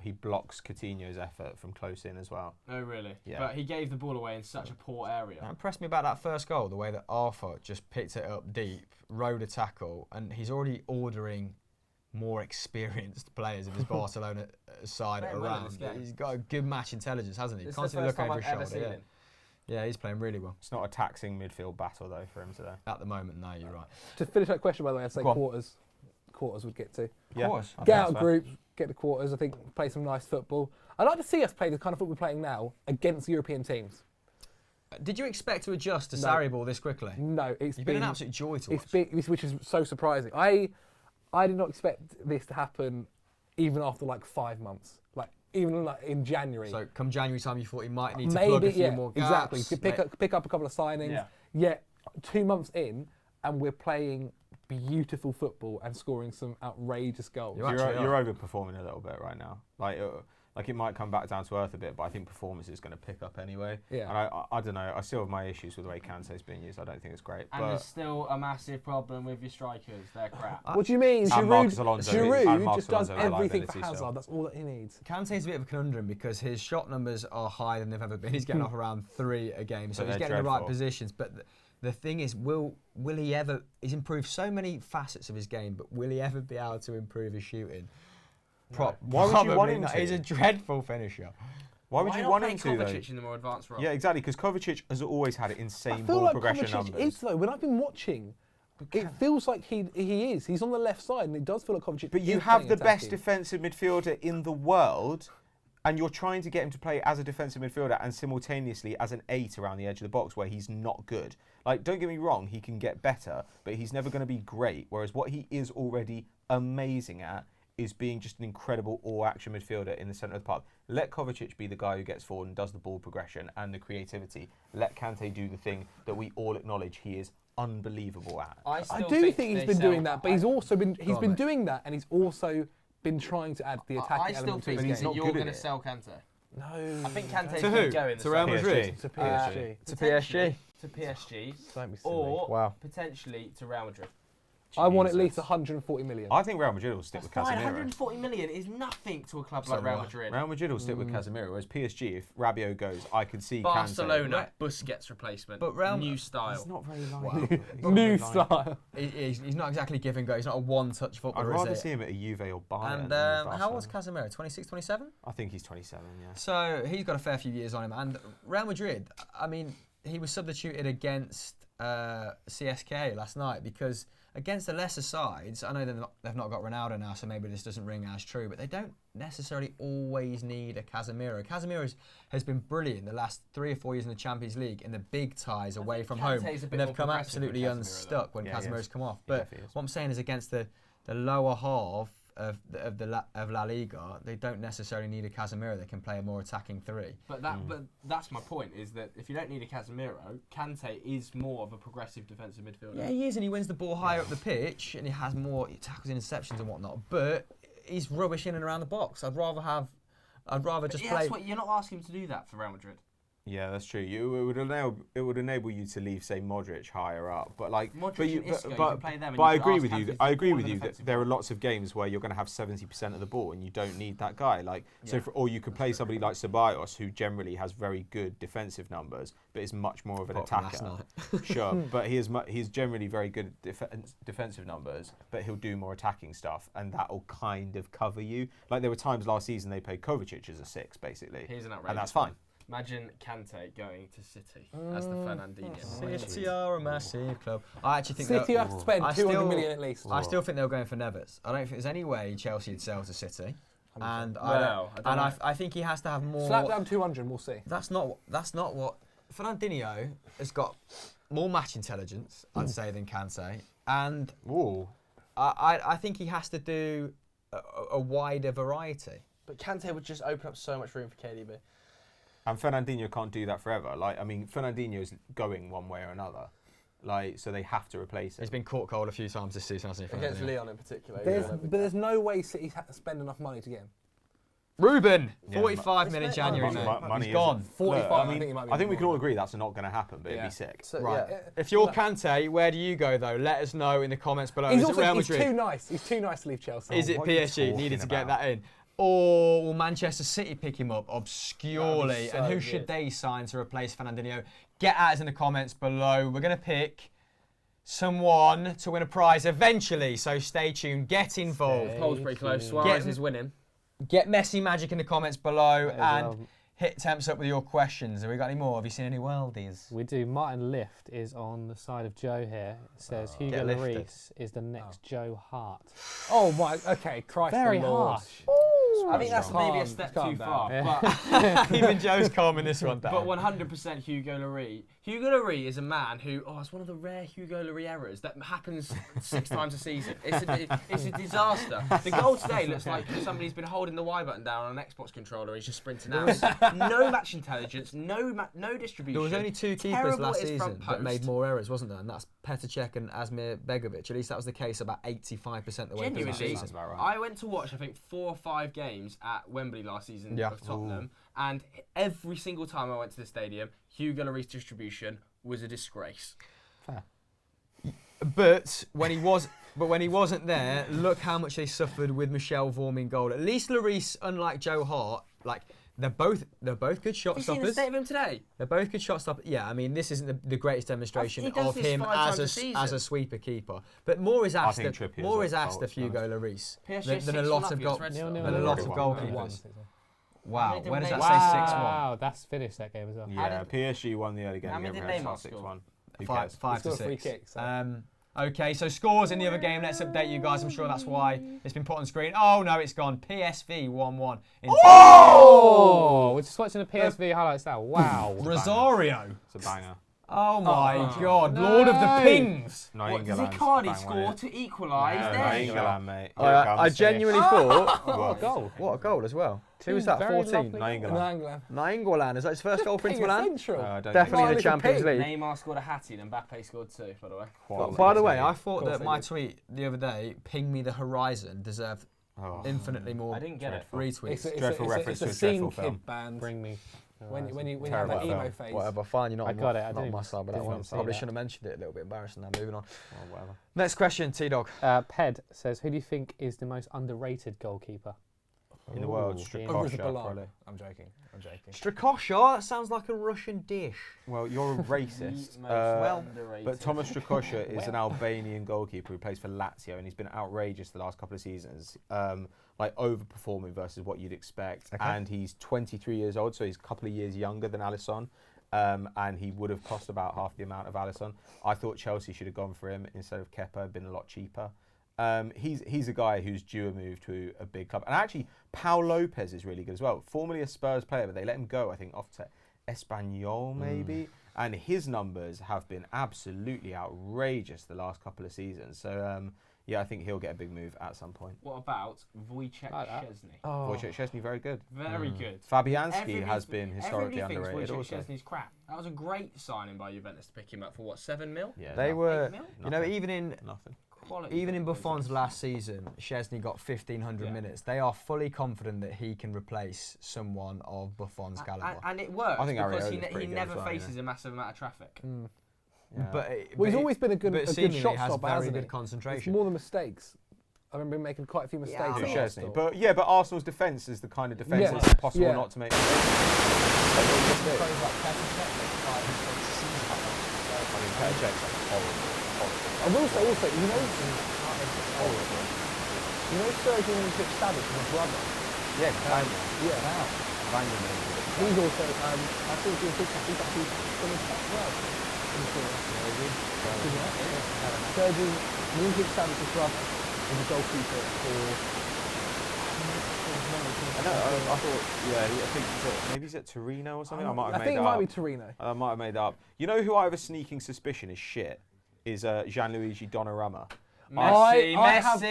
D: he blocks Coutinho's effort from close in as well.
B: Oh, really?
D: Yeah.
B: But he gave the ball away in such a poor area.
A: What impressed me about that first goal, the way that Arthur just picked it up deep, rode a tackle, and he's already ordering more experienced players of his Barcelona side
B: Playing well in this
A: around.
B: game.
A: He's got a good match intelligence, hasn't he?
B: It's
A: Constantly
B: the first
A: look
B: time
A: over
B: I've
A: his
B: ever
A: shoulder.
B: seen
A: Yeah.
B: him.
A: Yeah, he's playing really well.
D: It's not a taxing midfield battle though for him today.
A: At the moment, no, you're right.
C: To finish that question, by the way, I'd say
A: Go on.
C: quarters. Quarters would get to.
D: Yeah.
A: Of course.
C: Get out of groups, get the quarters. I think play some nice football. I'd like to see us play the kind of football we're playing now against European teams.
A: Did you expect to adjust to
C: No.
A: Sarri ball this quickly?
C: No, it's
A: You've been an absolute joy to watch.
C: which is so surprising. I did not expect this to happen even after like 5 months. Like even like in January.
A: So come January time, you thought you might need to
C: Maybe,
A: plug a few
C: yeah,
A: more gaps.
C: exactly. To pick up a couple of signings.
B: Yeah.
C: Yet 2 months in, and we're playing beautiful football and scoring some outrageous goals.
A: You actually
D: You're
A: are.
D: overperforming a little bit right now. Like it might come back down to earth a bit, but I think performance is going to pick up anyway.
C: Yeah.
D: And I don't know. I still have my issues with the way Kante's being used. I don't think it's great.
B: And
D: but
B: there's still a massive problem with your strikers. They're crap.
C: What do you mean?
D: And Marcus Alonso- and
C: Giroud
D: Marcus
C: just does
D: Alonso
C: everything for
D: reliability
C: Hazard.
D: still.
C: That's all that he needs.
A: Kante's a bit of a conundrum because his shot numbers are higher than they've ever been. He's getting off around 3 a game, so
D: But
A: he's
D: they're
A: getting the right
D: dreadful.
A: positions. But the thing is, will he ever? He's improved so many facets of his game, but will he ever be able to improve his shooting?
D: Why would you want
A: Probably
D: him
A: not.
D: to?
A: He's a dreadful finisher.
D: Why would you
B: not
D: want
B: play
D: him to though?
B: Kovacic in the more advanced role?
D: Yeah, exactly. Because Kovacic has always had
C: I
D: insane
C: feel
D: ball
C: like
D: progression
C: Kovacic
D: numbers.
C: is though. When I've been watching, it feels like he is. He's on the left side, and it does feel like Kovacic.
D: But you
C: is
D: have
C: playing
D: the best
C: attacking.
D: defensive midfielder in the world, and you're trying to get him to play as a defensive midfielder and simultaneously as an 8 around the edge of the box where he's not good. Like, don't get me wrong, he can get better, but he's never going to be great. Whereas what he is already amazing at is being just an incredible all-action midfielder in the centre of the park. Let Kovacic be the guy who gets forward and does the ball progression and the creativity. Let Kante do the thing that we all acknowledge he is unbelievable at.
C: I
B: still
C: do think he's
B: they
C: been
B: sell-
C: doing that, but he's also been
A: Go on, mate.
C: doing that, and he's also been trying to add the attacking
B: I still
C: element to
B: think
C: his
D: he's
C: game.
D: not
B: you're
D: good
B: going
D: at
B: to
D: it.
B: sell Kante.
C: No.
B: I think Kante's
A: To
B: going
A: who?
B: to go in the
A: To Real
B: summer.
A: Madrid?
C: To PSG.
A: To PSG.
B: To PSG,
C: Don't be silly.
B: or
A: Wow.
B: potentially to Real Madrid.
C: I want at
D: Jesus.
C: least 140 million.
D: I think Real Madrid will stick with
B: Fine,
D: Casemiro.
B: 140 million is nothing to a club
A: So
B: like Real
A: what?
B: Madrid.
D: Real Madrid will stick with Casemiro, whereas PSG, if Rabiot goes, I could see
B: Barcelona,
D: Kante.
B: Busquets replacement,
A: But Real-
B: new style.
D: He's not very likely.
C: New style.
A: He's not exactly giving go. He's not a one-touch
D: I'd
A: footballer,
D: rather
A: is
D: see
A: it?
D: him at a Juve or Bayern.
A: And
D: than
A: how old's
D: Barcelona.
A: Casemiro? 26, 27?
D: I think he's 27, yeah.
A: So he's got a fair few years on him. And Real Madrid, I mean, he was substituted against CSKA last night, because against the lesser sides, I know they've not got Ronaldo now, so maybe this doesn't ring as true, but they don't necessarily always need a Casemiro. Casemiro has been brilliant the last 3 or 4 years in the Champions League in the big ties away from home,
B: Kante's a bit
A: and they've
B: more
A: come
B: progressive than
A: absolutely
B: Casemiro,
A: unstuck when
D: Yeah, he
A: Casemiro's
D: is.
A: come off.
D: He
A: But
D: definitely is.
A: what I'm saying is against the lower half of La Liga, they don't necessarily need a Casemiro. They can play a more attacking 3.
B: But that's my point, is that if you don't need a Casemiro, Kante is more of a progressive defensive midfielder.
A: Yeah, he is, and he wins the ball higher up the pitch, and he has more tackles, interceptions, and whatnot. But he's rubbish in and around the box. I'd rather just play.
B: That's what, you're not asking him to do that for Real Madrid.
D: Yeah, that's true. It would enable you to leave, say, Modric higher up, but like,
B: Modric and Isco, you can play them and
D: but
B: you
D: I
B: could
D: agree
B: ask
D: with you.
B: Kante
D: I
B: to
D: agree
B: fall
D: with
B: in
D: you
B: the
D: that
B: defensive
D: there are
B: role.
D: lots of games where you're going to have 70% of the ball and you don't need that guy. Like, or you could play somebody like Ceballos, who generally has very good defensive numbers, but is much more of an
A: Apart from last
D: attacker. Sure, but he's generally very good at defensive numbers, but he'll do more attacking stuff, and that'll kind of cover you. Like, there were times last season they played Kovacic as a 6, basically,
B: Here's an outrageous
D: and that's
B: one.
D: fine.
B: Imagine Kante going to City as the Fernandinho.
A: City are a massive club. I actually think
C: City have to spend
A: I
C: 200
A: still-
C: million at least.
A: I still think they were going for Neves. I don't think there's any way Chelsea would sell to City, and
B: Well, I don't know.
A: I think he has to have more.
C: Slap down 200 and we'll see.
A: That's not what Fernandinho has got. More match intelligence, I'd say, than Kante, and
D: Ooh.
A: I think he has to do a wider variety.
B: But Kante would just open up so much room for KDB.
D: And Fernandinho can't do that forever. Like, I mean, Fernandinho's going one way or another. Like, so they have to replace him.
A: He's been caught cold a few times this season, hasn't he?
B: Against
A: Fernandinho?
B: Leon in particular.
C: But there's no way City's had to spend enough money to get him.
A: Ruben,
D: Yeah,
A: 45 million
B: it's
A: January,
B: money-
A: mate.
D: money
A: He's gone.
C: 45,
D: Look,
C: I think it might be
D: I think we
C: more
D: can all
C: than
D: agree that's not going to happen, but
C: Yeah.
D: it'd be sick.
B: So,
A: Right.
B: yeah.
A: If you're Kante, where do you go though? Let us know in the comments below.
C: He's
A: Is it
C: also
A: Real
C: he's
A: Madrid?
C: too nice. He's too nice to leave Chelsea.
A: Is it
D: what are you
A: PSG?
D: talking
A: Needed to get
D: about?
A: that in. Or will Manchester City pick him up obscurely?
B: That'd be so
A: And who
B: good.
A: should they sign to replace Fernandinho? Get at us in the comments below. We're going to pick someone to win a prize eventually, so stay tuned. Get involved.
B: Poll's pretty close. Suarez is winning.
A: Get Messi Magic in the comments below
E: As
A: and
E: well.
A: hit Temps up with your questions. Have we got any more? Have you seen any worldies?
E: We do. Martin Lift is on the side of Joe here. It says Hugo
A: Get lifted.
E: Lloris is the next Joe Hart.
C: Oh my. Okay, Christ.
E: Very
C: the Lord.
E: harsh.
B: I think that's maybe a
C: Calm-
B: step
C: calm
B: too
C: down.
B: far. But
A: Even Joe's calming this one down.
B: But 100% Hugo Lloris. Hugo Lloris is a man who, it's one of the rare Hugo Lloris errors that happens 6 times a season. It's a disaster. The goal today looks like somebody's been holding the Y button down on an Xbox controller and he's just sprinting out. No match intelligence, no distribution.
A: There was only 2 keepers
B: Terrible
A: last
B: at his front
A: season that made
B: post.
A: more errors, wasn't there? And that's Petr Cech and Asmir Begovic. At least that was the case about 85% of the way through the
B: Genuinely,
A: season.
D: Sounds about right.
B: I went to watch, I think, 4 or 5 games at Wembley last season
A: Yeah.
B: of Tottenham, and every single time I went to the stadium, Hugo Lloris' distribution was a disgrace.
A: But when he wasn't there, look how much they suffered with Michel Vorm in goal. At least Lloris, unlike Joe Hart, like they're both good shot
B: Have you seen the
A: stoppers.
B: state of him today?
A: They're both good shot stoppers. Yeah, I mean this isn't the greatest demonstration
B: He does
A: of
B: this
A: him
B: 5 times a
A: as
B: season.
A: a sweeper keeper. But more is asked
D: think
A: of
D: Trippier's at fault, to be
A: Hugo Lloris
B: PSG
A: than a
B: 6-1
A: lot
B: up
A: of
B: against
A: goal
B: Red
E: Nil,
B: Star.
E: nil,
A: than a
E: nil.
A: lot of
C: One.
A: goalkeepers. Wow,
B: How many
A: where does
B: did
A: that
B: Neymar
A: say
B: score?
A: 6-1?
E: Wow, that's finished that game as well.
D: Yeah, PSG won the early game.
B: How many did
D: Everyone
B: Neymar
D: else
B: score?
D: 6-1. Who
A: Five
D: cares?
A: to
C: He scored a free
A: 6.
C: kick, so.
A: Okay, so scores in the other game. Let's update you guys. I'm sure that's why it's been put on screen. Oh no, it's gone. PSV 1-1.
E: Oh, we're just watching the PSV highlights now. Wow.
A: Rosario.
D: It's a banger.
A: Oh my God,
E: No.
A: Lord of the Pings.
D: No,
B: What, does
D: England's
B: Icardi
D: bang
B: score
D: one,
B: to equalise?
D: yeah.
B: There
D: No,
B: you go.
D: England, mate. Here
A: I
D: comes
A: genuinely
D: finish.
A: thought,
E: What a goal.
A: what a goal as well. Who was that?
E: Very
A: 14.
E: lovely.
D: No, England.
C: England.
A: Nainggolan. Is that his first goal for Inter
C: Ping
A: Milan?
C: central.
D: I don't
A: Definitely in
C: Oh,
A: the
C: little
A: Champions
C: pig.
A: League.
B: Neymar scored a hattie and Mbappe scored 2, by the way.
D: think
A: By the way,
D: so.
A: I thought
C: course
A: that
C: they
A: my
C: did.
A: tweet the other day, "Ping me the horizon," deserved
D: Oh.
A: infinitely more
B: I didn't get it.
A: retweets.
D: Dreadful reference
C: it's
D: to
C: a
D: a
C: scene
D: dreadful film.
C: kid band.
E: Bring me.
C: When you have
D: Terrible
C: that emo
D: film.
C: phase.
A: Whatever, fine. You're not
E: I
A: on
E: got it, I
A: not
E: didn't-
A: on my side with that
E: didn't
A: one.
E: even see
A: Probably
E: that.
A: shouldn't have mentioned it. A little bit embarrassing. Now moving on.
D: Oh, whatever.
A: Next question, T-Dog.
E: Ped says, who do you think is the most underrated goalkeeper?
D: In the world,
E: Ooh.
C: Over the
D: Strakosha,
C: Ballon.
D: probably.
C: I'm joking.
A: Strakosha. That sounds like a Russian dish.
D: Well, you're a racist.
B: Well,
D: But Thomas Strakosha is an Albanian goalkeeper who plays for Lazio, and he's been outrageous the last couple of seasons. Like overperforming versus what you'd expect.
A: Okay.
D: And he's 23 years old, so he's a couple of years younger than Alisson. and he would have cost about half the amount of Alisson. I thought Chelsea should have gone for him instead of Kepa, been a lot cheaper. He's a guy who's due a move to a big club. And actually, Pau Lopez is really good as well. Formerly a Spurs player, but they let him go, I think, off to Espanyol maybe. And his numbers have been absolutely outrageous the last couple of seasons. So, yeah, I think he'll get a big move at some point.
B: What about Wojciech Szczesny?
D: Wojciech Szczesny, very good.
B: Very good.
D: Fabianski has been historically
B: everybody
D: underrated
B: thinks
D: also.
B: Wojciech Szczesny's crap. That was a great signing by Juventus to pick him up for what, 7 mil?
D: Yeah,
A: They were,
B: 8 mil?
A: you know,
D: Nothing.
A: even in Buffon's last season, Szczesny got 1,500 minutes. They are fully confident that he can replace someone of Buffon's calibre.
B: And it works
D: I think
B: because
D: Areola's pretty
B: he
D: good
B: never
D: as well,
B: faces a massive amount of traffic.
D: Yeah.
A: But
C: Well, he's always been a good
A: seemingly
C: shot
A: has
C: stopper,
A: very
C: hasn't
A: good
C: he? It's
A: concentration.
C: more the mistakes. I remember him making quite a few mistakes.
A: I
C: at
A: think
C: Arsenal.
D: But Arsenal's defence is the kind of defence
C: Yeah.
D: it's impossible
C: Yeah.
D: not to make.
C: I will say also, you know Sergio Milinkovic-Savic, his brother.
D: Yeah,
C: Yeah. He's also, I think he's actually from his as well. Sergio Milinkovic-Savic's brother is a goalkeeper for.
D: I thought, I think maybe he's at Torino or something. I might have
C: I
D: made
C: think
D: that
C: it might
D: up.
C: be Torino.
D: I might have made that up. You know who I have a sneaking suspicion is shit? Is Gianluigi Donnarumma.
B: Messi,
C: I have-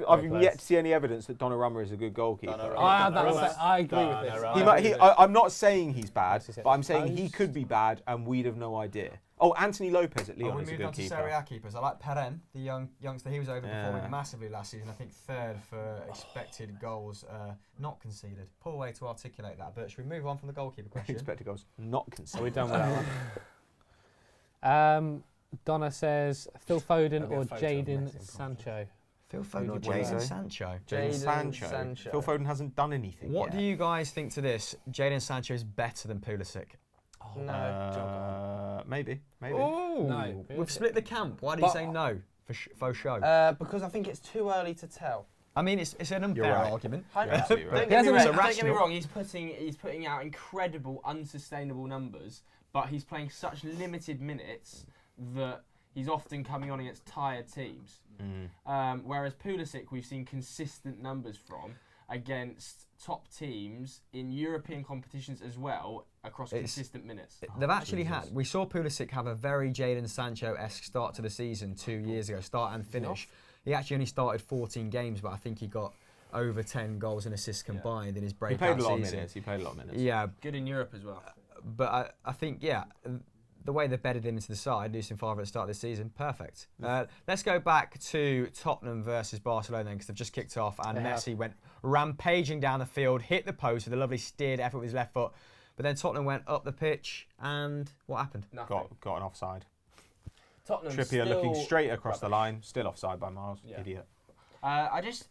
D: I've yet to see any evidence that Donnarumma is a good goalkeeper.
C: I agree with this.
D: I'm not saying he's bad, but I'm saying he could be bad and we'd have no idea. Oh, Anthony Lopez at Lyon
A: we
D: is a
A: moved
D: good
A: on to
D: keeper.
A: Serie A keepers. I like Perrin, the youngster. He was overperforming massively last season. I think third for expected goals not conceded. Poor way to articulate that. But should we move on from the goalkeeper question?
D: Expected goals not conceded.
E: Are we done with that one? Donna says Phil Foden or Jadon Sancho.
A: Phil Foden or
D: What do you
A: Jadon
D: say?
A: Sancho?
D: Jadon Sancho.
B: Sancho.
D: Phil Foden hasn't done anything
A: What
D: yet.
A: do you guys think to this? Jadon Sancho is better than Pulisic.
D: Maybe.
A: Oh,
F: No.
A: we've split the camp. Why do you say no for faux show?
B: Because I think it's too early to tell.
A: I mean, it's an unfair
D: right.
A: argument.
D: You're absolutely right.
B: Don't get me
A: rational.
B: wrong. He's putting out incredible, unsustainable numbers, but he's playing such limited minutes that he's often coming on against tired teams. Whereas Pulisic, we've seen consistent numbers from against top teams in European competitions as well across consistent minutes.
A: They've actually had. We saw Pulisic have a very Jadon Sancho-esque start to the season 2 years ago, start and finish. He actually only started 14 games, but I think he got over 10 goals and assists combined in his
D: He
A: breakout
D: played a lot
A: season.
D: of minutes.
A: Yeah,
B: Good in Europe as well.
A: but I think, the way they bedded him into the side, losing 5 at the start of the season, perfect. Let's go back to Tottenham versus Barcelona then, because they've just kicked off, and Messi went rampaging down the field, hit the post with a lovely steered effort with his left foot. But then Tottenham went up the pitch, and what happened?
B: Nothing.
D: Got an offside.
B: Tottenham's
D: Trippier
B: still
D: looking straight across the
B: rubbish.
D: line, still offside by Miles.
B: Yeah.
D: Idiot.
B: I just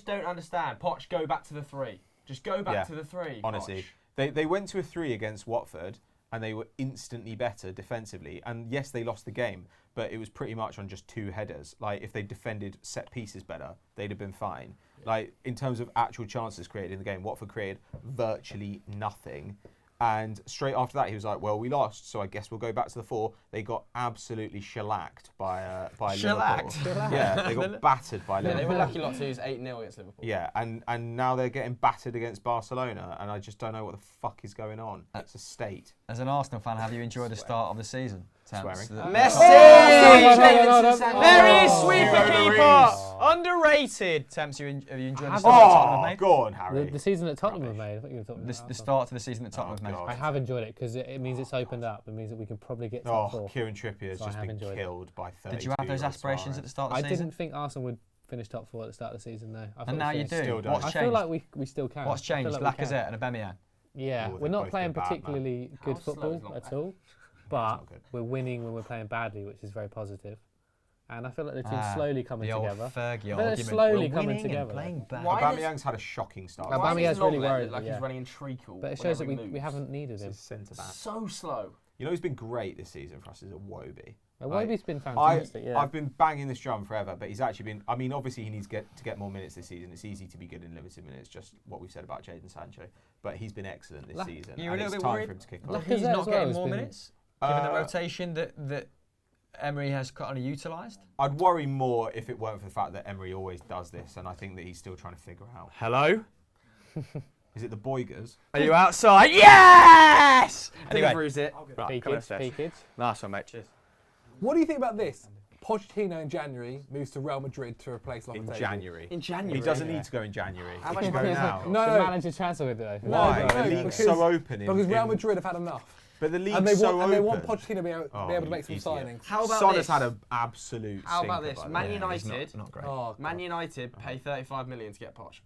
B: don't understand. Poch, go back to the 3. Just go back to the 3.
D: Honestly,
B: Poch.
D: they went to a 3 against Watford, and they were instantly better defensively. And yes, they lost the game, but it was pretty much on just 2 headers. Like, if they defended set pieces better, they'd have been fine. Yeah. Like, in terms of actual chances created in the game, Watford created virtually nothing. And straight after that, he was like, well, we lost, so I guess we'll go back to the 4. They got absolutely shellacked by
A: Shellacked?
D: Liverpool. Yeah, they got battered by
B: Yeah,
D: Liverpool.
B: they were lucky not to lose 8-0 against Liverpool.
D: Yeah, and now they're getting battered against Barcelona, and I just don't know what the fuck is going on. It's a state.
A: As an Arsenal fan, have you enjoyed the start of the season? Temps?
D: Swearing.
B: Messi!
A: Very
D: Oh,
A: sweeper
D: Hugo
A: keeper! Underrated! Temps, have you enjoyed the start that Tottenham have made?
D: Go on, Harry.
E: The season that Tottenham have made. I thought you were talking about
A: The start to the season that Tottenham have made.
D: God.
E: I have enjoyed it because it means it's opened up. It means that we can probably get top 4.
D: Kieran Trippier has
E: So I
D: just
E: have
D: been
E: enjoyed it.
D: killed by 30.
A: Did you have those aspirations at the start of
E: I
A: the season?
E: didn't think Arsenal would finish top 4 at the start of the season, though.
A: And now you do.
D: Still don't.
A: What's
E: I
A: changed?
E: feel like we still can.
A: What's
E: I feel
A: changed?
E: like we can.
A: Lacazette and Aubameyang.
E: Yeah,
D: Oh,
E: we're
D: they've
E: not
D: both
E: playing
D: been bad, man.
E: particularly good
B: How slow
E: football
B: is not
E: at
B: bad.
E: all, but
D: not good.
E: we're winning when we're playing badly, which is very positive. And I feel like the team's
A: Ah,
E: slowly coming
A: the old
E: together.
A: Fergie
E: they're
A: argument.
E: slowly
A: We're
E: coming
A: winning and
E: together.
A: playing bad.
B: Why does-
D: Aubameyang's had a shocking start.
E: Aubameyang's
B: Why is
E: really
B: Longlet
E: worried,
B: look like
E: yeah.
B: he's running in treacle?
E: But it shows that
B: whenever he
E: we
B: moves?
E: haven't needed him.
D: Centre back.
B: So slow.
D: You know who's been great this season for us is Iwobi.
E: Iwobi's been fantastic.
D: I've been banging this drum forever, but he's actually been. I mean, obviously he needs to get more minutes this season. It's easy to be good in limited minutes, just what we've said about Jadon Sancho. But he's been excellent this season.
A: You're a little
D: it's
A: bit
D: time
A: worried
D: for him to kick
A: that
D: off.
A: he's not
E: as well
A: getting
E: has
A: more
E: been-
A: minutes, given the rotation that Emery has kind of utilised?
D: I'd worry more if it weren't for the fact that Emery always does this, and I think that he's still trying to figure out.
A: Hello?
D: Is it the Boygers?
A: Are you outside? Yes! Anyway,
B: Delivers it.
A: right, come
E: Peakage,
A: upstairs.
E: peakage.
A: Nice one, mate. Cheers.
C: What do you think about this? Pochettino in January moves to Real Madrid to replace Lopetegui.
D: In January.
B: In January.
D: He doesn't need to go in January.
B: How
D: He
B: much
D: should go
B: money
D: now.
C: No,
E: The
C: no,
E: manager transfer window.
D: Why?
C: No,
D: The league's
C: because-
D: so open.
C: because Real Madrid have had enough.
D: But the league's
C: And they,
D: so
C: want, and they
D: open.
C: want Pochettino to be able to make some
D: easier.
C: signings.
B: How about
D: Son
B: this?
D: has had an absolute
B: How about
D: stinker,
B: this?
D: by the
B: Man
D: way.
B: United.
A: Not great.
C: Oh,
B: Man United pay 35 million to get Poch.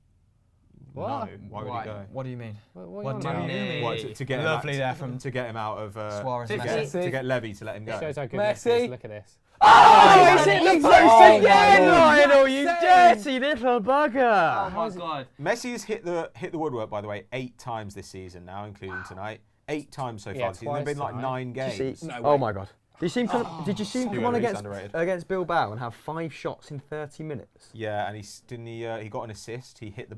E: What?
D: No, why would
B: Why?
D: he go?
A: What do you mean?
E: What
A: do you mean?
D: What, to get
A: Lovely
D: him
A: there
D: out,
A: from
D: to get him out of
A: Suarez.
D: to
C: Messi.
D: get Levy to let him
E: It
D: go.
E: shows how good
C: Messi.
E: Messi is. Look at this.
A: Oh,
C: is it
A: looks
C: the
A: so
C: post
A: sick
C: again,
A: again, Lionel, you
C: Insane.
A: dirty little bugger.
B: Oh my god.
D: Messi has hit the woodwork, by the way, 8 times this season now, including tonight. 8 times so far
E: Yeah,
D: this season. There've been
E: twice
D: like
E: tonight.
D: 9 games.
C: No way.
A: Oh my god. Did you see him come on
D: He's underrated.
A: against Bilbao and have 5 shots in 30 minutes?
D: Yeah, and he got an assist. He hit the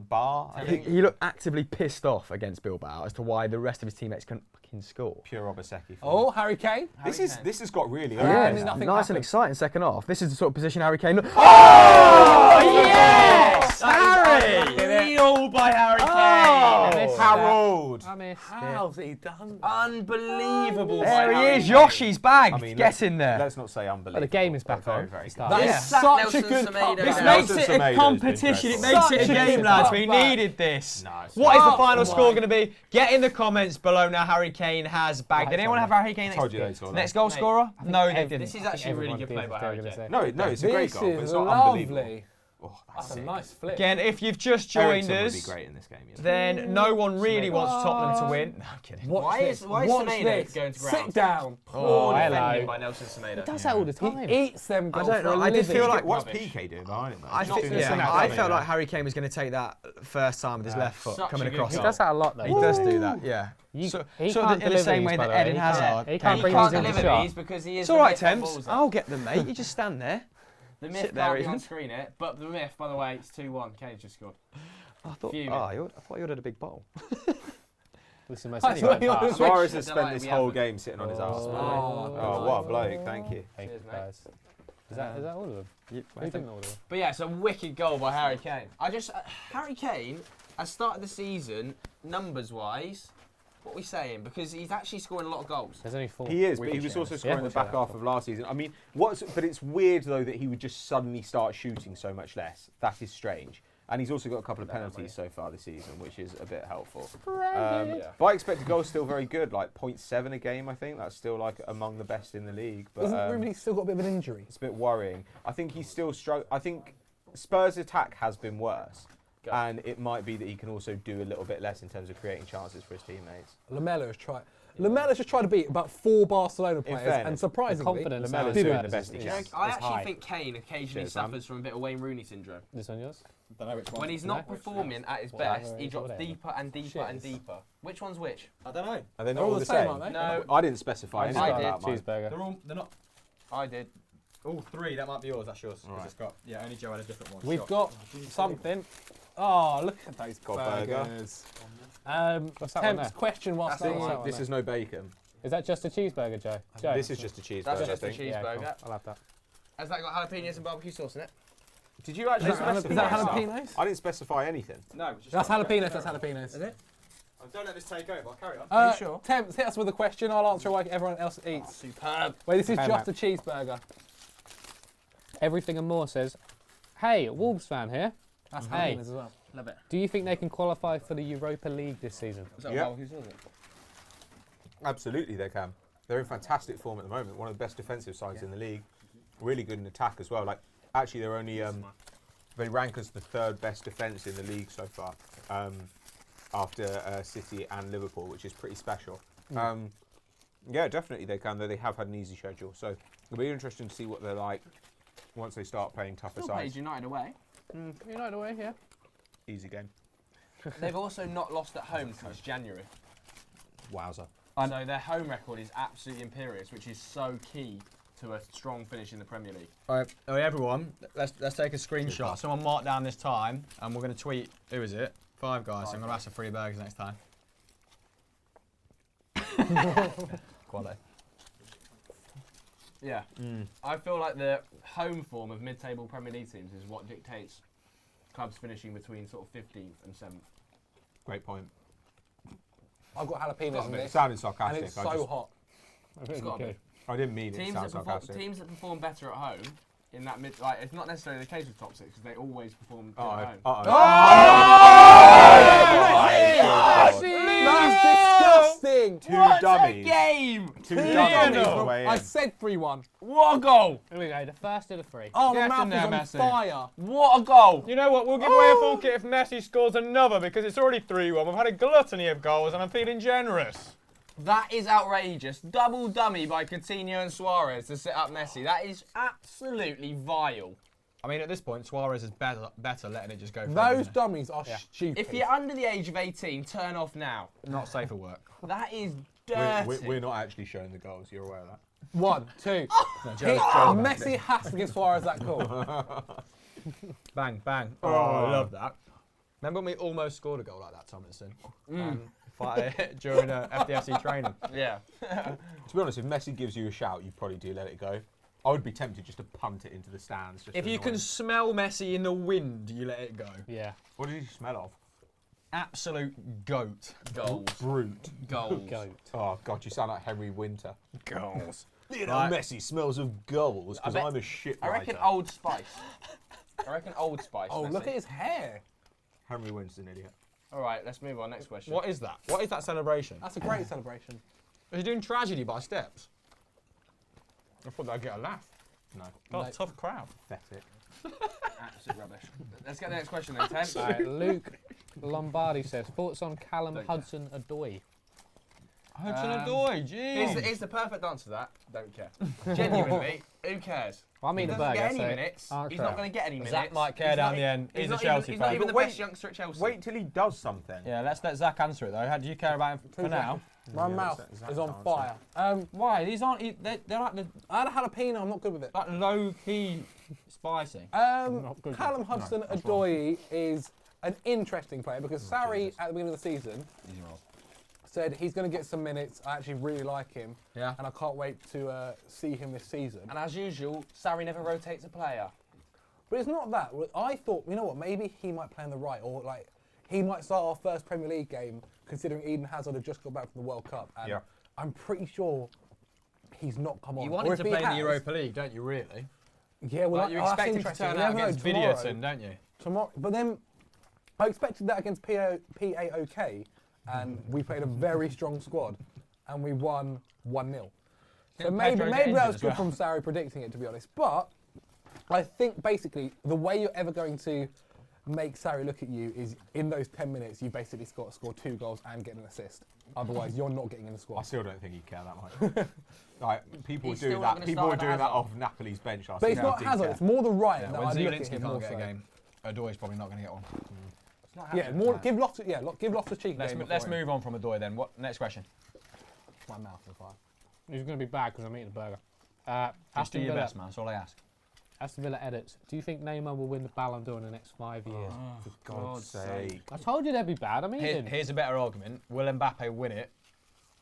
D: bar. I think.
A: He looked actively pissed off against Bilbao as to why the rest of his teammates couldn't fucking score.
D: Pure Obaseki.
C: Oh, Harry Kane.
D: This has got really
C: Yeah,
D: open.
C: and nothing
A: nice
C: happened.
A: and exciting second half. This is the sort of position Harry Kane. Oh, yes, Harry!
B: Real by Harry Kane.
E: I missed that.
D: Harold.
E: I missed it.
C: How's he done?
B: Unbelievable.
A: There
B: by
A: he
B: Harry
A: is.
B: Kane.
A: Yoshi's bagged.
D: I mean,
A: Get in there.
D: Let's not say unbelievable.
E: the game is
D: but
E: back
D: very,
E: on.
D: very
E: It's
D: good.
E: done.
C: That
B: Yeah.
C: is
B: Sack
C: such a
B: Nelson
C: good
B: Semedo
C: cut.
B: down.
A: This
B: Yeah.
A: makes
D: Nelson
A: it a
D: Semedo's been
A: competition. It
D: incredible.
A: makes
C: Such
A: it a
C: a
A: game,
C: good
A: lads. We
C: comeback.
A: needed this.
D: Nice.
A: What is the
C: Oh
A: final
C: my.
A: score going to be? Get in the comments below now. Harry Kane has bagged. Did anyone have Harry Kane
D: Told you they
A: next,
D: saw that.
A: next goal
B: Mate,
A: scorer? No, they
E: every-
A: didn't.
B: This is
E: I think
B: actually a really
E: everyone
B: good
E: did
B: play
E: what
B: by
E: they were
B: Harry
E: gonna
B: Kane.
E: say.
D: No, it's a great
C: This
D: goal, but
C: is
D: it's not unbelievable.
C: lovely.
D: Oh,
C: That's
D: that's
C: a
D: sick.
C: nice flip.
A: Again, if you've just joined
D: Ericsson would
A: us,
D: be great in this game. You know?
A: then no one really wants Tottenham to win. No, I'm kidding.
C: Watch
B: Why
C: this.
B: is Semedo
C: Watch this.
B: going to
C: Sit
B: ground?
C: down.
B: Poor
E: hello.
B: defending by Nelson Semedo.
E: He does that all the time.
C: He eats them goals
A: don't
C: for a
A: know, I did
C: living.
A: feel like-
D: What's
B: Rubbish.
D: PK doing behind him?
A: I,
D: He's not doing something
A: I
D: funny,
A: felt
D: you
A: like
D: know?
A: Harry Kane was going to take that first time with his left foot
B: such
A: coming
B: a good
A: across.
E: He
B: goal.
E: does that a lot though.
A: He does do that, yeah.
E: You-
A: So,
E: he
A: sort of
E: can't
A: in the same
E: deliver
A: way
E: these,
A: that
E: by the way.
A: Eden
E: He
A: Hazard.
E: can't
B: He
E: bring
B: can't
E: these into
B: deliver
E: shot.
B: these because he is
A: It's
B: the
A: all right,
B: myth that
A: Temps.
B: balls it.
A: I'll get them, mate. You just stand there.
B: The myth
A: Sit there,
B: can't be
A: Ethan.
B: on screen it, but the myth, by the way, it's 2-1. Kane just scored.
A: I thought,
B: Fuming.
A: I thought you ordered a big bowl.
E: This is the most
C: That's
E: exciting
C: what he
E: part.
C: ordered.
D: Suarez has
B: Delighted
D: spent this
B: we
D: whole
B: haven't.
D: game sitting on his arse.
E: Oh.
D: Oh, what a bloke! Thank you.
E: Thank you,
B: Cheers, mate.
E: guys. Is that all of them? Who didn't order them?
B: But yeah, it's a wicked goal by Harry Kane. Harry Kane has started the season, numbers-wise, what are we saying? Because he's actually scoring a lot of goals.
E: There's only 4.
D: He is,
A: We
D: but he
A: can
D: was
A: share
D: also
A: this.
D: scoring
E: Yeah,
D: the
E: we'll share
D: back
E: that.
D: half of last season. I mean, but it's weird though that he would just suddenly start shooting so much less. That is strange. And he's also got a couple of penalties so far this season, which is a bit helpful. But I expect the goal's still very good, like 0.7 a game, I think. That's still like among the best in the league. But
C: Isn't Rooney still got a bit of an injury?
D: it's a bit worrying. I think he's still struggling. I think Spurs' attack has been worse.
B: Go.
D: And it might be that he can also do a little bit less in terms of creating chances for his teammates.
C: Lamella's just tried to beat about 4 Barcelona players,
D: fairness,
C: and surprisingly,
E: confidence
D: Lamella's
C: didn't.
D: doing the best he
E: is-
B: You know,
D: can.
E: is
B: I actually
E: high.
B: think Kane occasionally
D: Cheers, Sam.
B: suffers from a bit of Wayne Rooney syndrome.
E: This one yours?
F: Don't know which one.
B: When he's not performing at his
E: What?
B: best, he
E: Which
B: drops
E: one?
B: deeper and deeper and
E: Cheers.
B: deeper. Which one's which?
F: I don't know.
D: Are they
C: They're
D: not all the same?
C: aren't they?
B: No,
D: I didn't specify
E: I
D: anything
B: did.
D: about mine.
E: Cheeseburger.
F: They're all. They're not.
B: I did.
A: Oh, 3. That might be yours. That's yours. 'cause
D: Right.
A: It's got, yeah, only Joe had a different one.
C: we've
A: Sure.
C: got something. Oh, look at those
D: Got burger.
C: burgers.
E: What's that one
C: Temps,
E: there?
C: question whilst
B: That's
C: they're
B: the
C: on.
B: one.
D: This is no bacon.
E: Is that just a cheeseburger, Joe? Joe?
D: This is just a cheeseburger,
B: That's
D: I
B: just a
D: think.
E: Yeah, cool.
B: cheeseburger.
E: I'll have that.
B: Has that got jalapenos and barbecue sauce in it?
D: Did you actually
C: Is that
D: specify?
C: jalapenos?
D: I didn't specify anything.
A: No, it's just
C: That's jalapenos, that's jalapenos.
A: Is it? Don't let this take over. I'll carry on.
B: Are you sure?
C: Temps, hit us with a question. I'll answer while everyone else eats.
B: Superb.
C: Wait, this is
E: Okay,
C: just a cheeseburger.
E: Everything and more says, hey, Wolves fan here.
C: That's
E: Hey.
C: jalapenos as well.
B: Love it.
E: Do you think they can qualify for the Europa League this season?
B: Is that
D: Yeah.
B: barbecue sauce?
D: Absolutely, they can. They're in fantastic form at the moment. One of the best defensive sides in the league. Really good in attack as well. Like, actually, they're only they rank as the 3rd best defence in the league so far, after City and Liverpool, which is pretty special. Yeah, definitely they can. Though they have had an easy schedule, so it'll be interesting to see what they're like once they start playing tougher
B: Still
D: sides.
B: plays United away.
E: United away, yeah.
D: Easy game.
B: They've also not lost at home since January.
D: Wowzer.
B: So their home record is absolutely imperious, which is so key to a strong finish in the Premier League.
A: All right, everyone, let's take a screenshot. Someone mark down this time, and we're going to tweet. Who is it? 5 guys. I'm going to ask for free burgers next time. Quality.
B: Yeah. I feel like the home form of mid-table Premier League teams is what dictates clubs finishing between sort of 15th and 7th.
D: Great point.
C: I've got jalapenos in
D: It
C: this,
D: sounded
C: and
D: sarcastic.
C: it's so hot.
B: It's got to be.
D: I didn't mean it to
B: Teams
D: sound
B: that,
D: sarcastic.
B: teams that perform better at home in that mid, like it's not necessarily the case with top 6 because they always perform better at home.
C: That's disgusting.
D: Two dummies.
B: Game!
D: Two dummies all the way in.
C: I said 3-1.
B: What a goal!
E: Here we go, the first of the 3.
C: Oh,
A: Get
C: my
A: in there,
C: mouth is
A: Messi.
C: on fire.
B: What a goal!
A: You know what? We'll give away a full kit if Messi scores another because it's already 3-1. We've had a gluttony of goals and I'm feeling generous.
B: That is outrageous. Double dummy by Coutinho and Suarez to set up Messi. That is absolutely vile.
A: I mean, at this point, Suarez is better letting it just go. For
C: Those
A: him,
C: dummies are stupid.
B: If you're under the age of 18, turn off now.
A: not safe for work.
B: That is dirty.
D: We're not actually showing the goals. You're aware of that.
C: 1, 2.
A: No,
C: Messi has to give Suarez that call.
A: Bang, bang. Oh, I love that. Remember when we almost scored a goal like that, Tomlinson? During FDFC training.
B: Yeah.
D: To be honest, if Messi gives you a shout, you probably do let it go. I would be tempted just to punt it into the stands. Just
A: If
D: to
A: you
D: annoy
A: can
D: him.
A: smell Messi in the wind, you let it go.
E: Yeah.
D: What did you smell of?
A: Absolute goat.
B: Goals.
D: Brute.
B: Goals.
E: Goat.
D: Oh God, you sound like Henry Winter.
A: Goals.
D: You know,
A: Right.
D: Messi smells of goals because
B: I bet-
D: I'm a shit
B: I reckon
D: writer.
B: Old Spice. Old Spice.
C: Oh,
B: Messi.
C: look at his hair.
D: Henry Winter's an idiot.
B: All right, let's move on. Next question.
A: What is that? What is that celebration?
C: That's a great celebration.
A: Is he doing tragedy by steps? I thought they'd get a laugh.
D: No,
A: Oh,
C: No.
A: tough crowd.
D: pathetic.
B: Absolute rubbish. Let's get the next question then, Temps.
E: Luke Lombardi says, thoughts on Callum
B: Don't
E: Hudson-Odoi?
A: Hudson-Odoi, jeez.
B: Here's the perfect answer to that. Don't care. Genuinely, who cares?
E: Well, I'm
B: He
E: eating a
B: doesn't
E: burger,
B: get any
E: so
B: minutes.
E: answer
B: He's not
E: it.
B: going to get any minutes.
A: Zach might care
B: He's
A: down
B: not-
A: the end. He's a
B: not
A: Chelsea
B: even, He's not
A: fan.
B: even the
D: But
B: best youngster at Chelsea.
D: Wait till he does something.
A: Yeah, let's let Zach answer it though. Do you care about him for now?
C: My
D: Yeah,
C: mouth
D: that's- that's
C: is on
D: the
C: fire.
A: Why? These aren't. They're like the
C: I had a jalapeno. I'm not good with it.
A: like low key spicy.
E: Not good.
C: Callum Hudson-Odoi is an interesting player because Sarri at the beginning of the season said he's going to get some minutes. I actually really like him,
A: Yeah.
C: and I can't wait to see him this season.
B: And as usual, Sarri never rotates a player.
C: But it's not that. I thought, you know what, maybe he might play on the right, or like he might start our first Premier League game, considering Eden Hazard had just got back from the World Cup. And
D: Yeah.
C: I'm pretty sure he's not come on.
A: You
C: Or
A: wanted
C: if
A: to
C: he
A: play in the
C: has-
A: Europa League, don't you? Really?
C: Yeah, well,
A: Like, you
C: that's
A: expect him to
C: interesting.
A: turn
C: You
A: out
C: never know,
A: against
C: tomorrow-
A: Videoton, don't you?
C: Tomorrow, but then I expected that against PAOK, and we played a very strong squad, and we won 1-0. So
A: Didn't
C: maybe
A: Pedro get
C: that
A: injured
C: was
A: as
C: good
A: well?
C: from Sarri predicting it, to be honest. But I think basically the way you're ever going to make Sarri look at you is in those 10 minutes you basically got to score 2 goals and get an assist. Otherwise, you're not getting in the
D: I
C: squad.
D: still don't think he'd care that much. Like people
B: He's
D: do
B: still not
D: that.
B: gonna
D: People
B: start
D: were
B: at
D: doing that
B: Hazard.
D: off Napoli's bench last
C: But it's
D: season.
C: not
D: Didn't
C: Hazard,
D: care.
C: it's more the right
A: Yeah,
C: that
A: when
C: I'd look at
A: Zielinski
C: him
A: can't
C: more
A: get a
C: so.
A: game, Odoi's probably not going to get one.
B: It's not
C: Yeah,
B: happening.
C: more give Loftus Cheek.
A: Let's move on from Odoi then. What next question?
C: My mouth on fire.
E: He's going to be bad because I'm eating a burger.
A: Just do
E: Aston
A: your
E: Villa,
A: best, man. That's all I ask.
E: Aston Villa edits. Do you think Neymar will win the Ballon d'Or in the next 5 years?
D: For God's sake.
E: I told you they'd be bad. I'm eating.
A: Here's a better argument. Will Mbappe win it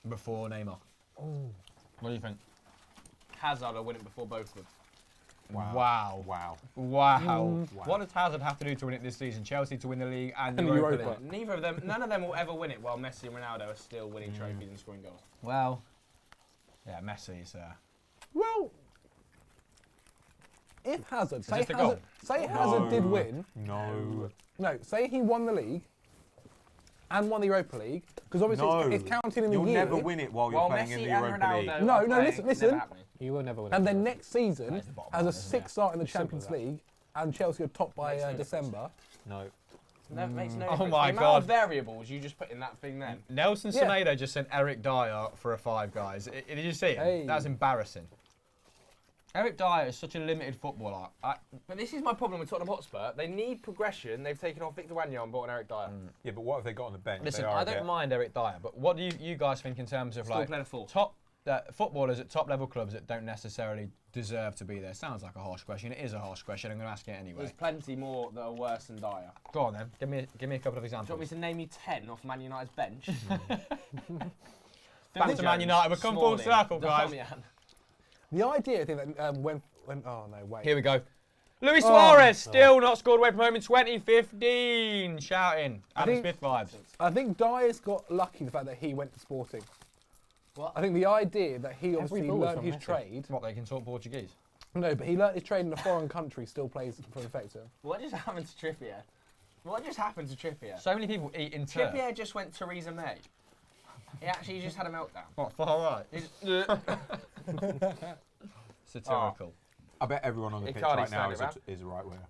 A: before Neymar? What do you think?
B: Hazard will win it before both of them.
A: Wow.
D: Wow.
A: Wow. What does Hazard have to do to win it this season? Chelsea to win the league and the
C: And
A: Europa
C: Europa.
A: League.
B: Neither of them, none of them will ever win it while Messi and Ronaldo are still winning trophies and scoring goals.
A: Well, yeah, Messi's.
C: Well, if Hazard, say
A: just a goal?
C: Hazard did win,
D: No.
C: no, say he won the league and won the Europa League, because obviously
D: No.
C: it's counted in the
D: You'll
C: year.
D: never win it while you're
B: While
D: playing
B: Messi
D: in the
B: and
D: Europa League.
B: Ronaldo
C: No,
B: are
C: no,
B: playing,
C: listen,
B: it's never
C: listen.
B: happening.
E: You will never win.
C: And
E: it.
C: then next season,
A: That's the bottom
C: as
A: line,
C: a
A: isn't it?
C: sixth start in the
E: It's simple
C: Champions
E: as that.
C: League, and Chelsea are top by
B: Makes no
C: December.
D: No.
B: No, makes no
A: Oh
B: difference.
A: my
B: the amount
A: God.
B: of variables you just put in that thing then.
A: Nelson
C: Yeah.
A: Semedo just sent Eric Dyer for a 5, guys. Did you see it?
C: Hey.
A: That's embarrassing. Eric Dyer is such a limited footballer.
G: But this is my problem with Tottenham Hotspur. They need progression. They've taken off Victor Wanyama and brought in Eric Dyer.
D: Yeah, but what have they got on the bench?
A: Listen,
D: They are
A: I
D: a
A: don't
D: bit-
A: mind Eric Dyer, but what do you guys think in terms of
G: Still
A: like
G: playing a four.
A: top footballers at top level clubs that don't necessarily deserve to be there? Sounds like a harsh question. It is a harsh question. I'm going to ask it anyway.
G: There's plenty more that are worse than Dyer.
A: Go on then. Give me a couple of
G: Do you
A: examples.
G: want me to name you 10 off Man United's bench?
A: Back to Man United. We've come full circle, guys.
C: The idea, I think that when oh no, wait.
A: Here we go. Luis Suarez still not scored away from home in 2015. Shouting. Adam Smith vibes.
C: I think Dyer's got lucky the fact that he went to Sporting.
G: What?
C: I think the idea that he
E: Every
C: obviously
E: ball is
C: learned
E: from
C: his
E: Messi.
C: trade.
A: What, they can talk Portuguese?
C: No, but he learnt his trade in a foreign country, still plays for effect to him.
G: What just happened to Trippier? What just happened to Trippier?
A: So many people eat in turf.
G: Trippier just went Theresa May. He actually just had a meltdown.
A: What, far right? Satirical.
D: I bet everyone on the pitch
G: Icardi
D: right now
G: stand
D: is a right winger.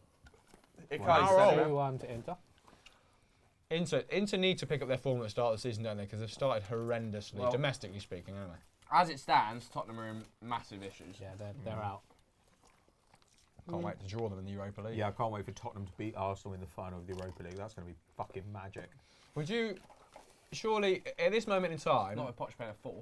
G: Icardi
A: Wow.
G: said it.
E: 2-1 to Inter.
A: Inter need to pick up their form at the start of the season, don't they? Because they've started horrendously,
G: Well-
A: domestically speaking, haven't they?
G: As it stands, Tottenham are in massive issues.
E: Yeah, they're out.
A: Can't wait to draw them in the Europa League.
D: Yeah, I can't wait for Tottenham to beat Arsenal in the final of the Europa League. That's going to be fucking magic.
A: Would you, surely, at this moment in time,
G: Not with Poch playing a 4.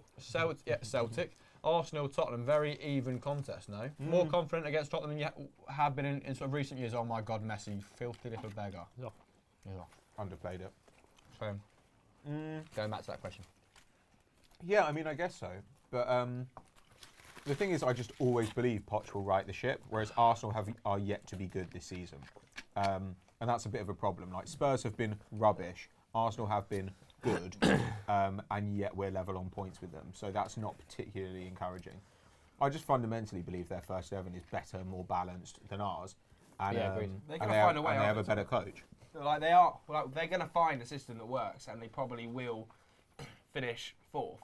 A: Celtic, Arsenal, Tottenham, very even contest, no? More confident against Tottenham than you have been in sort of recent years. Oh my God, Messi, filthy little beggar.
E: He's off.
A: He's off.
D: Underplayed it.
A: So, going back to that question.
D: Yeah, I mean, I guess so. But the thing is, I just always believe Poch will right the ship, whereas Arsenal are yet to be good this season. And that's a bit of a problem. Like, Spurs have been rubbish. Arsenal have been good. And yet we're level on points with them. So that's not particularly encouraging. I just fundamentally believe their first 11 is better, more balanced than ours. And,
E: Yeah, agreed.
G: They're
D: and
G: gonna find a way,
D: and they have a
G: aren't they,
D: better coach.
G: Like they are, like they're going to find a system that works, and they probably will finish 4th.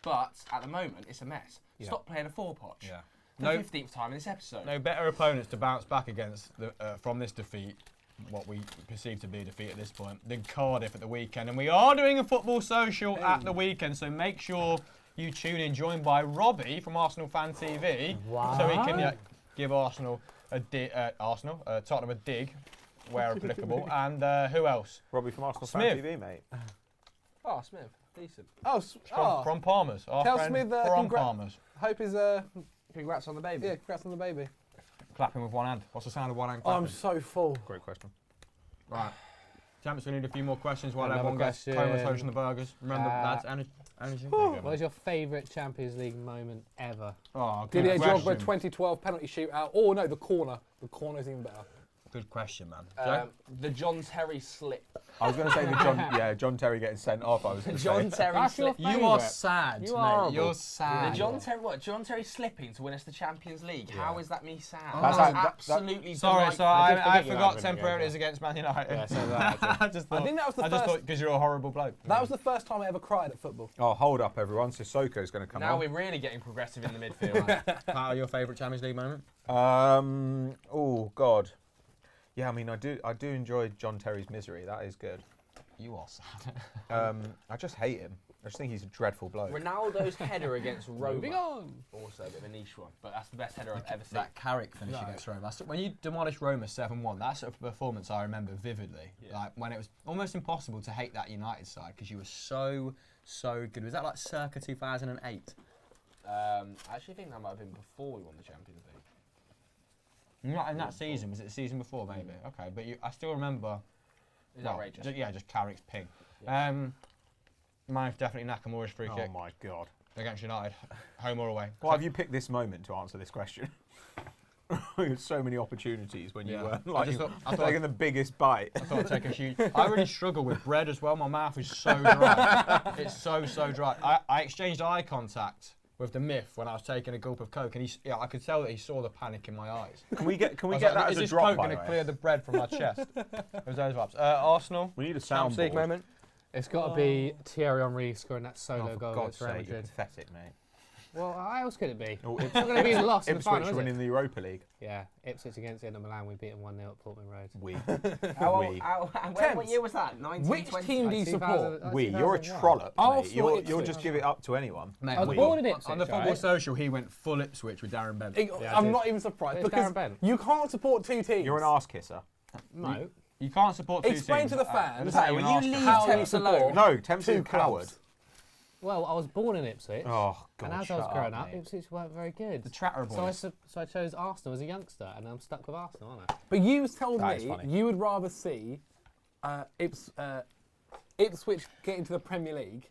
G: But at the moment, it's a mess.
D: Yeah.
G: Stop playing a 4, Poch.
A: Yeah.
G: The
A: No-
G: 15th time in this episode.
A: No better opponents to bounce back against from this defeat, what we perceive to be a defeat at this point, than Cardiff at the weekend. And we are doing a football social at the weekend, so make sure you tune in, joined by Robbie from Arsenal Fan TV, so he can give Arsenal Tottenham a dig where applicable. And who else?
D: Robbie from Arsenal
A: Smith.
D: Fan TV, mate.
G: Oh, Smith, decent.
C: Oh,
A: From Palmer's. Our
C: Tell
A: friend
C: Smith,
A: from
C: congra-
A: Palmer's.
C: hope is
G: Congrats on the baby.
C: yeah, congrats on the baby.
A: Clapping with one hand. What's the sound of one hand
C: Oh,
A: clapping?
C: I'm so full.
D: Great question.
A: Right. Champs, we need a few more questions while
E: Another
A: everyone gets
E: question.
A: comatose on the burgers. Remember, that's energy.
E: What is your favourite Champions League moment ever?
A: Oh, good
C: Didier Drogba
A: question.
C: 2012 penalty shootout. Oh no, the corner. The corner's even better.
A: Good question, man.
G: The John Terry slip.
D: I was going to say the John Terry getting sent off. I was going to say.
G: John Terry
E: That's your
G: slip.
A: You are
E: favourite.
A: sad,
E: You
A: mate.
E: are horrible.
A: You're sad.
G: The John Terry slipping to win us the Champions League. How is that me sad?
A: That's
G: That's
D: that-
G: absolutely
A: Sorry,
G: delightful.
A: so
E: I did
A: I
E: forget you
A: forgot
E: had
A: temporarily
E: Vinny
A: it's against Man United.
E: Yeah, so that
A: I just thought.
C: I think that was the
A: I just
C: first.
A: thought because you're a horrible bloke.
C: That was the first time I ever cried at football.
D: Oh, hold up, everyone. Sissoko's going to come
G: Now
D: on.
G: we're really getting progressive in the midfield.
A: How are your favourite Champions League moment?
D: Oh God. Yeah, I mean, I do enjoy John Terry's misery. That is good.
A: You are sad.
D: I just hate him. I just think he's a dreadful bloke.
G: Ronaldo's header against
E: Moving
G: Roma.
E: on.
G: Also a bit of a niche one, but that's the best header I've ever seen.
A: That Carrick finish against Roma. When you demolished Roma 7-1, that sort of performance I remember vividly.
G: Yeah.
A: Like when it was almost impossible to hate that United side because you were so good. Was that like circa 2008?
G: I actually think that might have been before we won the Champions League.
A: Not in that season. Was it the season before? Maybe. Okay, but I still remember.
G: It's
A: well,
G: outrageous.
A: just Carrick's ping.
G: Yeah.
A: Mine's definitely Nakamura's free
D: Oh
A: kick
D: my God.
A: against United, home or away.
D: Why have you picked this moment to answer this question? There's so many opportunities when you
A: Yeah.
D: were like,
A: I thought-
D: taking the biggest bite.
A: I thought I'd take a huge. I really struggle with bread as well. My mouth is so dry. It's so dry. I exchanged eye contact with the myth when I was taking a gulp of Coke, and I could tell that he saw the panic in my eyes.
D: Can we get
A: I was
D: that
A: like,
D: as
A: is
D: a
A: this
D: drop?
A: Coke
D: By
A: going
D: the
A: to
D: way?
A: clear the bread from my chest? It was those vibes. Arsenal.
D: We need a
A: Champions League
D: soundboard.
A: moment.
E: It's got to be Thierry Henry scoring that
D: Oh,
E: solo
D: for
E: goal
D: God's
E: against Real
D: sake, you're
E: Madrid.
D: pathetic, mate.
E: Well, how else could it be?
D: Oh,
E: It's not going to be a loss in the final,
D: Ipswich
E: is
D: winning
E: it?
D: the Europa League.
E: Yeah, Ipswich against Inter Milan, we beat them 1-0 at Portman Road.
D: We.
G: What year was that? 1920?
C: Which team do you support?
D: You're a
E: 2001.
D: trollop,
C: I'll
D: mate.
C: support
D: You'll
C: Ipswich.
D: just give it up to anyone.
A: Mate,
E: I was
A: we-
E: born in Ipswich,
A: on the Football
E: right?
A: Social, he went full Ipswich with Darren Bent.
E: Yeah, I
C: I'm
E: did.
C: not even surprised
E: It's
C: because
E: Darren Bent.
C: you can't support two teams.
D: You're an arse kisser.
E: No.
A: You can't support two
C: Explain
A: teams.
C: to the fans
A: Hey,
G: will
A: you're
G: you
A: an
G: leave
A: Arsenal
C: how
A: fan.
C: you
G: Temps alone?
C: support
D: No, Temps is
C: two
D: a coward.
C: clubs.
E: Well, I was born in Ipswich,
D: Oh, God,
E: and as I
D: shut
E: was growing
D: up,
E: up,
D: mate.
E: Ipswich weren't very good.
A: The Tratter
E: So
A: boys.
E: I chose Arsenal as a youngster, and I'm stuck with Arsenal, aren't I?
C: But you told
D: That is
C: me
D: funny.
C: you would rather see Ipswich get into the Premier League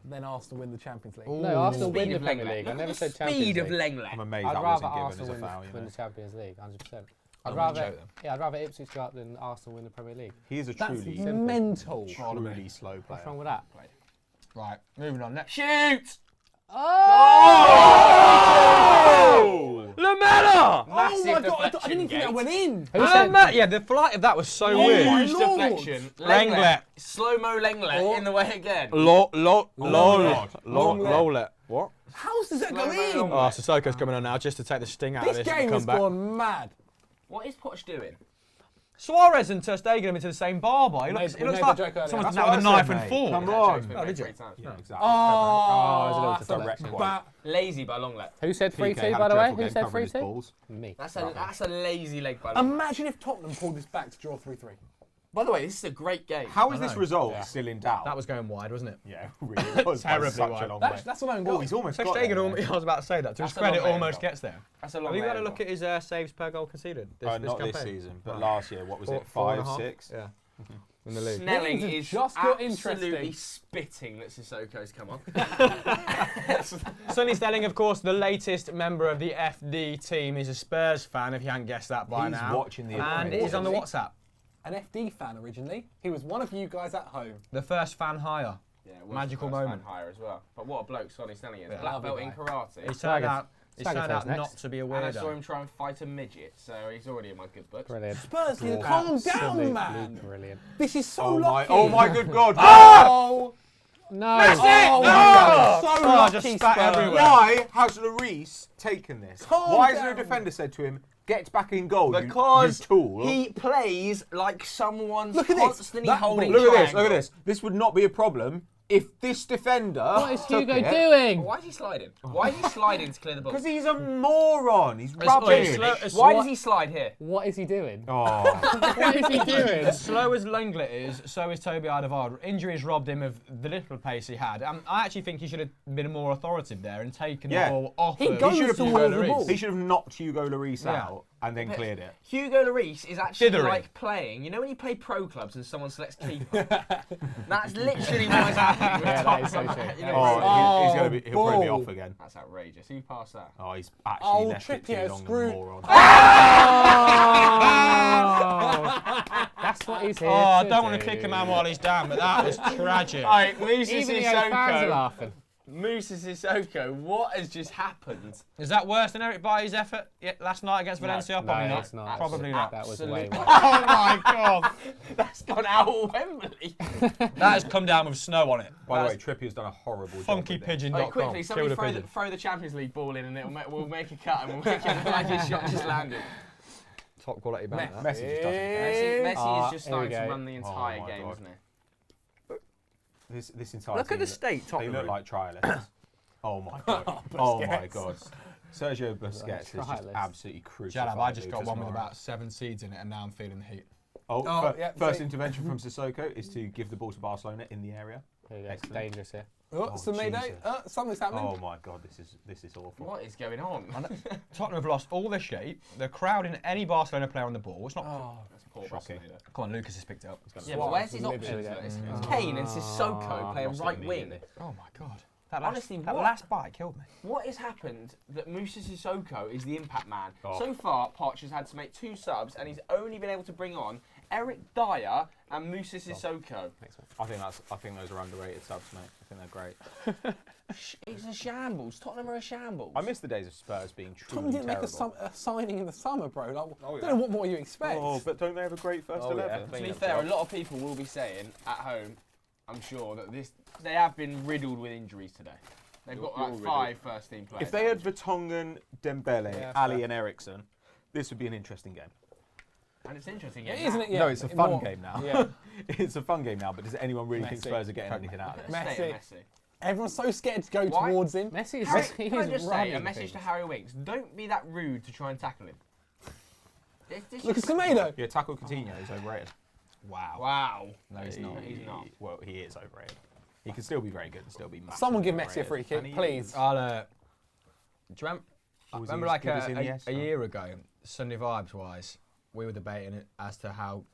C: than Arsenal win the Champions League.
E: No, Arsenal win
G: Speed
E: the
G: of
E: Premier
G: Lenglet.
E: League. I
G: Look
E: never
G: at
E: said
G: the
E: Champions
G: speed of
E: League.
G: Lenglet.
D: I'm amazed
E: I'd
D: that
E: rather
D: wasn't given
E: Arsenal
D: as a
E: win,
D: foul. You
E: win
D: know?
E: the Champions League, 100%.
A: I
E: I'd
A: wouldn't
E: rather,
A: joke them.
E: yeah, I'd rather Ipswich go up than Arsenal win the Premier League.
D: He is a
C: That's
D: truly,
C: mental.
D: truly slow player.
E: What's wrong with that?
A: Right, moving on. Next.
G: Shoot!
A: Oh! Lamella!
C: Oh my
G: Massive
C: god, I
G: deflection
C: didn't even think that
G: gate.
C: went in.
E: Who said?
A: Yeah, the flight of that was so
C: Oh
A: weird.
C: my
G: Huge
C: Lord.
G: deflection.
A: Lenglet.
G: Slow-mo Lenglet
C: Oh.
G: in the way again.
A: Lowlet. What?
C: How does that go
G: Slow-mo
C: in?
G: Lenglet.
A: Oh, Sissoko's coming on now just to take the sting out
C: This
A: of this
C: game
A: and
C: has
A: come back.
C: gone mad.
G: What is Poch doing?
A: Suarez and Ter Stegen into the same bar boy. He
C: We
A: looks,
C: made-
A: he
C: we
A: looks
C: made
A: like
C: the joke earlier.
A: someone's
D: That's
A: out with a
D: what I
A: knife
D: said,
A: and
D: mate.
A: fork.
D: Come
G: That
D: on.
G: joke's been
A: Oh,
G: made
A: did you?
G: 3 times.
D: Yeah, exactly.
C: Oh,
E: there's a little
C: that's a
E: deflection.
C: direct point.
G: Lazy by Longlet.
E: Who said
D: PK
E: 3-2,
D: had
E: by
D: a
E: the way?
D: dreadful
E: Who
D: game
E: said
D: covering his
E: 3-2?
D: balls.
E: Me.
G: That's a lazy leg by Longlet.
C: Imagine if Tottenham pulled this back to draw 3-3.
G: By the way, this is a great game.
D: How is
A: I
D: this
A: know.
D: result
E: Yeah.
D: still in doubt?
A: That was going wide, wasn't it?
D: yeah, really was by
A: Terribly
D: such
A: wide.
D: a long way.
C: That's an own
D: Oh,
C: goal.
D: he's almost
A: Ter
D: got
A: Stegen,
D: there,
A: I was about to say that. To his
G: That's a
A: credit,
G: long way
A: almost
G: of
A: gets there.
G: That's a long
A: Have you
G: way
A: got to
G: of
A: look
G: goal.
A: at his saves per goal conceded this
D: Not
A: campaign?
D: this season, but
A: Right.
D: last year. What was it?
A: Four and a
D: 5,
A: half?
D: 6?
A: Yeah. In the league.
G: Snelling
C: Things have
G: is
C: just got
G: absolutely
C: interesting.
G: spitting that Sissoko's come on.
A: Sonny Stelling, of course, the latest member of the FD team. He's a Spurs fan, if you hadn't guessed that by
D: He's
A: now.
D: watching the
A: And
D: event.
A: he's on the WhatsApp.
C: An FD fan originally. He was one of you guys at home.
A: The first fan hire.
G: Yeah, it was
A: Magical
G: the first
A: moment.
G: fan higher as well. But what a bloke Sonny Stelling is.
A: Yeah.
G: Black
C: Lovely
G: belt in
C: guy.
G: karate.
A: He's
E: Swagger-
A: turned out
E: Swagger
A: not
E: next.
A: to be a
G: And I saw him
A: weirdo.
G: try and fight a midget, so he's already in my good books.
E: Brilliant.
C: Spurs, calm down,
E: Absolutely
C: man.
E: brilliant.
C: This is so
D: Oh my,
C: lucky.
D: oh my good God.
C: Oh,
E: No.
C: oh my God. So
A: Oh,
C: lucky,
A: just spat
C: Spurs.
A: everywhere.
D: Why has Lloris taken this?
C: Calm
D: Why hasn't a
C: down.
D: defender said to him, get back in goal,
G: Because
D: you tool?
G: he plays like someone's
C: Look at this.
G: constantly
C: That
G: holding
C: ball.
D: Look at this,
G: triangle.
D: look at this. This would not be a problem if this defender
E: What is
D: took
E: Hugo
D: it.
E: doing?
G: Why is he sliding? Why is he sliding to clear the ball?
D: Because he's a moron. He's
A: It's
D: rubbish.
A: slow-
G: Why
E: What?
G: does he slide here?
E: What is he doing?
D: Oh,
E: What is he doing?
A: As slow as Lenglet is, so is Toby Alderweireld. Injuries robbed him of the little pace he had. I actually think he should have been more authoritative there and taken
D: Yeah.
A: the ball off.
C: He
A: of
C: goes
A: Hugo
C: towards the
A: Lloris.
C: ball.
D: he should have knocked Hugo Lloris
A: Yeah.
D: out and then cleared it.
G: Hugo Lloris is actually
A: Dithering.
G: like playing. You know when you play pro clubs and someone selects keeper? That's literally what is happening.
E: Yeah,
G: with
E: that is so
G: Tottenham.
E: true.
G: You know,
D: Oh, he's gonna be. He'll probably be
C: ball.
D: off again.
G: That's outrageous. Who passed that?
D: Oh, he's actually
C: Oh,
D: left it too
C: Trippier
D: long,
C: screwed.
D: the moron.
E: That's what he's here
A: Oh, I
E: to
A: don't want to
E: do.
A: kick a man while he's down, but that was tragic.
G: Alright, Musa
E: Even the fans are
G: Sissoko.
E: laughing.
G: Musa Sissoko, what has just happened?
A: Is that worse than Eric Bailly's effort last night against Valencia? Probably
E: No,
A: not.
E: it's not.
A: Probably not.
E: That was
G: Absolutely.
E: way worse.
A: Oh my God!
G: That's gone out of Wembley.
A: That has come down with snow on it.
D: By the way,
A: That's
D: Trippier's done a horrible job.
A: funkypigeon.com.
G: Right, quickly,
A: Kill
G: somebody
A: the
G: throw
A: pigeon.
G: throw the Champions League ball in and we'll make a cut and we'll make it look like his shot just landed.
A: Top quality band. that.
D: Messi just doesn't care.
G: Messi
E: Ah,
G: is just
E: here we
G: starting to
E: go.
G: run the entire
D: my
G: game,
D: God.
G: isn't he?
D: This entire
A: Look at
D: team
A: the state
D: They
A: Tottenham
D: look
A: are in.
D: like trialists. Oh my God. Oh my God. Sergio Busquets is just
E: Trialists.
D: absolutely crucified.
A: Jalab, I just got
D: Lucas
A: one with
D: Moura.
A: about 7 seeds in it, and now I'm feeling the heat.
D: Oh,
C: Oh, yeah,
D: first
C: see.
D: intervention from Sissoko is to give the ball to Barcelona in the area.
E: Here you go. It's
D: Excellent.
E: dangerous here.
C: Oh, Semedo.
D: Jesus.
C: Something's happening.
D: Oh my God, this is awful.
G: What is going on?
A: Tottenham have lost all their shape. They're crowding any Barcelona player on the ball. It's not.
G: That's poor
D: Shocking.
G: Barcelona.
A: Come on, Lucas has picked it up.
G: Yeah, but where's his
C: Living.
G: options?
E: There we go.
G: It's Kane and Sissoko playing
D: Lost it
G: right wing.
D: immediately.
A: Oh my God. That
G: Honestly,
A: that
G: what?
A: last bite killed me.
G: What has happened that Musa Sissoko is the impact man?
D: Oh.
G: So far, Poch has had to make 2 subs and he's only been able to bring on Eric Dyer and Musa Sissoko.
D: I think those are underrated subs, mate. I think they're great.
G: It's a shambles. Tottenham are a shambles.
D: I miss the days of Spurs being
C: Tottenham
D: truly
C: didn't
D: terrible.
C: make a signing in the summer, bro. Like,
D: Oh,
C: don't know what more you expect.
D: Oh, but don't they have a great first
G: Oh,
D: 11?
G: To be fair, a lot of people will be saying at home, I'm sure, that they have been riddled with injuries today. They've got like 5 first-team players.
D: If they had Vertonghen, Dembele,
E: Yeah,
D: Ali,
E: fair.
D: and Ericsson, this would be an interesting game.
G: And it's interesting,
C: Isn't it? Yeah.
D: No, it's a fun game now.
C: Yeah.
D: It's a fun game now, but does anyone really think
C: Messi.
D: Spurs are getting anything out of it?
C: Messi.
G: Messi.
C: Everyone's so scared to go
G: Why?
C: towards him.
E: Messi is
G: Harry,
E: he
G: can I
E: is
G: just say
E: running
G: a message to
E: things.
G: Harry Winks? Don't be that rude to try and tackle him.
C: Look at Semedo.
D: Yeah, tackle Coutinho is overrated.
G: Wow.
A: No, he's not.
G: He's not.
D: Well, he is overrated. He can still be very good and still be massive.
C: Someone give Messi a free
D: And
C: kick,
D: he
C: please.
D: is.
A: I'll, do you remember,
D: Was he
A: remember
D: as
A: like
D: good as Iniesta?
A: a year ago, Sunday Vibes wise, we were debating it as to how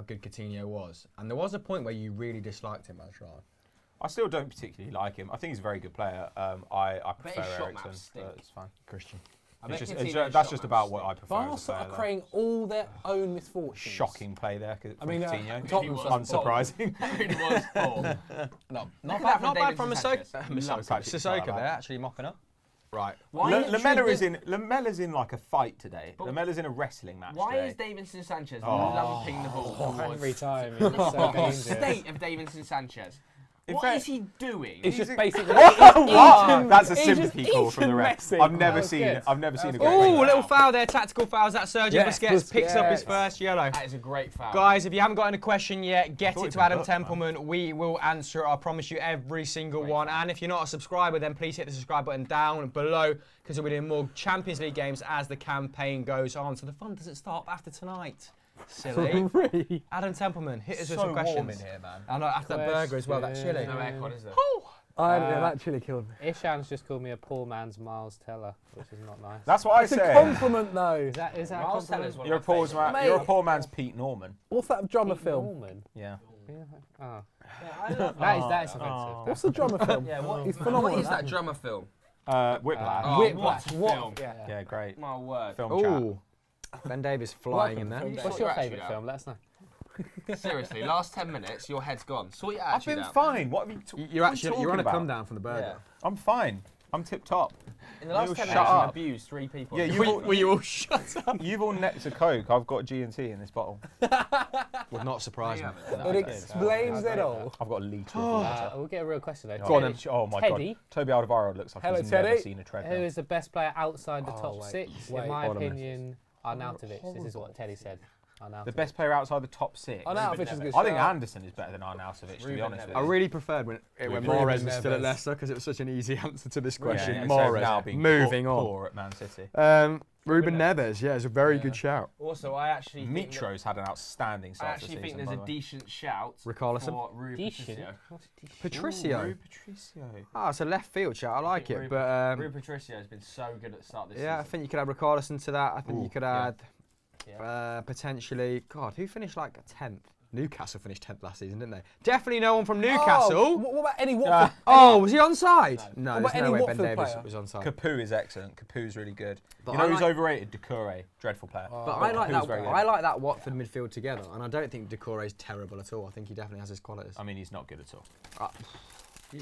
A: good Coutinho was. And there was a point where you really disliked him, Ashran.
D: I still don't particularly like him. I think he's a very good player. I
G: bet
D: prefer
G: his shot
D: Ericsson,
G: maps stink.
D: but it's fine.
A: Christian.
G: I
D: It's
G: bet
D: just,
G: Coutinho's
D: that's
G: shot
D: just
G: maps
D: about what
G: stink.
D: I prefer as a
C: Barca
D: player.
C: are creating all their own misfortunes.
D: Shocking play there,
C: I mean,
D: Coutinho.
C: Tottenham
G: was
D: Unsurprising.
G: It was poor.
A: Not
G: Look at that
A: bad,
G: from
A: not bad
G: David
A: from
G: Sanchez.
A: Sissoko there, actually mocking up. Right.
G: Why is
D: Lamella's in like a fight today.
G: But
D: Lamella's in a wrestling match
G: Why
D: today.
G: is Davinson Sanchez
D: Oh.
G: lumping the ball towards?
E: Every time.
G: Look
E: It's
G: at
E: so
G: the
E: dangerous.
G: state of Davinson Sanchez.
D: In
G: What
D: fact-
G: is he doing?
C: It's just basically.
D: What? That's a
C: he's
D: sympathy
C: just
D: call from the
C: eaten
D: ref.
C: Messi.
D: I've never
E: That was
D: seen.
E: good.
D: I've never seen a
E: That
D: great.
E: was
A: Oh,
E: good.
A: little foul there, tactical fouls. That Sergio
C: Yes,
A: Busquets picks up his
C: Busquets.
A: first yellow.
G: That is a great foul.
A: Guys, if you haven't got a question yet, get
D: thought
A: it
D: he'd
A: to Adam
D: been booked, man.
A: Templeman. We will answer it. I promise you every single one. And if you're not a subscriber, then please hit the subscribe button down below because we'll be doing more Champions League games as the campaign goes on. So the fun doesn't stop after tonight. Silly.
C: Really?
A: Adam Templeman, hit us with
D: So
A: some
D: warm
A: questions.
D: in here, man.
A: I know, after that burger as well, that chili.
G: No aircon, is there?
C: That actually killed me.
E: Ishan's just called me a poor man's Miles Teller, which is not nice.
D: That's what I
C: It's a
D: say.
C: compliment, though.
E: Is that a
G: Miles
E: compliment?
G: Teller's one of
D: You're a
G: my
D: poor
G: favourite.
D: man. You're a
C: Mate.
D: poor man's Pete Norman.
C: What's that drummer
E: Pete
C: film?
E: Norman?
D: Yeah.
E: Yeah. Oh.
G: Yeah, I love
E: That is offensive.
C: What's the drummer film?
G: Yeah, what,
C: He's
G: what
C: phenomenal.
G: is that drummer film?
D: Whiplash.
G: Oh,
C: Whiplash.
G: what a
C: What?
G: film.
C: Yeah.
D: Yeah, great.
G: My word.
D: Film chat.
A: Oh, Ben Davies flying in there.
C: Welcome to
E: What's
G: Sort
E: your
G: your
E: favourite
G: attitude
E: film? Let us know.
G: Seriously, last 10 minutes, your head's gone. Sort your
D: I've
G: attitude
D: been
G: out.
D: fine. What have you?
A: You're
D: what are you
A: actually you're on a
D: talking
A: come
D: about?
A: down from the burger.
D: I'm fine. I'm tip top.
G: In the last
D: You
G: 10
D: shut
G: minutes, you
D: up.
G: abused 3 people.
D: Yeah, you all,
A: Will you all shut up?
D: you've all necked a Coke. I've got G&T in this bottle.
A: Would not surprise me.
C: It explains it all.
D: I've got a litre of water.
E: We'll get a real question though.
A: Go on
E: Teddy,
A: then.
D: Oh my
E: Teddy?
D: god. Toby Alderweireld looks like
C: Hello,
D: he's never
C: Teddy.
D: seen a
E: Who
D: treadmill.
E: is the best player outside the
C: Oh,
E: top
C: wait,
E: 6?
C: wait.
E: In my
A: Hold on a minute.
E: opinion, Arnautovic. This is what Teddy said. Arnautovic.
D: The best player outside the top 6.
C: Arnautovic is a good
D: I think
C: shout.
D: Anderson is better than Arnautovic, to be
G: Ruben
D: honest with
A: I
D: you.
A: really preferred when
D: Ruben
A: Mahrez was still at
C: Neves.
A: Leicester because it was such an easy answer to this
D: Yeah,
A: question.
D: instead of now
A: Mahrez,
D: being
A: moving
D: poor at Man City.
A: on. Ruben Neves, yeah, it's a very good shout.
G: Also, I actually think that-
D: Mitro's had an outstanding
G: I
D: start to the
G: actually think
D: season.
G: there's
D: by
G: a
D: the way.
G: decent shout
A: Richarlison?
G: for Rui
E: Decent.
G: Patricio.
E: What's decent?
A: Patricio.
D: Rui Patricio.
A: Ah, it's a left field shout. I like
G: think
A: it, but
G: Rui Patricio has been so good at the start of this
A: yeah, I
G: season.
A: think you could add Richarlison to that. I think
D: Ooh,
A: you could
D: yeah.
A: add potentially. God, who finished like 10th? Newcastle finished 10th last season, didn't they? Definitely no one from Newcastle.
C: Oh, what about Eddie Watford?
A: Oh, was he onside? No,
C: What
A: there's
C: about
A: no
C: any
A: way Ben
C: Watford
A: Davies
C: player?
A: was onside.
D: Capu is excellent. Capu's really good.
A: But
D: you know
A: I
D: who's
A: like-
D: overrated? Doucouré. Dreadful player.
A: But I like
D: Capu's
A: that.
D: very good.
A: I like that Watford midfield together, and I don't think Doucouré is terrible at all. I think he definitely has his qualities.
D: I mean, he's not good at all.
A: Ah.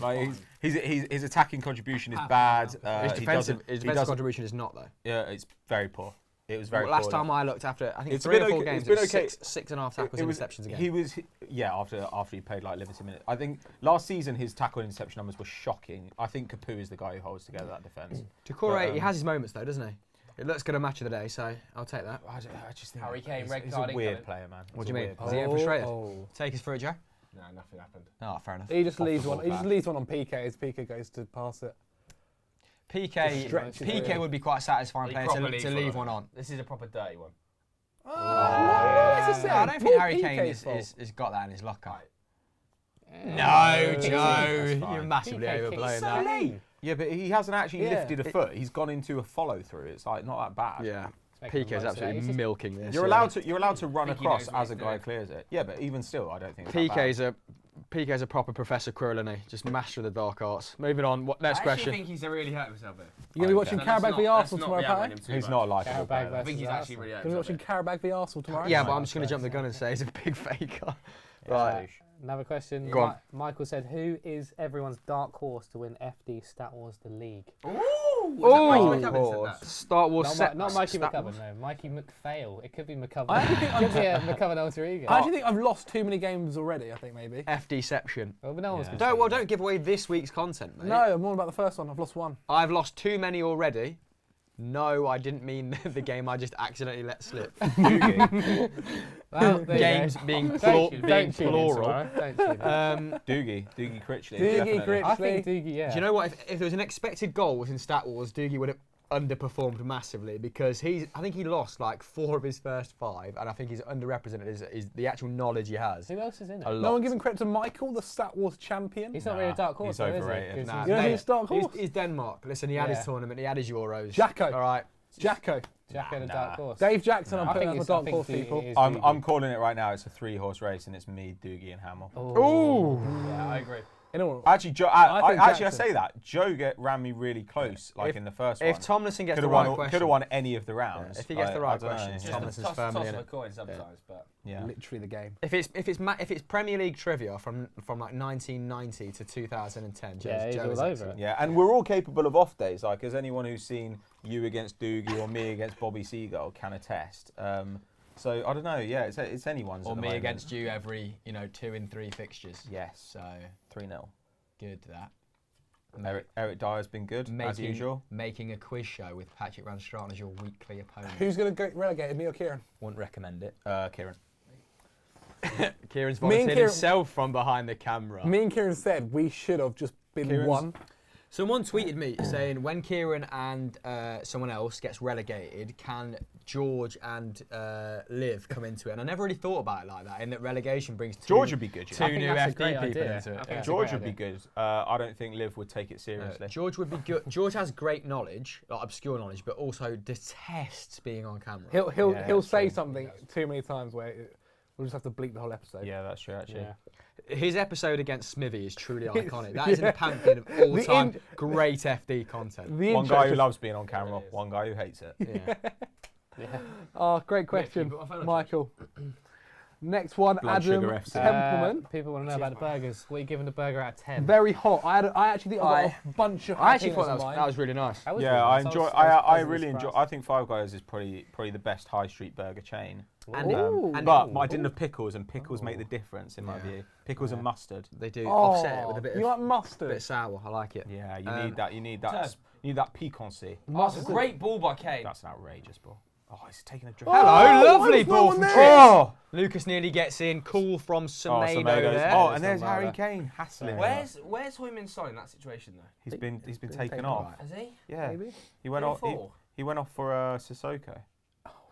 D: Like his attacking contribution is bad.
A: His
D: He
A: defensive,
D: doesn't-
A: his
D: he
A: defensive
D: doesn't-
A: contribution is not though.
D: Yeah, it's very poor. It was very
A: Last
D: poor.
A: time I looked after, I think
D: It's
A: 3 or
D: been
A: 4
D: okay-
A: games,
D: it's been
A: it was
D: okay.
A: 6.5 tackles, interceptions again.
D: He was after he played like limited minutes. I think last season his tackle and interception numbers were shocking. I think Capu is the guy who holds together that defence.
A: Doucouré, he
D: um,
A: has his moments though, doesn't he? It looks good a match of the day, so I'll take that.
D: I just think
G: Harry Kane, red
D: he's
G: card
D: a weird
G: incoming.
D: player, man.
A: What
D: He's
A: do
D: a
A: you mean?
D: weird
A: Is he getting frustrated?
C: Oh.
A: Take us for it, Joe.
G: No, nothing happened.
A: Oh, fair enough.
C: He just
D: Off the
C: leaves
D: ball
C: one. He just
D: back.
C: leaves one on PK as PK goes to pass it.
A: PK,
C: stretches
A: PK
C: it.
A: would be quite a satisfying
G: He
A: player
G: properly
A: to leave
G: for
A: one on.
G: This is a proper dirty one.
C: Oh,
A: I don't think Harry Kane
C: PK's fault.
A: has got that in his locker. No,
E: That's
A: Joe,
D: fine.
A: you're massively
E: PK
A: overblowing
E: kicks
A: that.
D: Yeah, but he hasn't actually
C: Yeah.
D: lifted a foot. He's gone into a follow through. It's like not that bad.
A: Yeah,
E: Making the
A: PK's
E: most of it.
A: absolutely
E: He's just-
A: milking this.
D: You're allowed to run
G: think he
D: across
G: knows what
D: as a
G: he's
D: guy
G: doing.
D: clears it. Yeah, but even still, I don't think it's that bad.
A: PK's a proper Professor Quirrell, isn't he? Just master of the dark arts. Moving on. Next
G: I
A: question.
G: actually think he's really hurt himself here.
C: You're going to be watching
G: No,
C: Carabao v
G: let's
C: Arsenal
G: not
C: tomorrow,
G: be hammering
C: Pat?
G: him too
D: He's
G: much.
D: not a likable
E: Carabao
D: player.
G: I think
E: versus
G: he's actually
E: Arsenal.
G: really hurt
C: Going to be
G: himself
C: watching
G: here.
C: Carabao v Arsenal tomorrow?
A: Yeah,
E: No,
A: but I'm just going to
E: that's
A: jump the gun and say he's a big faker.
D: Yeah,
A: Right.
D: douche.
E: Another question.
A: Go on.
E: Michael said, "Who is everyone's dark horse to win FD Stat Wars the league?"
G: Ooh! Mikey McCubbin said that?
A: Star Wars set.
E: Not Mikey
A: Star
E: McCubbin,
A: Wars.
E: no. Mikey McPhail. It could be McCubbin.
C: I actually think
E: Could be a McCubbin alter ego.
C: I actually think I've lost too many games already. I think maybe.
A: FDception.
E: Well, but no one's
D: Yeah.
E: gonna say that.
A: Don't give away this week's content, mate.
C: No, I'm all about the first one. I've lost one.
A: I've lost too many already. No, I didn't mean the game I just accidentally let slip.
E: Well, there you
A: Games
E: go.
A: being
E: Don't tune in
A: plural.
E: tomorrow. Don't tune in.
D: Doogie Critchley.
C: Doogie
D: definitely.
C: Critchley.
E: I think Doogie, yeah.
A: Do you know what? If there was an expected goal within Stat Wars, Doogie would have underperformed massively because I think he lost like 4 of his first 5, and I think he's underrepresented is the actual knowledge he has.
E: Who else is in it?
A: A lot.
C: No one giving credit to Michael, the Stat Wars champion.
E: He's not really a dark horse,
D: he's
E: though, is he?
D: overrated.
E: 'Cause
A: Nah,
C: You know
A: mate,
C: who's dark horse?
A: he's Denmark. Listen, he had his
E: Yeah.
A: tournament, he had his Euros.
C: Jacko.
A: All right.
C: Jacko.
E: Jacko the dark horse.
C: Dave Jackson, I'm
E: I
C: putting
E: think
C: up a
E: it's
C: dark horse, people.
D: I'm calling it right now. It's a 3-horse race, and it's me, Doogie, and Hamill.
A: Ooh.
B: Yeah, I agree.
C: In all,
D: Actually, Joe,
C: I think
D: I
C: Jackson.
D: say that Joe ran me really close, like in the first one.
A: If Tomlinson gets
D: Could
A: the
D: have
A: right
D: won.
A: question,
D: Could have won any of the rounds.
A: if he gets the right
D: I don't know,
A: questions,
D: yeah.
A: Tomlinson's
B: Toss
A: firmly
B: of
A: in
B: a
A: it.
B: coin sometimes, but
D: Yeah.
C: literally the game.
A: If it's Premier League trivia from like 1990 to 2010,
E: Yeah, he's
A: Joe
E: all
A: is
E: over
A: excellent.
E: it.
D: Yeah, and we're all capable of off days. Like, as anyone who's seen you against Doogie or me against Bobby Seagull can attest. So I don't know. Yeah, it's anyone's.
A: Or
D: at the
A: me
D: moment.
A: against you every 2 in 3 fixtures.
D: Yes.
A: So
D: 3-0.
A: good to that.
D: Eric Dyer's been good as usual.
A: Making a quiz show with Patrick Van Straten as your weekly opponent.
C: Who's going to get relegated, me or Kieran?
A: Wouldn't recommend it.
D: Kieran.
A: Kieran's
C: Me and
A: volunteered
C: Kieran-
A: himself from behind the camera.
C: Me and Kieran said we should have just been
D: Kieran's-
C: one.
A: Someone tweeted me saying when Kieran and someone else gets relegated, can George and Liv come into it? And I never really thought about it like that. In that relegation brings
D: George would be good.
A: two
E: I think
A: new
E: that's a
A: FD
E: great
A: people
E: idea.
A: into
E: I
A: it.
E: think
A: Yeah.
E: it's a
D: George
E: great
D: would be
E: idea.
D: good. I don't think Liv would take it seriously.
A: George would be good. George has great knowledge, like obscure knowledge, but also detests being on camera.
C: He'll
D: Yeah,
C: he'll
D: that's
C: say
D: true.
C: something too many times where we'll just have to bleep the whole episode.
D: Yeah, that's true. Actually.
E: Yeah.
A: His episode against Smithy is truly iconic. That is in the pantheon of all-time great FD content.
C: The
D: One
C: intro
D: guy who
C: just-
D: loves being on camera.
B: Really is.
D: One guy who hates it.
A: Yeah.
E: Yeah.
C: Oh, great question,
B: you got my phone on
C: Michael. Next one,
D: Blood
C: Adam
D: Sugar FC.
C: Templeman.
E: People want to know about the burgers. What are you giving the burger out of 10?
C: Very hot. I actually think I've got a bunch of
A: I actually
C: jalapenos
A: thought
C: in mine.
A: that was really nice.
E: That was
D: Yeah,
E: really
D: I
E: nice.
D: enjoy.
E: was
D: I
E: pleasantly
D: really enjoy.
E: surprised.
D: I think Five Guys is probably the best high street burger chain.
A: And
C: Ooh.
D: But I didn't have pickles, and pickles make the difference in my
A: Yeah.
D: view. Pickles and mustard.
A: They do
C: Oh,
A: offset it with a bit
C: you like
A: of
C: mustard?
A: sour. I like it.
D: Yeah, you
A: Um,
D: need that. You need that.
B: Turn.
D: You need that piquancy.
B: Oh, it's a great ball by Kane.
D: That's an outrageous ball. Oh, he's taking a drink.
A: Hello,
C: why
A: lovely
C: is no
A: ball
C: one
A: from
C: there?
A: Trent.
D: Oh,
A: Lucas nearly gets in. Cool from Semedo
D: Semedo's-
A: there.
D: Oh, and there's
E: Some
D: Harry
E: rather.
D: Kane hassling.
B: Where's Hoi-Min Son in that situation though?
D: He's been taken
C: taken
D: off.
C: off.
B: Has he?
D: Yeah,
C: Maybe.
D: he went
B: Who
D: off.
B: for?
D: He went off for Sissoko.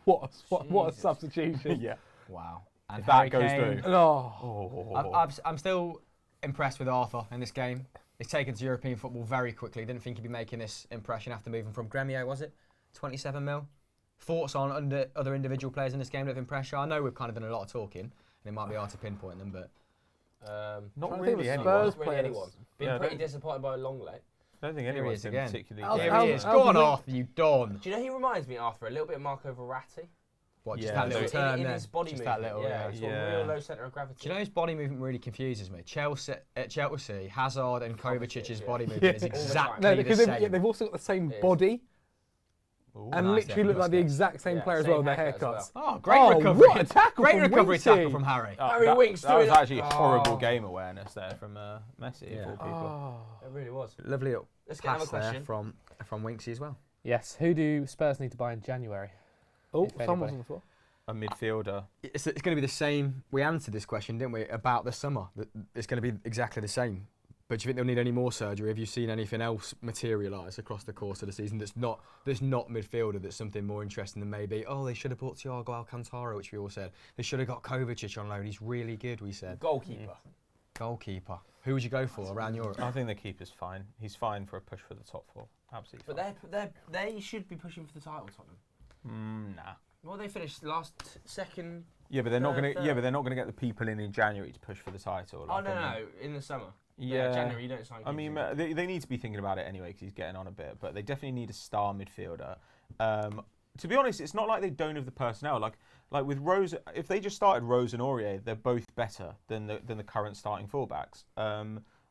C: What a
B: Jesus.
C: substitution.
D: Yeah.
A: Wow. And
D: If that
A: Harry
D: goes
A: Kane,
D: through.
C: Oh.
A: I'm still impressed with Arthur in this game. He's taken to European football very quickly. Didn't think he'd be making this impression after moving from Gremio, was it? 27 mil. Thoughts on other individual players in this game that have impressed you? I know we've kind of done a lot of talking, and it might be hard to pinpoint them, but
D: Not
C: Trying to think
D: really
C: of
D: anyone.
C: Spurs
B: Not really
C: players.
B: anyone. Been
D: Yeah,
B: pretty
D: don't-
B: disappointed by Longley.
D: I don't think
A: Here he
D: anyone's
A: is
D: been
A: again.
D: particularly.
C: Al-
A: here
C: Al-
A: he is.
C: Al-
A: Go on,
C: Al-
A: Arthur, you don.
B: Do you know he reminds me, Arthur, a little bit of Marco Verratti?
A: What, just
D: Yeah,
A: that little
D: so-
A: turn
B: in
A: there?
B: his body
A: Just
B: movement.
A: that little,
B: yeah. He's got
D: Yeah.
B: a real low centre of gravity.
A: Do you know his body movement really confuses me? Chelsea, Hazard and Kovacic's
B: yeah.
A: body movement is
C: Yeah.
A: exactly
C: No,
A: the
C: because
A: same.
C: they've also got the same
B: It is.
C: body
D: Ooh,
C: and
A: nice,
C: literally look like the
A: definitely.
C: exact same
B: Yeah,
C: player as
B: same
C: well with their
B: haircut as
C: haircuts.
A: Oh, great
C: Oh,
A: recovery.
C: what a tackle
A: Great
C: from
A: recovery
C: Winksy.
A: tackle from Harry.
B: Harry Winks
D: that was
B: threw it-
D: actually horrible
B: Oh.
D: game awareness there from Messi.
A: Yeah.
D: Of all people.
B: It really was.
A: Lovely little
B: Let's get another
A: pass there
B: question.
A: from Winksy as well.
E: Yes. Who do Spurs need to buy in January?
C: Oh,
E: If
C: someone's
E: anybody.
C: on the floor.
D: A midfielder.
A: It's going to be the same. We answered this question, didn't we, about the summer? It's going to be exactly the same. But do you think they'll need any more surgery? Have you seen anything else materialise across the course of the season that's not midfielder, that's something more interesting than maybe, oh, they should have bought Thiago Alcantara, which we all said. They should have got Kovacic on loan. He's really good, we said.
B: Goalkeeper.
A: Goalkeeper. Who would you go for around Europe?
D: I think the keeper's fine. He's fine for a push for the top four. Absolutely.
B: But they should be pushing for the title, Tottenham.
D: Nah.
B: Well, they finished second.
D: Yeah, but they're not going to.
B: Third.
D: Yeah, but they're not going to get the people in January to push for the title.
B: Oh
D: like,
B: no,
D: I mean-
B: no, in the summer.
D: Yeah.
B: January you don't sign.
D: I mean,
B: Kingsley.
D: they need to be thinking about it anyway because he's getting on a bit. But they definitely need a star midfielder. To be honest, it's not like they don't have the personnel. Like with Rose, if they just started Rose and Aurier, they're both better than the current starting fullbacks.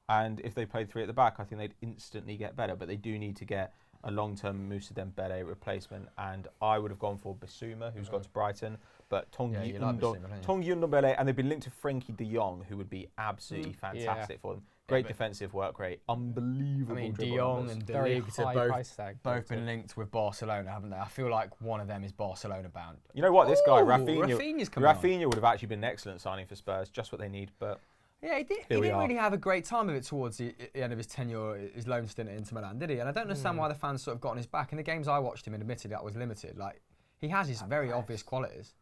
D: And if they played three at the back, I think they'd instantly get better. But they do need to get a long-term Moussa Dembele replacement, and I would have gone for Bissouma, who's gone to Brighton, but
A: Yeah, you like Bissouma, don't you?
D: Tanguy Ndombele, and they've been linked to Frenkie de Jong, who would be absolutely fantastic for them. Great defensive work rate, unbelievable.
A: I mean, De
D: dribble
A: Jong
D: numbers.
A: and De
E: Very
A: Ligt have
E: high price tag.
A: both been linked with Barcelona, haven't they? I feel like one of them is Barcelona bound.
D: You know what? This guy,
A: Ooh,
D: Rafinha,
A: Rafinha's coming on.
D: Rafinha would have actually been an excellent signing for Spurs, just what they need. But
A: Yeah, he
D: Here we
A: didn't
D: are.
A: really have a great time of it towards the end of his tenure, his loan stint at Inter Milan, did he? And I don't understand why the fans sort of got on his back. In the games I watched him, and admittedly that was limited, like, he has his very obvious qualities.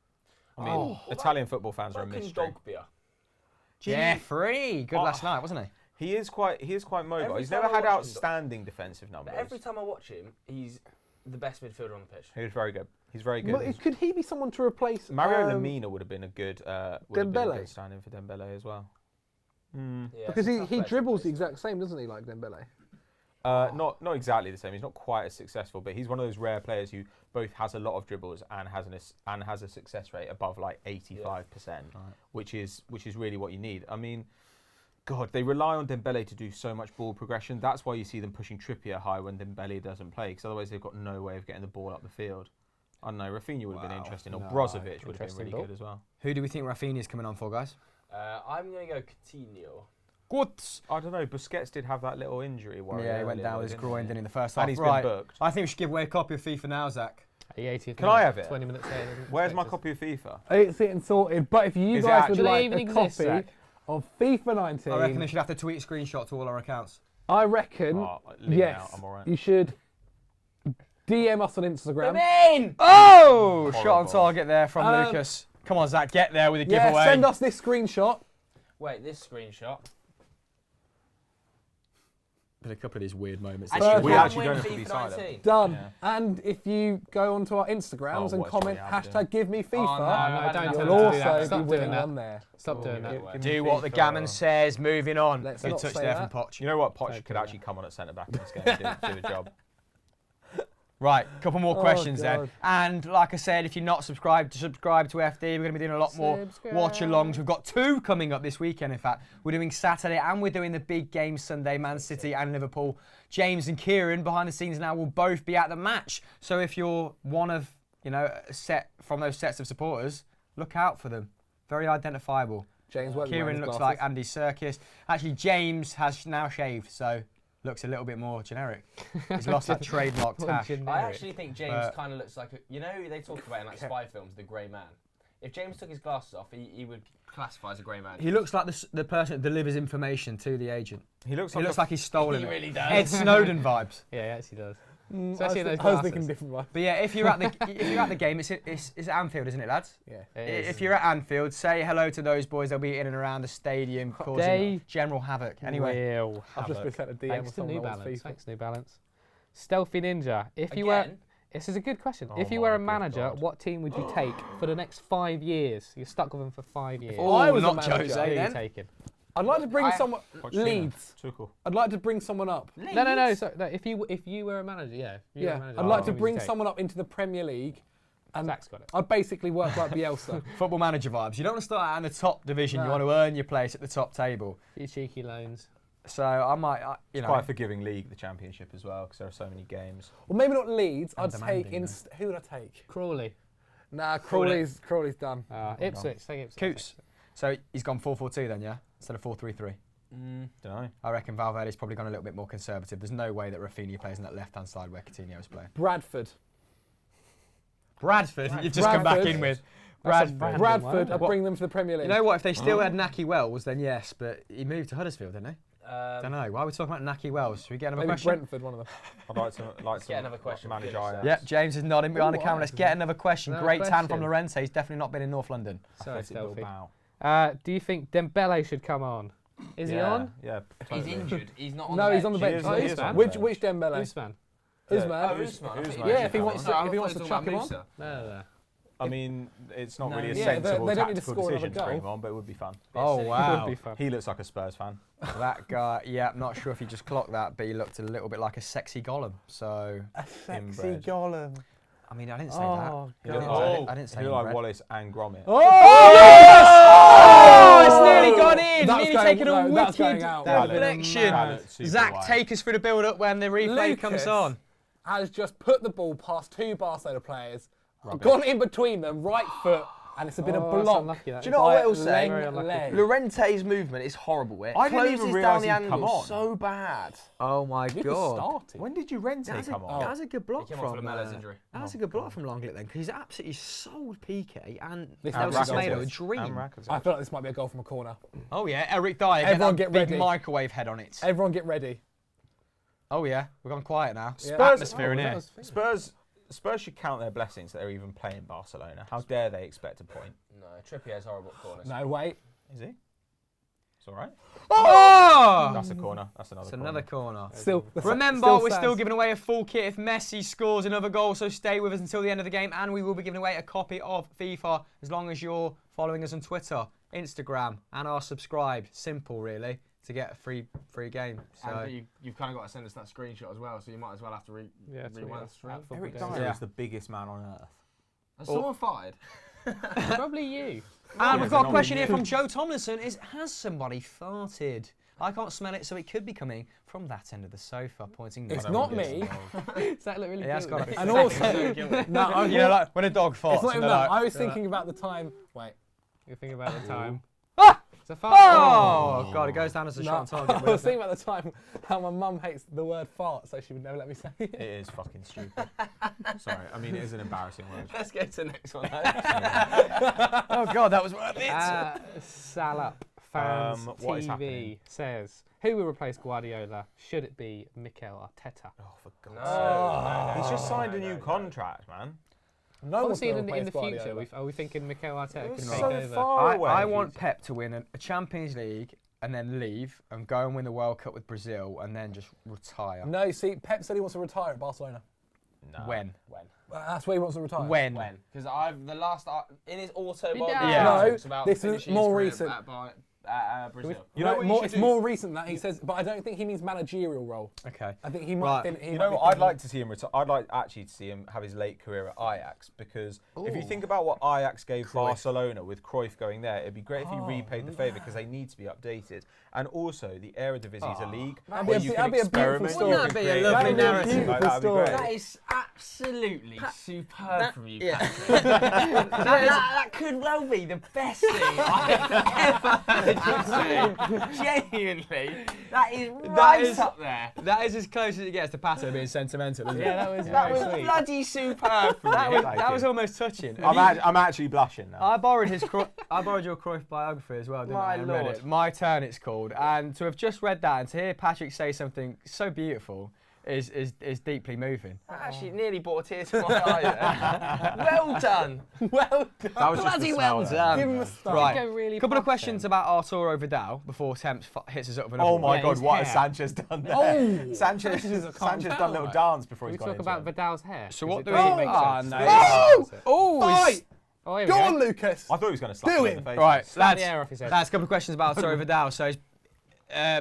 D: I mean, Italian football fans are a mystery.
A: Jeffrey, good last night, wasn't he?
D: He is quite mobile.
G: Every
D: He's
G: time
D: never
G: I
D: had
G: watch him,
D: outstanding defensive numbers.
G: But every time I watch him, he's the best midfielder on the pitch.
D: He was very good. He's very good.
C: But could he be someone to replace
D: Mario Lemina would have been a good
C: Dembele?
D: stand-in for Dembele as well.
G: Yeah,
C: Because
G: it's a tough
C: he
G: place to
C: dribbles the
G: replace.
C: exact same, doesn't he, like Dembele?
D: Not exactly the same. He's not quite as successful, but he's one of those rare players who both has a lot of dribbles and has a success rate above like 85%, which is really what you need. I mean, God, they rely on Dembele to do so much ball progression. That's why you see them pushing Trippier high when Dembele doesn't play, because otherwise they've got no way of getting the ball up the field. I don't know. Rafinha would have been interesting, or Brozovic would have been really good as well.
A: Who do we think Rafinha's coming on for, guys?
G: I'm going to go Coutinho.
A: Good.
D: I don't know. Busquets did have that little injury worry.
A: Yeah, he went
D: earlier,
A: down
D: though,
A: with his
D: didn't
A: groin,
D: he?
A: didn't he, in the first half?
D: And he's
A: Right.
D: been booked.
A: I think we should give away a copy of FIFA now, Zach.
E: At the 80th
D: Can I
E: minute,
D: have it?
E: 20 minutes later.
D: Where's my copy of FIFA?
C: It's it and sorted. But if you
D: Is it
C: guys would
D: actually
C: like
E: even
C: a
E: exist,
C: copy
E: Zach?
C: of FIFA 19,
A: I reckon they should have to tweet a screenshot to all our accounts.
C: I reckon,
D: Oh, leave it
C: yes,
D: out, I'm alright.
C: you should DM us on Instagram.
A: Oh, shot on
D: Horrible.
A: target there from Lucas. Come on, Zach, get there with a
C: Yeah,
A: giveaway.
C: send us this screenshot.
G: Wait, this screenshot.
A: There's a couple of these weird moments.
C: Actually,
D: We
C: can
D: actually don't have to be
G: FIFA
D: silent.
G: 19.
C: Done.
D: Yeah.
C: And if you go onto our Instagrams and
D: watch
C: comment
D: what you have to
C: hashtag give me FIFA,
E: no, don't
C: you'll
E: do that.
C: also
E: Stop
C: be
E: doing
C: winning
E: that.
C: one there.
E: Stop doing that.
A: Do what the gammon says. Moving on.
C: Let's
A: Good
C: not
A: touch
C: say
A: there
C: that.
A: from Poch.
D: You know what? Poch
E: Okay,
D: could
E: yeah.
D: actually come on at centre back in this game and do a job.
A: Right, couple more
C: Oh,
A: questions then.
C: God.
A: And like I said, if you're not subscribed, subscribe to FD. We're going to be doing a lot more watch-alongs. We've got 2 coming up this weekend, in fact. We're doing Saturday and we're doing the big game Sunday, Man City and Liverpool. James and Kieran, behind the scenes now, will both be at the match. So if you're one of, a set from those sets of supporters, look out for them. Very identifiable.
C: James won't be
A: Kieran
C: wearing his
A: looks
C: glasses.
A: like Andy Serkis. Actually, James has now shaved, so looks a little bit more generic. He's lost that trademark tash.
G: I actually think James
A: But-
G: kind of looks like they talk about in like spy films, the grey man. If James took his glasses off, he would classify as a grey man.
A: He looks like the person that delivers information to the agent.
D: He looks
A: He
D: like
A: looks like he's stolen
G: He
A: it.
G: really does.
A: Ed Snowden vibes.
E: Yeah, he actually does.
C: I
E: Especially in
C: was,
E: those
C: I was thinking
E: glasses.
C: different one.
A: But yeah, if you're at the game, it's at Anfield, isn't it, lads?
C: Yeah.
E: It is.
A: If you're at Anfield, say hello to those boys. They'll be in and around the stadium causing
E: They
A: general havoc. Anyway,
E: Real
C: I've just been sent a DM
E: Thanks
C: of
E: to
C: someone
E: New
C: that wants
E: Balance.
C: FIFA.
E: Thanks, New Balance. Stealthy Ninja. If you were,
G: Again?
E: this is a good question.
D: Oh
E: If you were a
D: my good
E: manager,
D: God.
E: what team would you take for the next 5 years? You're stuck with them for 5 years.
A: Oh,
C: I was a
A: not
C: manager.
A: Jose
E: Who are you
A: then.
E: taking?
C: I'd like to bring someone. Leeds.
D: Tuchel.
C: I'd like to bring someone up.
E: No. So, if you were a manager, yeah. If you were a
C: Yeah.
E: manager,
C: I'd
E: what
C: like to
E: team would you
C: bring
E: take?
C: someone up into the Premier League. And
E: Zach's got it.
C: I'd basically work like Bielsa.
A: Football Manager vibes. You don't want to start out in the top division. You
C: No.
A: want to earn your place at the top table.
E: Few cheeky loans.
A: So I might,
D: It's quite a forgiving league, the Championship as well, because there are so many games.
C: Well, maybe not Leeds. I'd
A: demanding,
C: take who would I take?
E: Crawley.
C: Nah, Crawley's done.
E: Ipswich. Take Ipswich.
A: Coots. So he's gone 4-4-2 then, yeah, instead of 4-3-3.
D: Don't know.
A: I reckon Valverde's probably gone a little bit more conservative. There's no way that Rafinha plays on that left-hand side where Coutinho's playing.
C: Bradford.
A: Bradford, you've just come back
C: Bradford.
A: in with.
E: That's a
A: Bradford.
E: random
C: Bradford.
E: one.
C: I'd bring them to the Premier League.
A: You know what? If they still had Naki Wells, then yes, but he moved to Huddersfield, didn't he? Don't
G: Um,
A: know. Why are we talking about Naki Wells? Should we get another
C: Maybe
A: question?
C: Brentford, one of them.
D: I'd like to
G: get another question,
D: Managerial.
G: please.
A: Yep, James is nodding behind the
C: Ooh,
A: camera.
C: I
A: Let's get another question.
E: Another
A: Great tan
E: question.
A: from Lorente. He's definitely not been in North London.
E: Sorry,
D: Athletic
E: Stealthy.
D: Bilbao.
E: Do you think Dembele should come on? Is he on?
D: Yeah.
G: He's
D: Totally.
G: injured. He's not on
C: No,
G: the
C: he's on the
G: bench.
C: bench.
E: Oh, he's on
C: Which
D: the
C: which Dembele?
E: Usman.
C: Usman.
G: Oh, Usman. I thought
D: Usman.
G: you
C: Yeah,
G: were
C: if he wants
G: talking
C: to-
G: about-
C: if he
G: I
C: wants
G: thought
C: to
G: you
C: chuck
G: were
C: him
G: talking
C: on.
G: about Musa.
E: No.
D: I mean, it's not
G: No.
D: really a
C: Yeah,
D: sensible
C: they don't need to
D: tactical
C: score another
D: decision to bring him
C: goal.
D: on, but it would be fun.
A: Oh,
G: silly.
E: It
A: wow.
E: would be fun.
D: He looks like a Spurs fan.
A: That guy, yeah, I'm not sure if he just clocked that, but he looked a little bit like a sexy golem. So,
C: A
D: sexy Inbred.
C: golem.
A: I mean, I didn't say
C: Oh,
A: that.
C: God.
A: I didn't say
D: He looked like
A: inbred.
D: Wallace and Gromit.
A: Oh, it's nearly gone in.
C: That's
A: Nearly
C: going-
A: taken
C: no,
A: a
C: that's going
A: wicked
C: out.
D: That
A: deflection.
D: looked super
A: Zach,
D: wide.
A: take us through the build-up when the replay
C: Lucas.
A: comes on.
C: has just put the ball past 2 Barcelona players, gone in between them, right foot, and it's been a
E: that's
C: block.
E: unlucky, that
A: Do you
E: is.
A: know what I
C: by
A: will say?
E: Very unlucky.
C: Leg.
A: Llorente's movement is horrible. It
D: I didn't
A: closes
D: even
A: down
D: realise
A: the
D: he'd come
A: angle
D: on.
A: so bad. Oh my
C: He
A: god.
C: started.
D: When did Llorente come on?
A: That was a good block
G: He came off
A: from
G: Lamella's injury.
A: That was a good block from Lenglet then, because he's absolutely sold Piqué and
C: This
A: Nelson
C: is
A: Semedo a
D: And
A: dream.
D: Rakitic.
C: I feel like this might be a goal from a corner.
A: Oh yeah, Eric Dyer.
C: Everyone
A: get that
C: get
A: big
C: ready.
A: microwave head on it.
C: Everyone get ready.
A: Oh yeah, we've gone quiet now.
C: Yeah.
A: Atmosphere in here.
D: Spurs should count their blessings that they're even playing Barcelona. How dare they expect a point?
G: No, Trippier's horrible at corners.
C: No, wait.
D: Is he? It's all right.
A: Oh!
D: That's a corner. That's another
A: It's
D: corner.
A: another corner.
C: Still,
A: Remember, we're still giving away a full kit if Messi scores another goal, so stay with us until the end of the game, and we will be giving away a copy of FIFA as long as you're following us on Twitter, Instagram, and are subscribed. Simple, really, to get a free game. So
G: And you've kind of got to send us that screenshot as well, so you might as well have to
E: tweet
G: rewind the
E: us
G: stream.
E: at Football
D: Eric
E: Days.
D: Dyer
A: Yeah.
D: is the biggest man on earth.
G: Has someone fired?
E: Probably you.
A: And we've got a
D: not
A: question
D: really
A: here from Joe Tomlinson: has somebody farted? I can't smell it, so it could be coming from that end of the sofa, pointing.
C: It's
A: north.
C: not me.
E: Does that look really
A: Yeah, it's
E: guilty?
A: got to be.
C: And also, no, I
A: You know, like when a dog farts.
C: it's not even
A: and
C: that.
A: they're like,
C: I was thinking about the time. Wait.
E: You think about the time.
A: Ah!
E: It's a fart.
A: Oh god, it goes down as a
C: No,
A: shot on
C: I
A: target.
C: was thinking about the time how my mum hates the word fart, so she would never let me say it.
D: It is fucking stupid. Sorry, I mean it is an embarrassing word.
G: Let's get to the next one.
A: Oh god, that was worth it.
E: Salap Fans
D: what is
E: TV
D: happening?
E: says, who will replace Guardiola? Should it be Mikel Arteta?
D: Oh, for God's
G: No,
D: sake. He's just signed a new contract, man.
C: No one's
E: Obviously,
C: going
E: in
C: to
E: the
C: replace
E: future,
C: Guardiola.
E: are we thinking Mikel Arteta
D: It's
E: can take
D: so
E: over?
D: far away.
A: I want Pep to win a Champions League and then leave and go and win the World Cup with Brazil and then just retire.
C: No, see, Pep said he wants to retire at Barcelona.
D: No.
A: When?
C: That's where he wants to retire.
A: When?
G: Because in his autobiography,
E: Yeah.
G: he talks about
C: this is
G: finishing his
C: more
G: career
C: recent.
G: at Brazil.
D: You know what you
C: more,
D: should
C: it's
D: do?
C: more recent that he says, but I don't think he means managerial role.
A: Okay.
C: I think he might.
A: Right.
D: You know what? I'd like to see him retire. I'd like actually to see him have his late career at Ajax because if you think about what Ajax gave Barcelona with Cruyff going there, it'd be great if he repaid the favour because they need to be updated. And also, the Eredivisie is a league
C: That'd
D: where
C: be a-
D: you can
C: that'd be a beautiful
D: experiment.
C: story.
D: you
A: Wouldn't that
D: can
A: be a
D: create
A: lovely
D: your own
A: narrative?
D: thing. Like, that'd be
C: Beautiful
D: great.
G: That is absolutely superb from you,
A: yeah.
G: Patrick. that could well be the best thing I've ever heard you say. Genuinely, that is right up there.
A: That is as close as it gets to Pato being sentimental, isn't it?
E: Yeah, that was
G: That
E: very
G: was
E: sweet.
G: bloody superb from
A: That
G: you.
A: was,
D: Thank
A: that
D: you.
A: was almost touching.
D: I'm actually blushing now.
A: I borrowed I borrowed your Cruyff biography as well, didn't
G: My
A: I? And read
G: lord.
A: it. My Turn, it's called. And to have just read that and to hear Patrick say something so beautiful is deeply moving.
G: That actually nearly brought a tear to my eye there. Well done.
C: Well done.
D: That was just
A: Bloody
D: the
A: well
D: smell
A: done.
D: there.
C: Give him a star.
A: Right.
E: Go really
A: Couple of
E: past
A: questions
E: him.
A: about Arturo Vidal before Temps hits us up with another
D: Oh
A: one.
D: my
E: Yeah,
D: God!
E: his
D: What has
E: hair.
D: Sanchez done there?
C: Oh,
D: Sanchez
C: calm
D: done a
C: down,
D: little
C: mate.
D: dance before
E: We
D: he's gone
E: talk
D: into
E: about
D: it.
E: Vidal's hair.
A: So
E: 'cause
A: what
E: it
A: do
E: doesn't
A: we-
E: make
A: Ah,
E: sense.
A: no.
E: Does it?
C: Fight!
E: Oh, here we
C: Go
E: go.
C: on, Lucas.
D: I thought he was going to slap
C: Do
D: him
C: it.
D: in the face.
A: Right,
E: Slap the air off his head.
A: That's a couple of questions about Arturo Vidal. So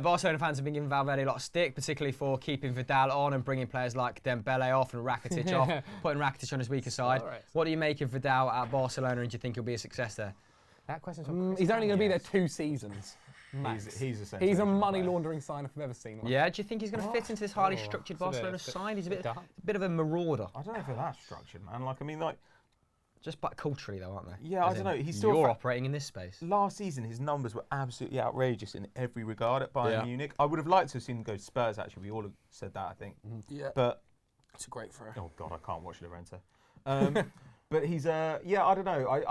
A: Barcelona fans have been giving Valverde a lot of stick, particularly for keeping Vidal on and bringing players like Dembele off and Rakitic off, putting Rakitic on his weaker side.
E: Alright.
A: What do you make of Vidal at Barcelona, and do you think he'll be a success there?
E: That question's from
C: He's only going to be there
D: Yes.
C: 2 seasons. Max.
D: He's a
C: He's a
D: sensational
C: money
D: player.
C: laundering sign if I've ever seen one.
A: Yeah, do you think he's going to fit into this highly structured
E: It's a bit-
A: Barcelona
E: it's a bit-
A: side? He's a bit,
E: dark.
A: bit of a marauder.
D: I don't know if they're that structured, man. Like, I mean, like,
A: Just but culturally, though, aren't they?
D: Yeah,
A: As
D: I don't
A: in,
D: know. He's still
A: You're operating in this space.
D: last season, his numbers were absolutely outrageous in every regard at Bayern
A: Yeah.
D: Munich. I would have liked to have seen him go to Spurs, actually. We all have said that, I think.
C: Yeah.
D: But,
C: It's a great throw.
D: oh, God, I can't watch Llorente. But he's, yeah, I don't know.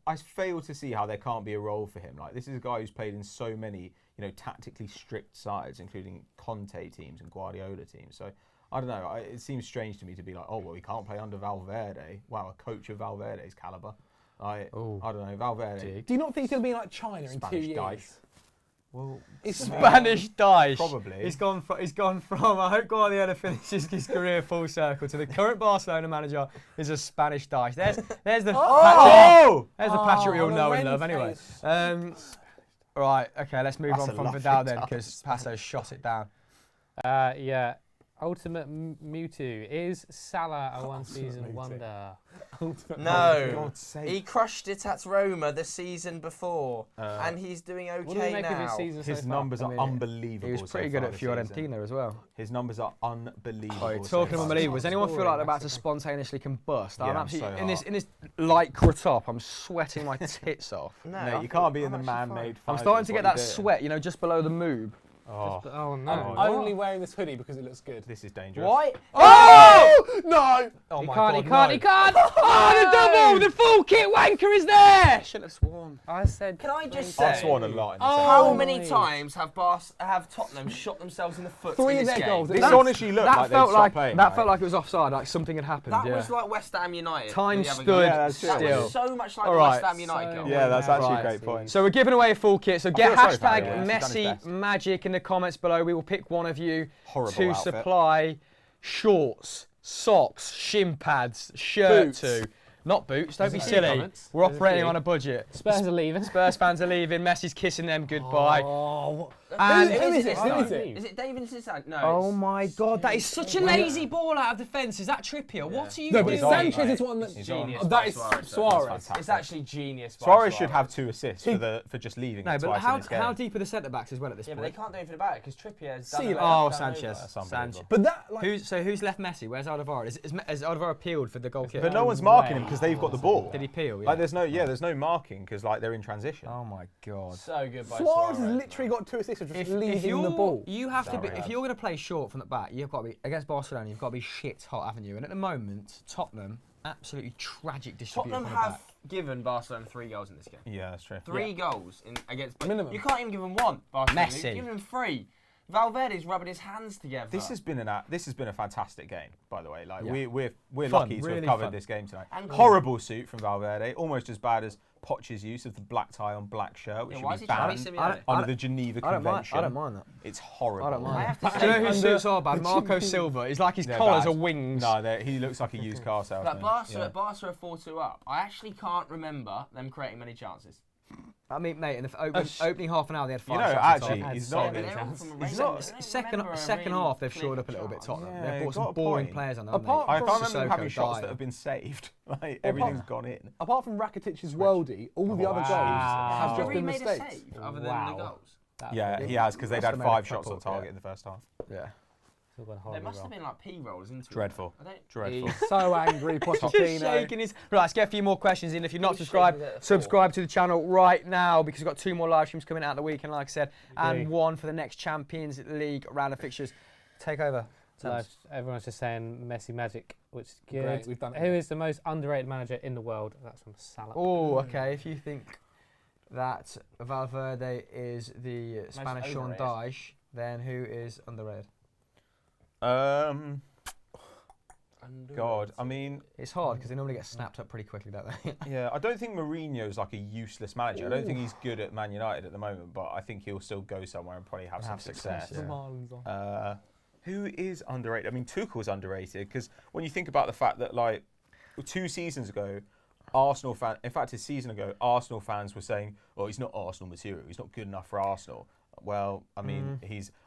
D: I fail to see how there can't be a role for him. Like, this is a guy who's played in so many, you know, tactically strict sides, including Conte teams and Guardiola teams. So, I don't know. It seems strange to me to be like, oh, well, he can't play under Valverde. Wow, a coach of Valverde's calibre. I don't know, Valverde.
C: Do you not think he'll be like China in 2
D: Spanish
C: years?
D: dice. Well,
C: It's
A: Spanish dice.
D: Probably.
A: He's gone from I hope Guardiola finishes his career full circle to the current Barcelona manager is a Spanish dice. There's the there's the Patrick we all know and love anyway. Right, okay, let's move
D: That's
A: on
D: a
A: from
D: lovely
A: Vidal then
D: dice.
A: because Passo shot it down.
E: Yeah, Ultimate Mewtwo. Is Salah a one-season
C: Mewtwo.
E: wonder?
G: No,
D: God's sake.
G: he crushed it at Roma the season before, and he's doing
E: What do we
G: okay
E: make of his
G: now.
E: season so
D: His
E: far?
D: numbers
A: I
D: are
A: mean,
D: unbelievable.
A: He was pretty
D: so
A: good
D: far
A: at
D: this season.
A: Fiorentina as well.
D: His numbers are unbelievable.
A: Oh,
D: so
A: talking of
D: far.
A: unbelievable, does anyone feel like they're about to
E: Massively.
A: spontaneously combust?
D: Yeah,
A: I'm
D: I'm
A: absolutely
D: so
A: in this lycra top. I'm sweating my tits off.
G: No,
D: Mate,
G: I
D: you
G: think
D: can't be in the
G: I'm actually
D: man-made.
A: I'm
D: fibres,
A: starting to
D: what
A: get that
D: you're doing.
A: sweat, you know, just below the moob.
D: Oh,
E: Oh no!
C: I'm
D: What?
C: only wearing this hoodie because it looks good.
D: this is dangerous.
G: Why?
C: Oh no!
A: Oh
E: He
A: my
E: can't,
A: God,
E: he can't,
A: no.
E: he can't!
A: Oh, the double! The full kit wanker is there! Shouldn't have sworn.
E: I said.
G: Can I just
D: I've
G: say,
D: sworn a lot. In this
G: how
E: Oh,
G: many
E: nice.
G: times have Tottenham shot themselves in the foot
C: 3
G: in
C: of
G: this
C: their
G: game?
C: goals.
D: This
C: That's-
D: honestly looked like they'd stopped playing.
A: that
D: right?
A: felt like it was offside, like something had happened.
G: That
A: yeah.
G: was like West Ham United.
A: Time
G: the other
A: stood
G: game.
D: Yeah, that's
G: That
D: true.
G: was so much like
A: All
G: the
A: right.
G: West Ham United goal.
D: Yeah, that's actually a
E: Right.
D: great point.
A: So we're giving away a full kit. So
D: I
A: get
D: feel sorry for
A: hashtag
D: Harry, yeah. He's done his
A: Messi
D: best.
A: Magic in the comments below. We will pick one of you
D: Horrible
A: to
D: outfit.
A: supply shorts, socks, shin pads, shirt
C: Boots.
A: to. Not boots, don't be
E: There's a few
A: silly.
E: comments.
A: We're
E: There's a
A: operating
E: few.
A: on a budget.
E: Spurs are leaving.
A: Spurs fans are leaving. Messi's kissing them goodbye.
C: Oh,
A: And
C: who is
G: this?
C: it? Who is it?
G: Is it David Cizan? No.
A: oh
G: it's-
A: my God, that is such a lazy ball out of defence. Is that Trippier? What are you
C: No,
A: doing?
C: but Sanchez is
D: mate.
C: one that.
D: He's
B: Genius.
C: That
B: by
C: is
B: Suarez.
C: Suarez.
G: It's actually genius. by
D: Suarez should have 2 assists
C: He-
D: for just leaving
A: No,
D: it
A: but
D: twice in this game.
A: how deep are the centre backs as well at this
G: Yeah, but they
A: point?
G: can't do anything about it because Trippier has done
C: See,
G: it.
C: like-
A: Oh,
G: Done
A: Sanchez.
G: over.
D: That's unbelievable.
C: But that, like,
A: Who's left Messi? Where's Alvaro? Has Alvaro appealed for the goal kick?
D: But no one's marking him because they've got the ball.
A: Did he peel? Yeah.
D: Like there's no marking because like they're in transition.
A: Oh my God.
G: So good by
C: Suarez has
G: Suarez.
C: literally got 2 assists of just
A: If
C: leaving
A: you're,
C: the ball.
A: you have to be.
D: Sorry.
A: If you're going to play short from the back, you've got to be against Barcelona. You've got to be shit hot, haven't you? And at the moment, Tottenham absolutely tragic distribution
G: Tottenham
A: from the
G: have
A: back.
G: given Barcelona 3 goals in this game.
D: Yeah, that's true.
G: 3 goals against.
C: Minimum.
G: You can't even give them 1. Barcelona.
A: Messi.
G: You've given them 3. Valverde's rubbing his hands together.
D: This has been a fantastic game, by the way. Like
A: Yeah.
D: we're
A: Fun,
D: lucky to
A: really
D: have covered
A: fun.
D: this game tonight.
G: And
D: Horrible suit from Valverde, almost as bad as Poch's use of the black tie on black shirt, which
G: Yeah, why
D: should
G: is
D: be
G: he trying to
D: banned
G: be Simeone?
D: under the Geneva Convention.
A: I don't mind that.
D: It's horrible.
A: I don't mind.
G: I have to
A: Do you know
G: say,
A: whose
C: under
A: suits are bad? Marco Silva. He's like his
D: They're
A: collars
D: bad.
A: are wings.
D: No, he looks like a used car salesman.
G: like Barca,
D: Yeah.
G: Barca are 4-2 up. I actually can't remember them creating many chances.
A: I mean, mate, in the opening half an hour they had 5
D: You know,
A: shots. on
D: actually,
A: target.
D: he's
E: so
D: not.
E: many
G: They're all
E: chances.
G: from a
D: He's
G: range.
D: not-
G: I don't remember a
A: Second
G: really
A: half they've
G: clear
A: shored up a little bit.
G: chance.
A: Tottenham.
D: Yeah,
A: They've
D: you've
A: brought some
D: got a
A: boring
D: point.
A: players on. haven't
C: Apart
A: they?
D: I can't remember them
A: Sissoko,
D: having shots
A: Dyer.
D: that have been saved. Like everything's gone in.
C: Apart from Rakitic's worldie, all the other goals have just
G: Three
C: been
G: made a
C: mistakes.
G: save other than
E: Wow.
G: the goals.
D: Yeah, he has because they'd
A: Must
D: had
A: have made a
D: 5 shots
A: couple,
D: on target
A: yeah.
D: in the first half.
A: Yeah.
E: Still gone
G: There
E: horribly
G: must have
E: wrong.
G: been like P rolls into it.
D: Dreadful.
G: I don't.
D: Dreadful.
C: He's so angry,
A: Just
C: Pochettino.
A: shaking his. Right, let's get a few more questions in. If you're not
G: Who's
A: subscribed,
G: shaking it?
A: subscribe to the channel right now because we've got 2 more live streams coming out of the weekend, like I said, and
E: do.
A: 1 for the next Champions League round of fixtures. Take over.
E: Live, everyone's just saying Messi Magic, which is good.
C: Great, we've done it
E: Who
C: again.
E: is the most underrated manager in the world? That's from Salah.
A: Oh, okay. If you think that Valverde is the Spanish Sean
G: overrated.
A: Dyche, then who is underrated?
D: God, I mean,
A: It's hard because they normally get snapped up pretty quickly, don't they?
D: yeah, I don't think Mourinho's like a useless manager. I don't think he's good at Man United at the moment, but I think he'll still go somewhere and probably have some success.
A: yeah.
C: Marlins on.
D: Who is underrated? I mean, Tuchel's underrated because when you think about the fact that like 2 seasons ago, Arsenal a season ago, Arsenal fans were saying, "Oh, he's not Arsenal material. He's not good enough for Arsenal." Well, I mean,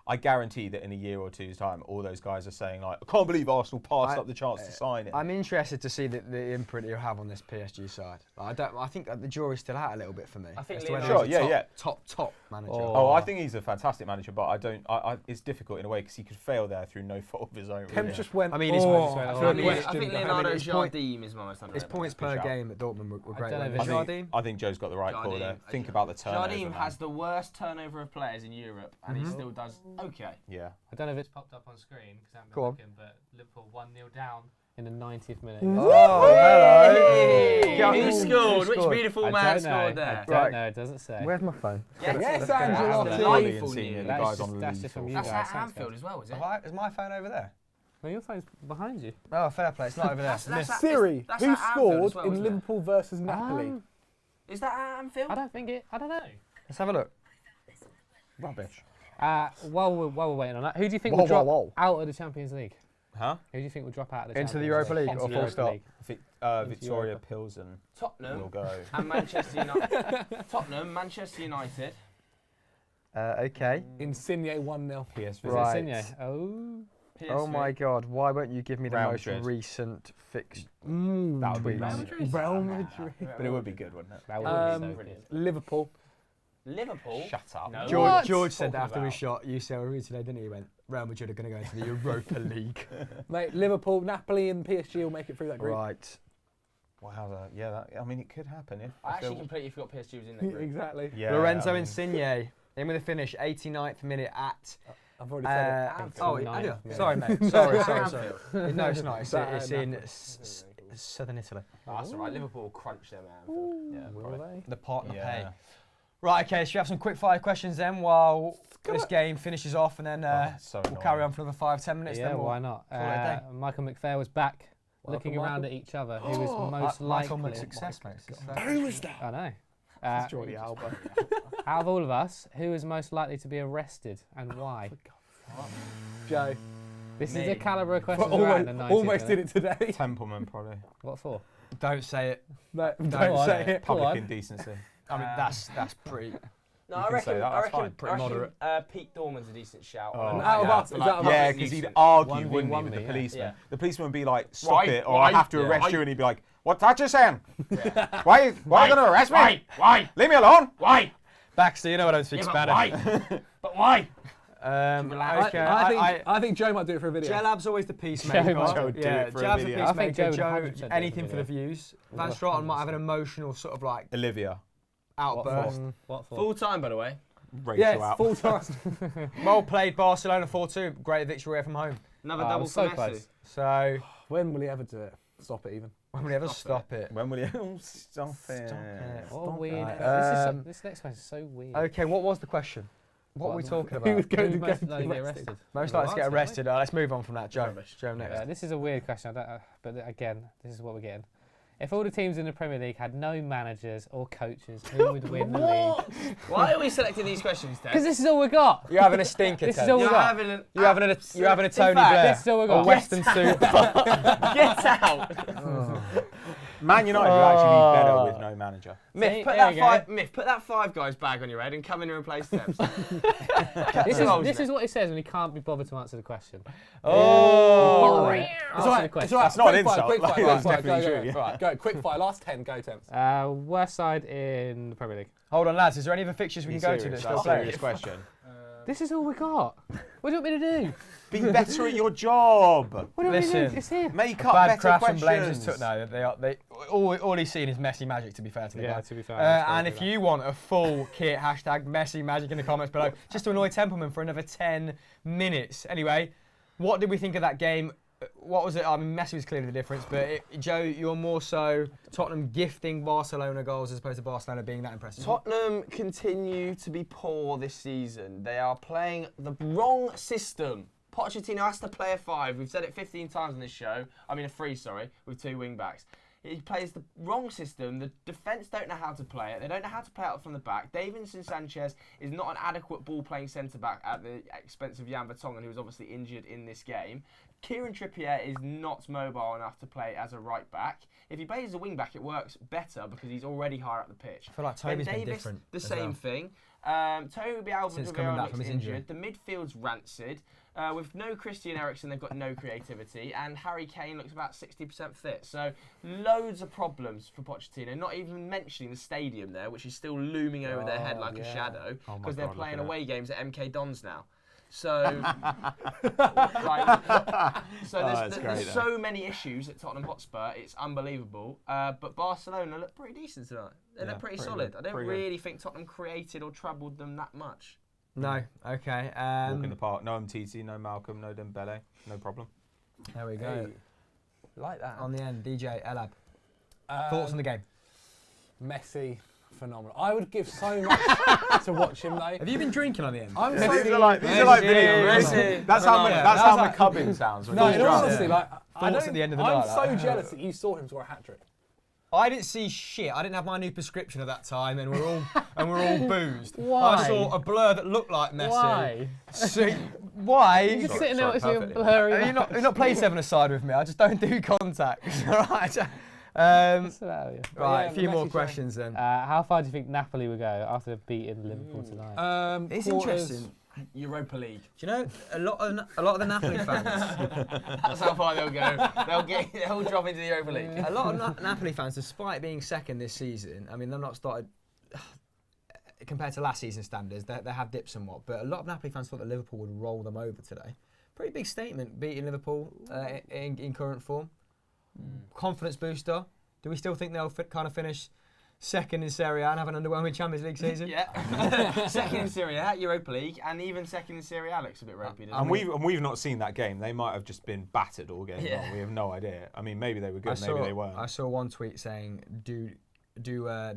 D: I guarantee that in a year or two's time, all those guys are saying like, "I can't believe Arsenal passed up the chance to sign him."
A: I'm interested to see the imprint he'll have on this PSG side. I think that the jury's still out a little bit for me.
G: I think
A: as to whether
G: Leonardo-
A: he's a
D: Sure, yeah,
A: top manager.
D: Oh, I think he's a fantastic manager, but I don't. It's difficult in a way because he could fail there through no fault of his own.
C: Kemp
D: really.
C: just went.
A: I mean, his-
C: oh,
E: I
C: for a
E: mean,
G: I
C: question.
G: think
A: I mean,
G: Leonardo
A: his point-
G: Jardim is my most
A: His
G: underrated.
A: points per
D: shout.
A: game at Dortmund were great.
E: don't know if
A: weren't
E: it's-
A: they? Jardim?
D: I think Joe's got the right call
G: Jardim,
D: there.
G: I
D: Think
G: do.
D: about the turnover.
G: Jardim
D: man.
G: has the worst turnover of players in Europe, and he still does okay.
D: Yeah.
E: I don't know if it's popped up on screen because I haven't
A: Go
E: been
A: on.
E: looking, but Liverpool 1-0 down in the 90th minute.
A: Oh, hello.
G: Who
A: Yeah,
G: scored? Which
A: scored?
G: beautiful
E: I
G: man
E: don't know.
G: scored
E: I
G: there?
E: don't
A: Right.
E: know. It doesn't say.
A: Where's my phone?
G: Yes,
C: Yes,
G: Angelotti.
C: Angelotti.
G: Delightful
D: Senior,
G: news.
D: the
E: That
D: guy's
E: is
D: on
E: just- that's
D: leave
E: just from
D: for-
E: you
G: That's
E: guys.
G: at
E: Thanks,
G: Anfield
E: guys.
G: as well, is it?
A: Is my phone over there?
E: No, your phone's behind you.
A: Oh, fair play. It's not over there.
G: That's at-
C: Siri,
G: that's
C: who
G: at Anfield as
C: scored
G: well,
C: in
G: isn't it?
C: Liverpool versus Napoli?
G: Is that at Anfield?
E: I don't think it. I don't know.
A: Let's have a look.
D: Rubbish.
E: While we're waiting on that, who do you think
A: Whoa,
E: will drop
A: whoa, whoa.
E: out of the Champions League?
D: Huh?
E: Who do you think will drop out of the
A: Into the
E: Champions
A: Europa League
E: Into
A: or
E: the
A: full
E: Europa
A: stop?
E: League?
D: Victoria
E: Europa.
D: Pilsen will
G: Tottenham
D: go.
G: and Manchester United. Tottenham, Manchester United.
A: Okay.
C: Insigne 1-0.
D: PSV.
E: Was
A: Right.
E: it Insigne? Oh.
A: Oh my God! Why won't you give me the
D: Real
A: most
D: Madrid.
A: recent fix?
D: That would be
A: Tweets.
D: nice.
C: Real Madrid.
D: But it would be good, wouldn't it?
E: That would be so brilliant.
C: Liverpool.
G: Liverpool.
D: Shut up.
G: No.
A: George said that
G: Talking
A: after his shot. You said today, didn't he? He went, Real Madrid are going to go into the Europa League.
C: Mate, Liverpool, Napoli and PSG will make it through that group.
A: Right.
D: Wow, I mean, it could happen.
G: I actually completely forgot PSG was in that group.
C: Exactly.
D: Yeah,
A: Lorenzo
D: I mean,
A: Insigne in with a finish, 89th minute at.
C: I've already said it.
A: Oh,
E: Anfield.
A: I do.
E: Yeah.
A: Sorry, mate. Sorry.
G: Anfield.
A: No, it's not. It's in
C: Napoli.
A: southern Italy.
G: Oh, that's all right. Liverpool will crunch them out.
D: yeah,
C: Will
D: probably.
C: they?
A: The partner
D: Yeah.
A: pay. Right, okay, should we have some quick fire questions then while this game finishes off and then
D: So
A: we'll carry on for another 5-10 minutes
E: Yeah,
A: then?
E: why not?
A: call it a day.
E: Michael McPhail was back,
C: Welcome,
E: looking around
C: Michael.
E: at each other. Who was most
A: Michael
E: likely?
A: success, mate.
C: Who was that?
E: I know.
C: It's Jordi Alba.
E: Out of all of us, who is most likely to be arrested and why?
C: Joe.
E: This is
G: Me.
E: the calibre of questions we're at in the 90s.
C: Almost did it today.
D: Templeman, probably.
E: What for?
A: Don't say it.
C: No,
A: Don't
C: don't say
A: say
C: it.
D: Public
E: on.
D: indecency.
A: I mean, that's pretty.
G: No,
D: You
G: I
D: can say
G: reckon.
D: that,
G: I
D: that's
G: reckon.
D: fine.
A: Pretty moderate.
G: Pete Dorman's a decent shout.
D: Oh,
G: on
C: out of
G: that,
C: us,
G: for
C: is that out of
D: Yeah,
C: us?
D: because he'd
G: decent.
D: argue,
E: 1v1
D: wouldn't he, with
E: me,
D: the
E: yeah.
D: policeman?
G: Yeah.
D: The policeman would be like, stop
G: Why?
D: it, or
G: Why?
D: I have to
G: Yeah.
D: arrest
G: Why?
D: you, and he'd be like, what's that you saying?
G: Yeah.
D: Why are you going to arrest me?
G: Why? Why?
D: Leave me alone.
G: Why?
A: Baxter, you know I don't speak
G: Yeah, but
A: Spanish.
G: why? But why?
A: Okay,
C: I think Joe might do it for a video.
A: Jalab's always the peacemaker.
E: Joe might
D: do it
A: yeah,
D: for a
A: Jalab's the
D: video.
E: I think
A: peacemaker.
E: Joe would
A: Joe,
E: 100% do it
A: anything
E: for
A: for the
E: video.
A: views. Van Straten might have an emotional sort of like
D: Olivia.
A: outburst.
E: What for?
B: Full time, by the way.
D: Racial
C: Yes,
D: out.
C: full time.
A: Well played, Barcelona 4-2. Great victory away from home.
B: Another
E: Oh,
B: double
E: so
B: for Messi.
E: close.
A: So,
C: When will he ever do it? Stop it even.
A: when will we ever stop it?
D: When will you stop it?
A: Stop it.
E: What weird.
A: Right,
E: This next question is so weird.
A: Okay, what was the question? What were we talking
C: Who was
A: about?
C: going
E: Who
C: to
E: most
C: get
E: likely to get
C: arrested?
E: arrested?
A: Most likely to get
B: Well,
A: arrested. Let's move on from that, Joe.
B: Rubbish.
A: Joe next.
E: This is a weird question, but again, this is what we're getting. If all the teams in the Premier League had no managers or coaches, who would win the league?
B: Why are we selecting these questions, Ted?
E: Because this is all we got.
A: You're having a stinker,
E: This is
A: Ted.
E: all we
B: You're
E: got.
B: having an
A: You're having a Tony
B: fact,
A: Blair.
E: This is all we
A: A
E: got.
A: Western suit.
B: Get out.
D: Man United would actually be better with no manager.
B: Myth,
E: See,
B: put
E: there
B: that
E: you go.
B: five. Myth, put that Five Guys bag on your head and come in and replace Temps.
E: This is what he says when he can't be bothered to answer the question.
A: Oh.
E: Answer
C: It's alright.
E: the question.
C: It's alright.
D: That's not an
C: Quick fire,
D: insult.
C: quick
D: Like,
C: fire,
D: that's
C: quick fire,
D: definitely
C: go,
D: true,
C: go,
D: yeah.
C: Go, quick fire. Last 10. Go, Temps.
E: Worst side in the Premier League.
A: Hold on, lads. Is there any other fixtures we can go to that still
D: That's a
A: play?
D: serious question.
E: This is all we got. What do you want me to do?
D: Be better at your job.
E: What do you want me to
A: Listen.
E: do? It's here.
D: Make up
A: Bad
D: better
A: craft and
D: questions.
A: blames his took. No, all he's seen is Messi magic. To be fair to the guy.
E: to be fair.
A: And if you want a full kit, hashtag Messi Magic in the comments below, just to annoy Templeman for another 10 minutes. Anyway, what did we think of that game? What was it? I mean, Messi was clearly the difference, but Joe, you're more so Tottenham gifting Barcelona goals as opposed to Barcelona being that impressive.
G: Tottenham continue to be poor this season. They are playing the wrong system. Pochettino has to play a 5. We've said it 15 times on this show. I mean a 3, sorry, with 2 wing backs. He plays the wrong system. The defence don't know how to play it. They don't know how to play it from the back. Davinson Sanchez is not an adequate ball-playing centre-back at the expense of Jan Vertonghen, who was obviously injured in this game. Kieran Trippier is not mobile enough to play as a right back. If he plays as a wing back, it works better because he's already higher up the pitch.
A: I feel like
G: Ben
A: Toby's been
G: Davis,
A: different.
G: the
A: as
G: same
A: well.
G: thing. Toby
A: Since coming back from
G: looks
A: his injury.
G: injured. The midfield's rancid. With no Christian Eriksen, they've got no creativity. And Harry Kane looks about 60% fit. So loads of problems for Pochettino, not even mentioning the stadium there, which is still looming over their head like a shadow
D: Oh my
G: because they're
D: God,
G: playing
D: look at
G: away games at MK Dons now. So, there's
D: that's great,
G: there's so many issues at Tottenham Hotspur, it's unbelievable. But Barcelona look pretty decent tonight. They look pretty solid.
D: good,
G: I don't
D: pretty good.
G: really think Tottenham created or troubled them that much.
A: No, okay.
D: Walk in the park. No MTT, no Malcolm, no Dembele. No problem.
A: There we go.
G: Like that.
A: On the end, DJ Elab. Thoughts on the game?
C: Messi, phenomenal. I would give so much to watch him though.
A: Have you been drinking on the end?
C: I'm
D: Yeah,
C: so
D: these are like videos.
G: Messi.
D: That's how
A: Yeah.
D: McCubbin sounds. When
C: No,
D: he's
C: in all
D: drunk.
C: honesty, like
A: Thoughts at the end of the
C: I'm
A: night,
C: so
A: like.
C: jealous that you saw him score a hat trick.
A: I didn't see shit. I didn't have my new prescription at that time, and we're all boozed.
E: Why?
A: I saw a blur that looked like Messi.
E: Why?
A: So, why?
E: You're just sitting there
D: sorry,
E: watching a
D: perfectly.
E: blurry.
A: You're not playing 7-a-side with me. I just don't do contacts. All right.
E: What's the matter with you?
A: Right.
C: yeah,
A: A few
C: the
A: more
C: Messi
A: questions then.
E: How far do you think Napoli will go after beating Liverpool tonight?
A: It's
C: Quarters.
A: interesting.
G: Europa League.
A: Do you know a lot of the Napoli fans?
G: That's how far they'll go. They'll drop into the Europa League.
A: A lot of Napoli fans, despite being second this season, I mean, they've not started compared to last season's standards. They have dipped somewhat, but a lot of Napoli fans thought that Liverpool would roll them over today. Pretty big statement, beating Liverpool in current form. Confidence booster. Do we still think they'll kind of finish second in Serie A and have an underwhelming Champions League season?
G: Yeah. Second in Serie A, Europa League, and even second in Serie A looks a bit ropey.
D: And we've not seen that game. They might have just been battered all game long. We have no idea. I mean, maybe they were good, maybe they weren't.
A: I saw one tweet saying, do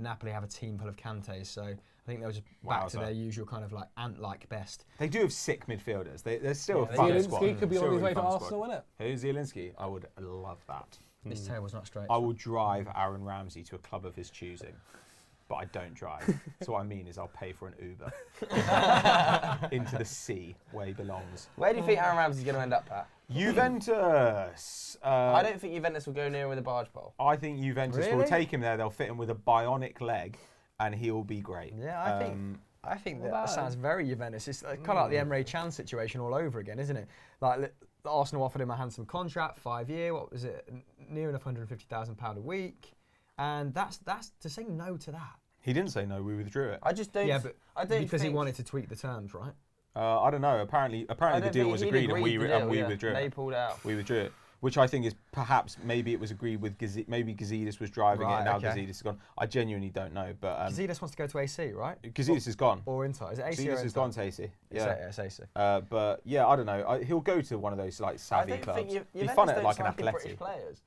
A: Napoli have a team full of Kantés? So I think they were just back to their usual kind of like ant-like best.
D: They do have sick midfielders. They're still a fun squad.
C: Zielinski could be on his way to
D: Still a
C: Arsenal,
D: fun
C: isn't it?
D: Who's Zielinski? I would love that.
A: This table's not straight.
D: I will drive Aaron Ramsey to a club of his choosing, but I don't drive. So what I mean is I'll pay for an Uber into the sea where he belongs.
G: Where do you think Aaron Ramsey's going to end up at?
D: Juventus.
G: I don't think Juventus will go near with a barge pole.
D: I think Juventus will
A: Really?
D: take him there. They'll fit him with a bionic leg, and he'll be great.
A: Yeah, I think that sounds very Juventus. It's kind of like the Emre Can situation all over again, isn't it? Like Arsenal offered him a handsome contract, 5-year. What was it? Near enough £150,000 a week, and that's to say no to that.
D: He didn't say no. We withdrew it.
G: I just don't.
A: Yeah, but
G: I don't
A: because
G: think
A: he wanted to tweak the terms, right?
D: I don't know. Apparently the deal was agreed, and we withdrew
G: They
D: it.
G: pulled out.
D: We withdrew it, which I think is perhaps maybe it was agreed with maybe Gazidis was driving it, and now
A: okay.
D: Gazidis is gone. I genuinely don't know, but
A: Gazidis wants to go to AC, right?
D: Gazidis is gone.
A: Or Inter. Is it AC or
D: Gazidis
A: Inter?
D: has gone to AC. Yeah.
A: It's AC.
D: But yeah, I don't know. He'll go to one of those like
G: I
D: savvy
G: don't
D: clubs.
G: think
D: He's fun at like an
G: British
D: athletic.
G: players.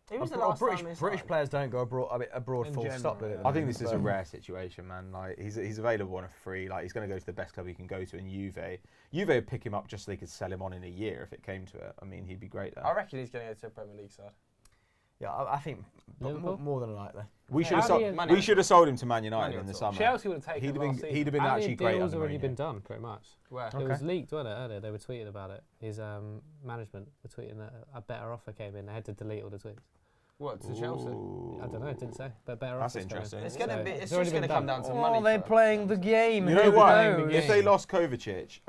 G: Who was the last time they
A: British
G: signed?
A: players don't go abroad
C: In
A: full
C: general,
A: stop.
C: yeah.
D: I think this is a rare situation, man. Like he's available on a free. Like he's going to go to the best club he can go to in Juve. Juve would pick him up just so they could sell him on in a year if it came to it. I mean, he'd be great there.
G: I reckon he's going to go to a Premier League side.
A: Yeah, I think
E: Liverpool?
A: more than likely.
D: We should
E: How
D: have
E: do you-
D: we should have sold him to Man United
G: Manuel
D: in the
G: talk.
D: summer.
C: Chelsea would have taken him last season.
D: He'd have been
E: How
D: actually
E: many
D: great.
E: deals
D: under
E: already been
D: Mourinho.
E: done, pretty much.
G: Where?
E: It was leaked, wasn't it, earlier? They were tweeting about it. His management were tweeting that a better offer came in. They had to delete all the tweets.
G: What, to Chelsea?
E: I don't know, it didn't say. But better
D: That's
E: offers came in.
D: interesting.
G: It's going to
E: So
G: be. It's
E: already
G: just going to
E: been
G: come
E: done.
G: down to money.
A: they're
G: for-
A: playing the game.
D: You know
A: Who
D: what?
A: knows?
D: If they lost Kovacic,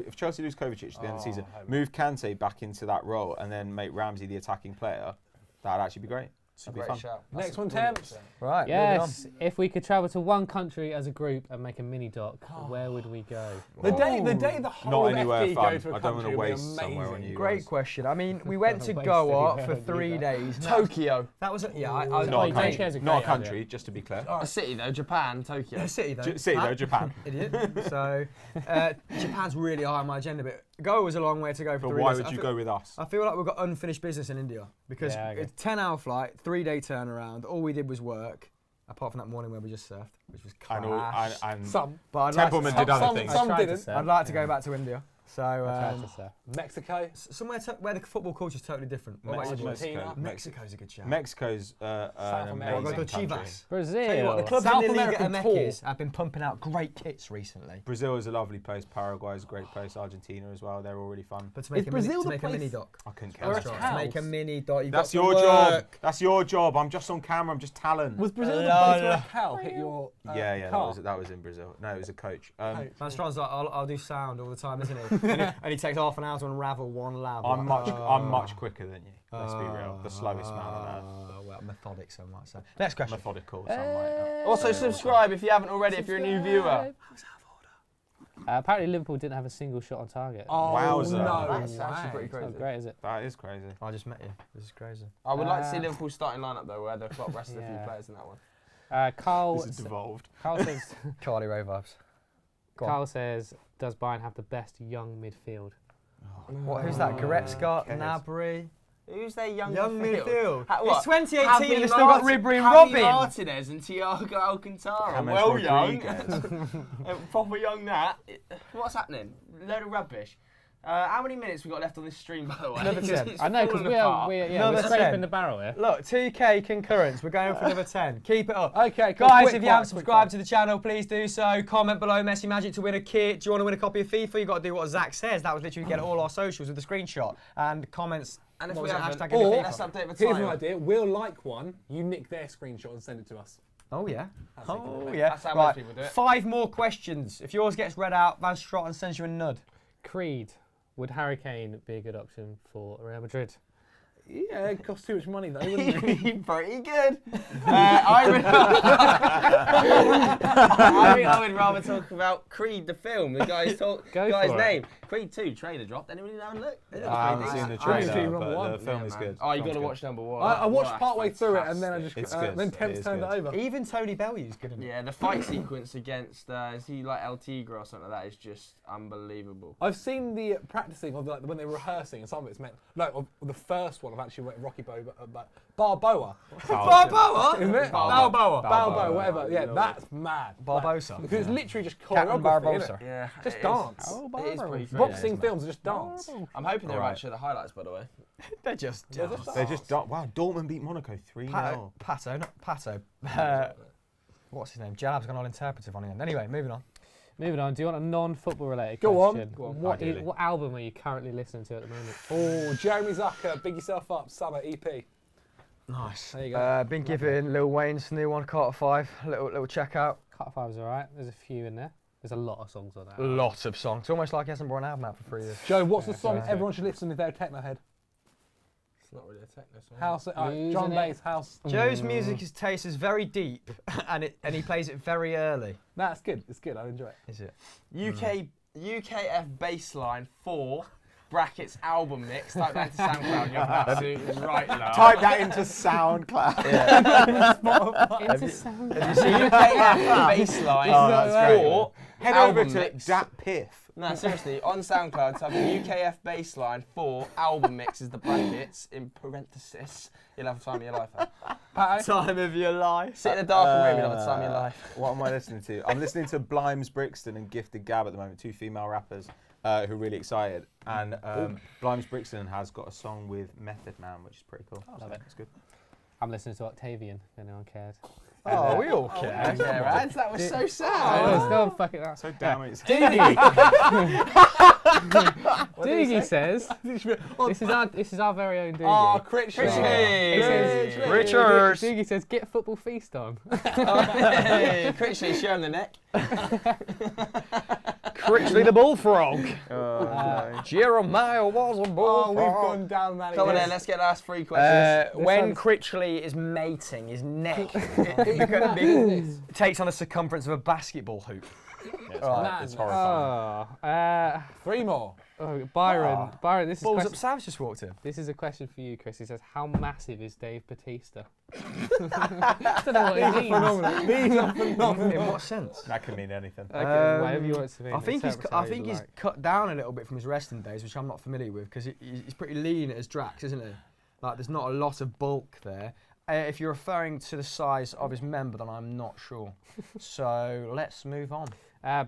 D: if Chelsea lose Kovacic at the end of the season, move Kante back into that role, and then make Ramsey the attacking player, that'd actually be great.
G: It's a
D: That'd be
G: great
D: fun.
G: shout.
C: Next
G: That's a
C: one,
G: brilliant
C: Temps.
G: shout.
A: Right.
E: Yes, if we could travel to one country as a group and make a mini doc, where would we go?
C: The day the whole
D: Not
C: of
D: anywhere
C: FD
D: fun.
C: go to a
D: I don't want
C: country
D: to
C: would be
D: waste somewhere on
C: amazing.
D: you.
A: Great
D: guys.
A: question. I mean, we went to
E: Waste
A: Goa
E: anywhere
A: for
E: would be
A: 3
E: that.
A: days.
G: Tokyo.
A: That was
D: Not a
E: Tokyo's
D: country.
E: a
D: Not a
E: great
D: country.
E: idea.
D: Just to be clear.
G: A city though, Japan, Tokyo.
A: A city though.
D: City though, Japan.
A: Idiot. So, Japan's really high on my agenda, but Goa was a long way to go for
D: But
A: 3
D: why
A: days.
D: would
A: I
D: you
A: feel-
D: go with us?
A: I feel like we've got unfinished business in India because
E: Yeah, I agree.
A: it's 10-hour flight, 3-day turnaround. All we did was work, apart from that morning where we just surfed, which was
D: And,
A: class.
D: and
C: Some.
A: But I'd like
D: Templeman
A: to,
D: did other things.
C: Some
E: I tried to
C: didn't.
E: say.
A: I'd like to go back to India. So
E: I tried to say.
C: Mexico.
A: somewhere where the football culture is totally different. What about you boys?
C: Argentina.
A: Mexico's a good shout.
D: Mexico's an
C: America.
D: amazing
A: Go to
D: country.
A: Chivas.
E: Brazil.
A: Tell you what, the clubs
C: South
A: in the Liga
C: American
A: MX
C: tour.
A: have been pumping out great kits recently.
D: Brazil is a lovely place. Paraguay is a great place. Argentina as well. They're all really fun.
A: But to make,
C: Is
A: a,
C: Brazil
A: mini, to
C: the
A: make a mini
C: place-
A: doc.
D: I couldn't
C: Or
D: care
C: a
D: less.
C: town.
A: To make a mini doc. You've
D: That's
A: got to
D: your job.
A: work.
D: That's your job. I'm just on camera. I'm just talent.
C: Was Brazil the
A: La,
C: place where
A: la.
C: a cow hit your
D: yeah,
C: car?
D: that was in Brazil. No, it was a coach.
C: Coach.
A: Man Strong's like, I'll do sound all the time, isn't he? and he takes half an hour to unravel one lab.
D: I'm much quicker than you. Let's be real. The slowest man on earth.
A: Well, methodic, some might say. Next question.
D: Methodical, some might.
G: Also subscribe if you haven't already. If you're a new viewer.
E: Apparently Liverpool didn't have a single shot on target.
C: Oh,
D: Wowza.
C: no.
G: That's actually pretty
E: It's
G: crazy.
E: not great, is it?
D: That is crazy.
A: I just met you. This is crazy.
G: I would like to see Liverpool's starting lineup though, where the clock rested a few
E: Yeah.
G: players in that one.
E: Carl,
D: This is devolved.
E: Carl says,
A: Carly Ray vibes. Go on.
E: Carl says, does Bayern have the best young midfield?
A: Who's that? Goretzka,
D: Cares.
A: Gnabry.
G: Who's their young
A: midfield.
G: What?
A: It's 2018
G: Javi
A: and they've still got
G: Marti-
A: Ribery and
G: Javi
A: Robin.
G: Martinez and Thiago Alcantara.
D: James
G: Well young.
D: Rodriguez.
G: Proper young that. What's happening? Load of rubbish. How many minutes we got left on this stream, by the way?
A: Another 10.
G: It's
E: I know, because
G: falling apart.
E: we're
A: Another
E: scraping
A: 10.
E: the barrel here.
A: Look, 2K concurrence. We're going for another 10. Keep it up.
C: Okay, cool.
A: Guys,
C: Quick
A: if you
C: fire,
A: haven't
C: quick
A: subscribed
C: fire.
A: to the channel, please do so. Comment below, Messi Magic to win a kit. Do you want to win a copy of FIFA? You've got to do what Zac says. That was literally get all our socials with the screenshot and comments.
G: And if
A: What
G: we
A: was it,
G: haven't,
A: hashtag in the
C: or
A: FIFA?
G: let's update the
C: Here's
G: time.
C: an idea. We'll like one. You nick their screenshot and send it to us.
A: Oh yeah.
C: That's a good
A: Oh
C: debate.
A: yeah.
B: That's how
A: Right.
B: most people do it.
A: 5 more questions. If yours gets read out, Van Straten sends you a nud.
E: Creed. Would Harry Kane be a good option for Real Madrid?
C: Yeah, it costs too much money though, wouldn't it?
G: Pretty good. I think I would rather talk about Creed, the film. The guy's
E: Go
G: guy's
E: for it.
G: name. Creed 2 trailer dropped. Anybody know and look?
D: I haven't seen the
C: I haven't seen
D: trailer,
C: number
D: but
C: one.
D: the film is good.
G: Oh, you got
D: Film's
G: to
D: good.
G: watch number 1.
C: I watched
G: Wow,
C: part way through it and then I just
D: It's good.
C: then
D: It
C: Temps
D: is
C: turned it
D: good.
C: over.
A: Even Tony Bellew's good in it.
G: Yeah, the fight sequence against is he like El Tigre or something like that is just unbelievable.
C: I've seen the practicing of when they're rehearsing, and some of it's meant. No, of the first one of actually Rocky Balboa.
G: Balboa?
C: Isn't it?
A: Balboa.
C: Balboa, whatever. Yeah,
G: Lord.
C: that's mad.
A: Barbosa.
C: Because it's literally just
A: Captain
C: choreography,
A: Barbosa.
C: innit?
G: Yeah.
C: Just
G: it is.
C: dance.
G: It is pretty crazy.
C: Boxing films are just dance.
G: I'm hoping they're
D: Alright.
G: right. Show the highlights, by the way.
A: They're just.
D: They're just wow. Dortmund beat Monaco 3-0.
A: Pato, not Pato. What's his name? Jalab's gone all interpretive on the end. Anyway, moving on.
E: Moving on, do you want a non-football related
C: Go on.
E: question?
C: Go on.
D: Ideally.
E: What album are you currently listening to at the moment?
C: Oh, Jeremy Zucker, Big Yourself Up, Summer E EP.
A: Nice.
E: There you go.
A: Been giving Lil Wayne's new one, Carter 5. Little check out.
E: Cut 5's alright. There's a few in there. There's a lot of songs on that.
A: Lots of songs. It's almost like he hasn't brought an album out for 3 years.
C: Joe, what's the song
E: right.
C: everyone should listen to if they're a techno head?
B: It's not really a techno song.
C: House,
E: Losing
C: John
E: it.
C: Bass, House.
A: Joe's music taste is very deep, and he plays it very early.
C: That's good. It's good. I enjoy it.
A: Is it?
G: UKF baseline 4 brackets album mix. Type that into SoundCloud. You're absolutely right, love.
D: Type that into SoundCloud.
E: Into sound.
G: Have you seen UKF baseline 4
D: Head over
G: album
D: to
G: mix?
D: Dat Piff.
G: No, seriously, on SoundCloud, type in UKF baseline 4 album mixes the brackets in parenthesis. You'll have the time of your life.
A: Time of your life.
G: Sit in a darkened room, you'll have the time of your life.
D: What am I listening to? I'm listening to Blimes Brixton and Gifted Gab at the moment, 2 female rappers who are really excited. And Blimes Brixton has got a song with Method Man, which is pretty cool.
E: Love it.
D: It's good.
E: I'm listening to Octavian, if anyone cares.
A: Oh, we all care.
G: Yeah, right? That was so
E: Oh,
G: sad.
E: still fucking that.
D: So damn it.
E: Doogie says, this is our very own Doogie.
C: Oh, Critchley.
A: Richards.
E: Doogie says, get football feast on.
G: Hey, Critchley, show him the neck.
A: Critchley the bullfrog.
D: Oh,
A: Jeremiah was a
C: Oh, we've
A: bullfrog.
C: gone down that.
G: Come on then, let's get the last 3 questions.
A: When Critchley is mating, his neck takes on the circumference of a basketball hoop.
D: It's horrifying.
C: 3 more.
E: Byron, this is
A: Balls
E: question,
A: up Sav's just walked in.
E: this is a question for you, Chris. He says, how massive is Dave Bautista? I don't know what it means.
C: Phenomenal. These are phenomenal.
A: In what sense?
D: That can mean anything.
E: Okay, whatever you want it to mean.
A: I think
E: interpret it
A: I
E: how
A: think
E: you
A: he's
E: like.
A: cut down a little bit from his resting days, which I'm not familiar with because he's pretty lean as Drax, isn't he? Like there's not a lot of bulk there. If you're referring to the size of his member, then I'm not sure. So let's move on.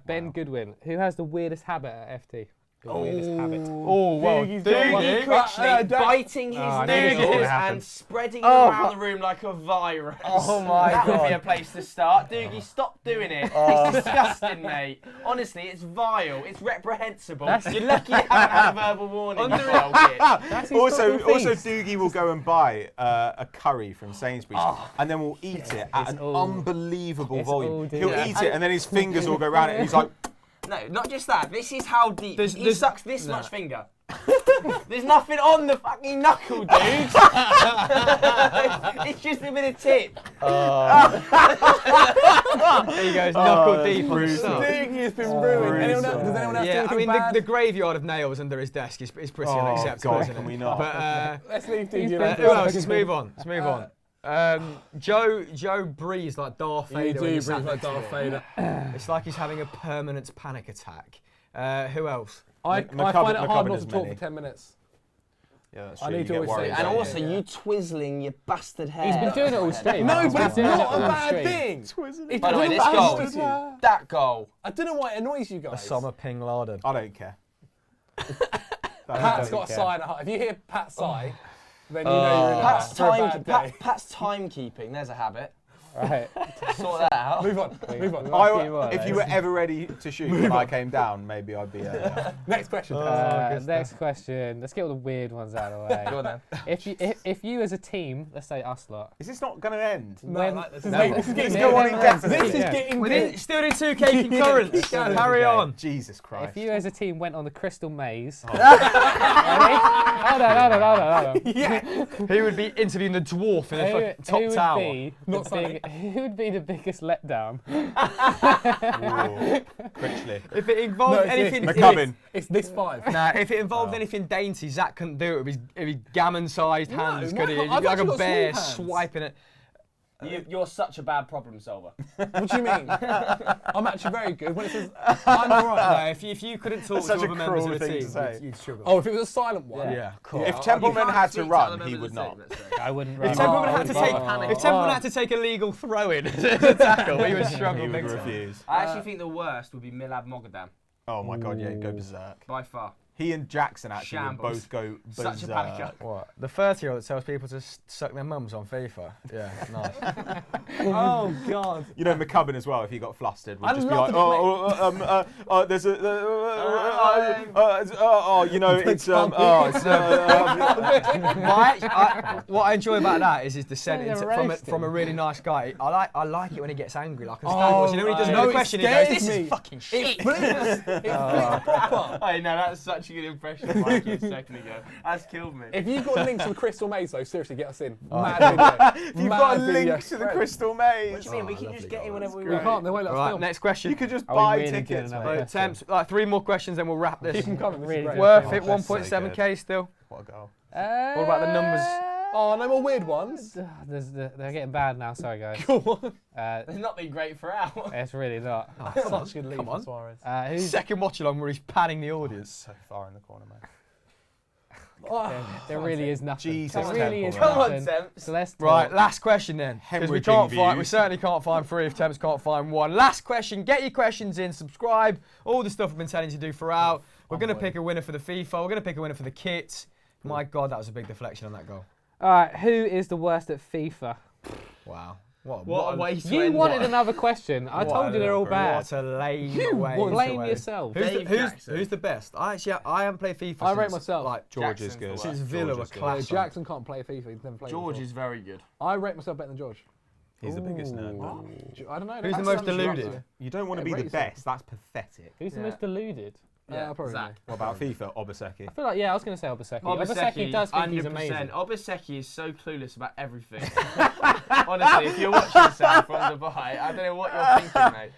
E: Ben Goodwin, who has the weirdest habit at FT? The weirdest habit.
A: Oh well,
G: Dougie Critchley biting his
E: I knew this was
G: noodles
E: gonna
D: happen.
G: and spreading them around the room like a virus.
A: Oh my
G: that would be a
A: God.
G: place to start. Dougie, stop doing it. It's disgusting, mate. Honestly, it's vile. It's reprehensible. You're lucky you haven't had a verbal warning. You vile kid.
E: That's his
D: Also,
E: football feast.
D: Doogie will go and buy a curry from Sainsbury's, and then we'll eat it at an
E: all-
D: unbelievable
E: it's all
D: volume.
E: Doogie.
D: He'll eat it, and then his fingers will go around it, and he's like,
G: No, not just that. This is how deep. He
A: There's-
G: sucks this much finger. There's nothing on the fucking knuckle, dude. It's just a bit of tip.
A: There you go, knuckle deep on the
D: brutal.
A: stuff.
C: Doogie has been ruined. Does anyone else do
A: Yeah, I
C: anything
A: mean
C: bad?
A: the graveyard of nails under his desk is pretty unacceptable,
D: God,
A: isn't
D: can
A: it?
D: we not?
A: But
C: Let's leave
E: He's
C: Doogie
E: been-
A: who else? Let's move on. Let's move on. Joe breathes like Darth
C: You
A: Vader.
C: do
A: when
C: breathe
A: sat
C: like
A: next to
C: Darth
A: him.
C: Vader.
A: It's like he's having a permanent panic attack. Who else?
C: I find it hard not
D: does
C: to talk
D: many.
C: for 10 minutes.
D: yeah, that's
C: I
D: true.
C: need
D: You
C: to
D: get
C: always say
D: worried,
C: that.
G: And
D: don't
G: also, you twizzling your bastard hair.
E: He's been doing it all stream.
C: No,
E: He's
C: but
E: been
C: it's
E: doing it
C: not a
E: all
C: bad
E: stream.
C: thing. It's
G: By the way,
C: not
G: this
C: bad
G: goal,
C: as well.
G: that goal.
C: I don't know why it annoys you guys.
A: Osama Bin Laden.
D: I don't care.
C: Pat's got a sign at heart. If you hear Pat sigh, then you know you're in
G: Pat's
C: for a bad day.
G: Pat's timekeeping, there's a habit.
E: Right.
G: Sort that out.
C: Move on. Move on.
D: If you were ever ready to shoot when I came down, maybe I'd be.
C: Next question.
E: Next question. Let's get all the weird ones out of the way.
G: Go on then.
E: If you as a team, let's say us lot.
D: Is this not going to end?
C: This is getting
E: This
C: is getting
A: We
C: good.
A: didn't still do 2K concurrents. Carry on.
D: Jesus Christ.
E: If you as a team went on the Crystal Maze,
D: Oh.
E: ready? Hold on.
C: Yeah.
A: Who would be interviewing the dwarf in the fucking top tower?
E: Who would be the biggest letdown?
D: Critchley.
A: If it involved
C: it's
A: anything,
D: McCubbin.
C: It's this 5.
A: Nah, if it involved anything dainty, Zach couldn't do it with his gammon-sized hands, could he?
C: I've
A: Like a
C: actually got
A: bear
C: small hands.
A: swiping it.
G: You're such a bad problem solver.
C: What do you mean? I'm actually very good. When it says I'm alright.
A: No, if you couldn't talk
D: That's
A: to
D: such a
A: other members
D: cruel
A: of the
D: thing to
A: team,
D: say.
A: you'd struggle.
C: Oh, if it was a silent one.
A: Yeah, cool.
D: If Templeman had to run, he would not.
E: I wouldn't.
A: If
E: run.
A: Templeman had to take,
G: panic.
A: if Templeman had to take a legal throw-in as a tackle, he would struggle
D: He
A: big
D: would
A: time.
D: refuse.
G: I actually think the worst would be Milad Mogadam,
D: Oh my God, yeah, go berserk.
G: by far.
D: He and Jackson actually would
G: Shambles.
D: both go berserk.
G: Such a panicker.
A: What? The 30-year-old that tells people to suck their mums on FIFA. Yeah, nice.
C: Oh God.
D: You know, McCubbin as well, if he got flustered, would
C: I'd
D: just be
C: love
D: like, there's a, you know, it's,
A: What I enjoy about that is his descent
E: He's
A: into,
E: roasting.
A: from a really nice guy. I like it when he gets angry, like on Star Wars. You know when he does
C: no,
A: another
C: it
A: question, he goes,
C: scares
A: "This
C: me.
A: is fucking shit."
C: It flips. It flips proper.
G: I know, that's such a good impression of Mikey a second ago. That's killed me.
C: If you've got links to the Crystal Maze, though, seriously, get us in. Mad video.
D: You've got a link to the Crystal Maze.
G: What do you mean? We can just get in whenever we
C: We
G: want.
C: can't. They won't let us
A: Right,
C: film.
A: next question.
D: You could just
E: Are we
D: buy
E: really
D: tickets,
E: doing another
D: mate.
E: question?
A: Attempts, like 3 more questions, then we'll wrap this.
C: Keep them coming. This is
E: Really
C: great.
E: good.
A: Worth
D: Oh,
A: it,
D: that's so
A: 1.7k still.
D: What a goal.
A: What about the numbers?
C: Oh, no more weird ones.
E: They're getting bad now. Sorry, guys.
C: Go on.
G: It's not been great for Al.
E: It's really not.
C: Such good lead
A: Come
C: for
A: on.
C: Suarez.
E: Who's
A: Second watch along where he's panning the audience.
D: So far in the corner, mate.
E: there really is nothing.
D: Jesus,
E: there really is
D: Temple,
G: Come on,
E: nothing.
G: Temps.
E: So let's talk.
A: Right, last question then. Because we
D: Hemorrhaging
A: can't find, we
D: views.
A: certainly can't find 3 if Temps can't find 1. Last question. Get your questions in. Subscribe. All the stuff we've been telling you to do throughout. We're going to pick a winner for the FIFA. We're going to pick a winner for the kit. My God, that was a big deflection on that goal.
E: All right, who is the worst at FIFA?
A: Wow. What
G: What a
A: a
G: way to
E: You
G: end
E: wanted
G: it.
E: another question. I told you they're all bad.
A: What a lame way.
E: Blame
A: to
E: yourself.
G: Dave Jackson.
A: Who's the best? I haven't played FIFA
C: I rate
A: since,
C: myself.
A: like,
D: George
G: Jackson's
D: is good.
G: the
A: since
G: worst.
A: Villa
D: George
A: were
D: is good.
A: class.
C: Jackson can't play FIFA. He's never played
G: George
C: before.
G: is very good.
C: I rate myself better than George.
D: He's the biggest nerd.
C: I don't know.
A: Who's the
C: that's
A: most
C: something you
A: deluded?
C: have
D: You don't want to
C: Yeah,
D: be the
C: rate yourself.
D: best. That's pathetic.
E: Who's the
G: Yeah.
E: most deluded?
C: Yeah, probably.
G: Zach.
D: What about FIFA? Obaseki.
E: I feel like, yeah, I was going to say Obaseki. Obaseki does think he's amazing.
G: Obaseki is so clueless about everything. Honestly, if you're watching yourself from Dubai, I don't know what you're thinking, mate.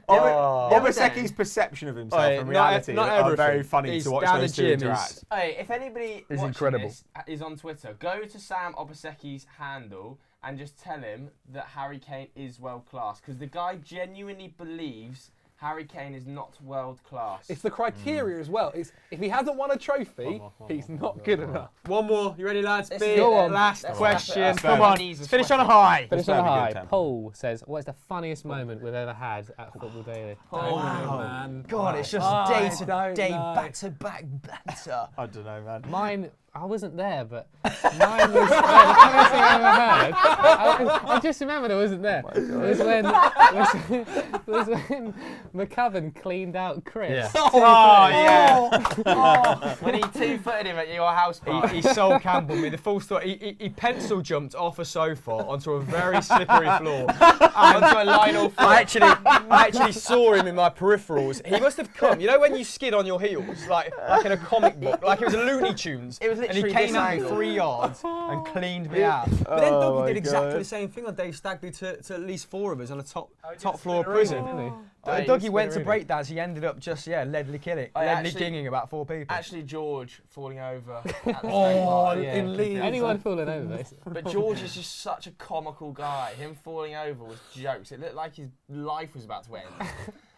D: Obaseki's perception of himself
A: Oi,
D: and
A: not
D: reality
A: not
D: are
A: everything.
D: very funny
A: He's
D: to watch
A: down
D: those
A: the
D: two
A: gym,
D: interact.
G: Hey, if anybody
A: It's
G: watching
A: incredible.
G: this is on Twitter, go to Sam Obaseki's handle and just tell him that Harry Kane is world class, because the guy genuinely believes Harry Kane is not world class.
C: It's the criteria as well. It's if he hasn't won a trophy, he's not good enough.
A: One more. You ready, lads?
G: Let's
A: Big
G: go on.
A: last
G: Let's
A: question.
G: wrap it up.
A: Come
G: Let's
A: on.
G: ease
A: Let's
G: this
A: finish on a
G: question.
A: high.
E: Finish on a
D: very good,
E: high.
D: Temple.
E: Paul says, what is the funniest moment we've ever had at Football Daily?
C: Oh, man.
A: God, it's just
C: I
A: day to
C: don't
A: day,
C: know.
A: back to back banter.
D: I don't know, man.
E: Mine, I wasn't there, but mine was the funniest thing I ever heard. I just remembered I wasn't there. It was when McCubbin cleaned out Chris.
A: Oh, yeah.
G: when he two-footed him at your house
A: He,
G: party.
A: he Sol Campbell me. The full story. He pencil jumped off a sofa onto a very slippery floor.
G: onto a Lionel floor.
A: I actually saw him in my peripherals. He must have come. You know when you skid on your heels, like in a comic book, like it was a Looney Tunes.
G: It was
A: and he
G: literally
A: came
G: this
A: out in
G: angle.
A: 3 yards and cleaned me out. But then
D: Oh
A: Dougie did
D: my
A: exactly
D: God.
A: the same thing on Dave Stagby to at least 4 of us on a top floor of prison.
E: Really?
A: Dougie went to breakdance. He ended up just leadly kinging about 4 people.
G: Actually, George falling over at the same
C: Oh,
G: party.
C: in Leeds.
E: Anyone falling over, basically.
G: But George is just such a comical guy. Him falling over was jokes. It looked like his life was about to end.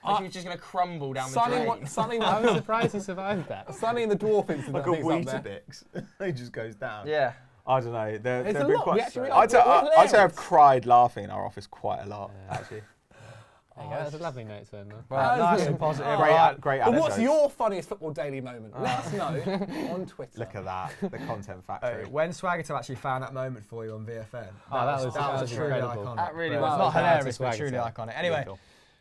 G: Like he was just going to crumble down the drain.
C: Sonny
E: I was surprised he survived that.
C: Sonny and the Dwarf incident.
D: Like
C: I
D: a
C: think, is up there.
D: Weetabix. He just goes down.
G: Yeah.
D: I don't know. They're
C: It's a
D: been
C: lot.
D: quite.
C: We actually
D: I'd say
C: we're
D: I've
C: hilarious.
D: cried laughing in our office quite a lot, actually.
E: There you go. That's a lovely note to end there.
A: Well,
C: That's
A: nice
C: good.
A: and positive.
D: Great,
A: Right.
D: great
C: But what's
D: anecdotes.
C: your funniest football daily moment? Let us know on Twitter.
D: Look at that, the content factory.
A: When Swaggerton actually found that moment for you on VFN.
E: that was
A: truly
E: incredible.
A: iconic.
G: That really
A: But
G: was.
A: not
E: Shout out to
A: hilarious, but truly
E: Swaggerton.
A: iconic. Anyway,
D: Beautiful.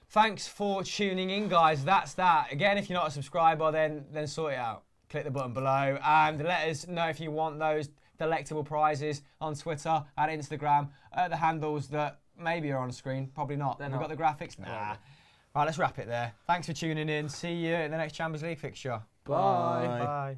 A: thanks for tuning in, guys. That's that. Again, if you're not a subscriber, then sort it out. Click the button below and let us know if you want those delectable prizes on Twitter and Instagram at the handles that maybe are on the screen. Probably not.
G: They're
A: We've
G: not.
A: got the graphics. Nah. Right, let's wrap it there. Thanks for tuning in. See you in the next Champions League fixture.
C: Bye.
A: Bye.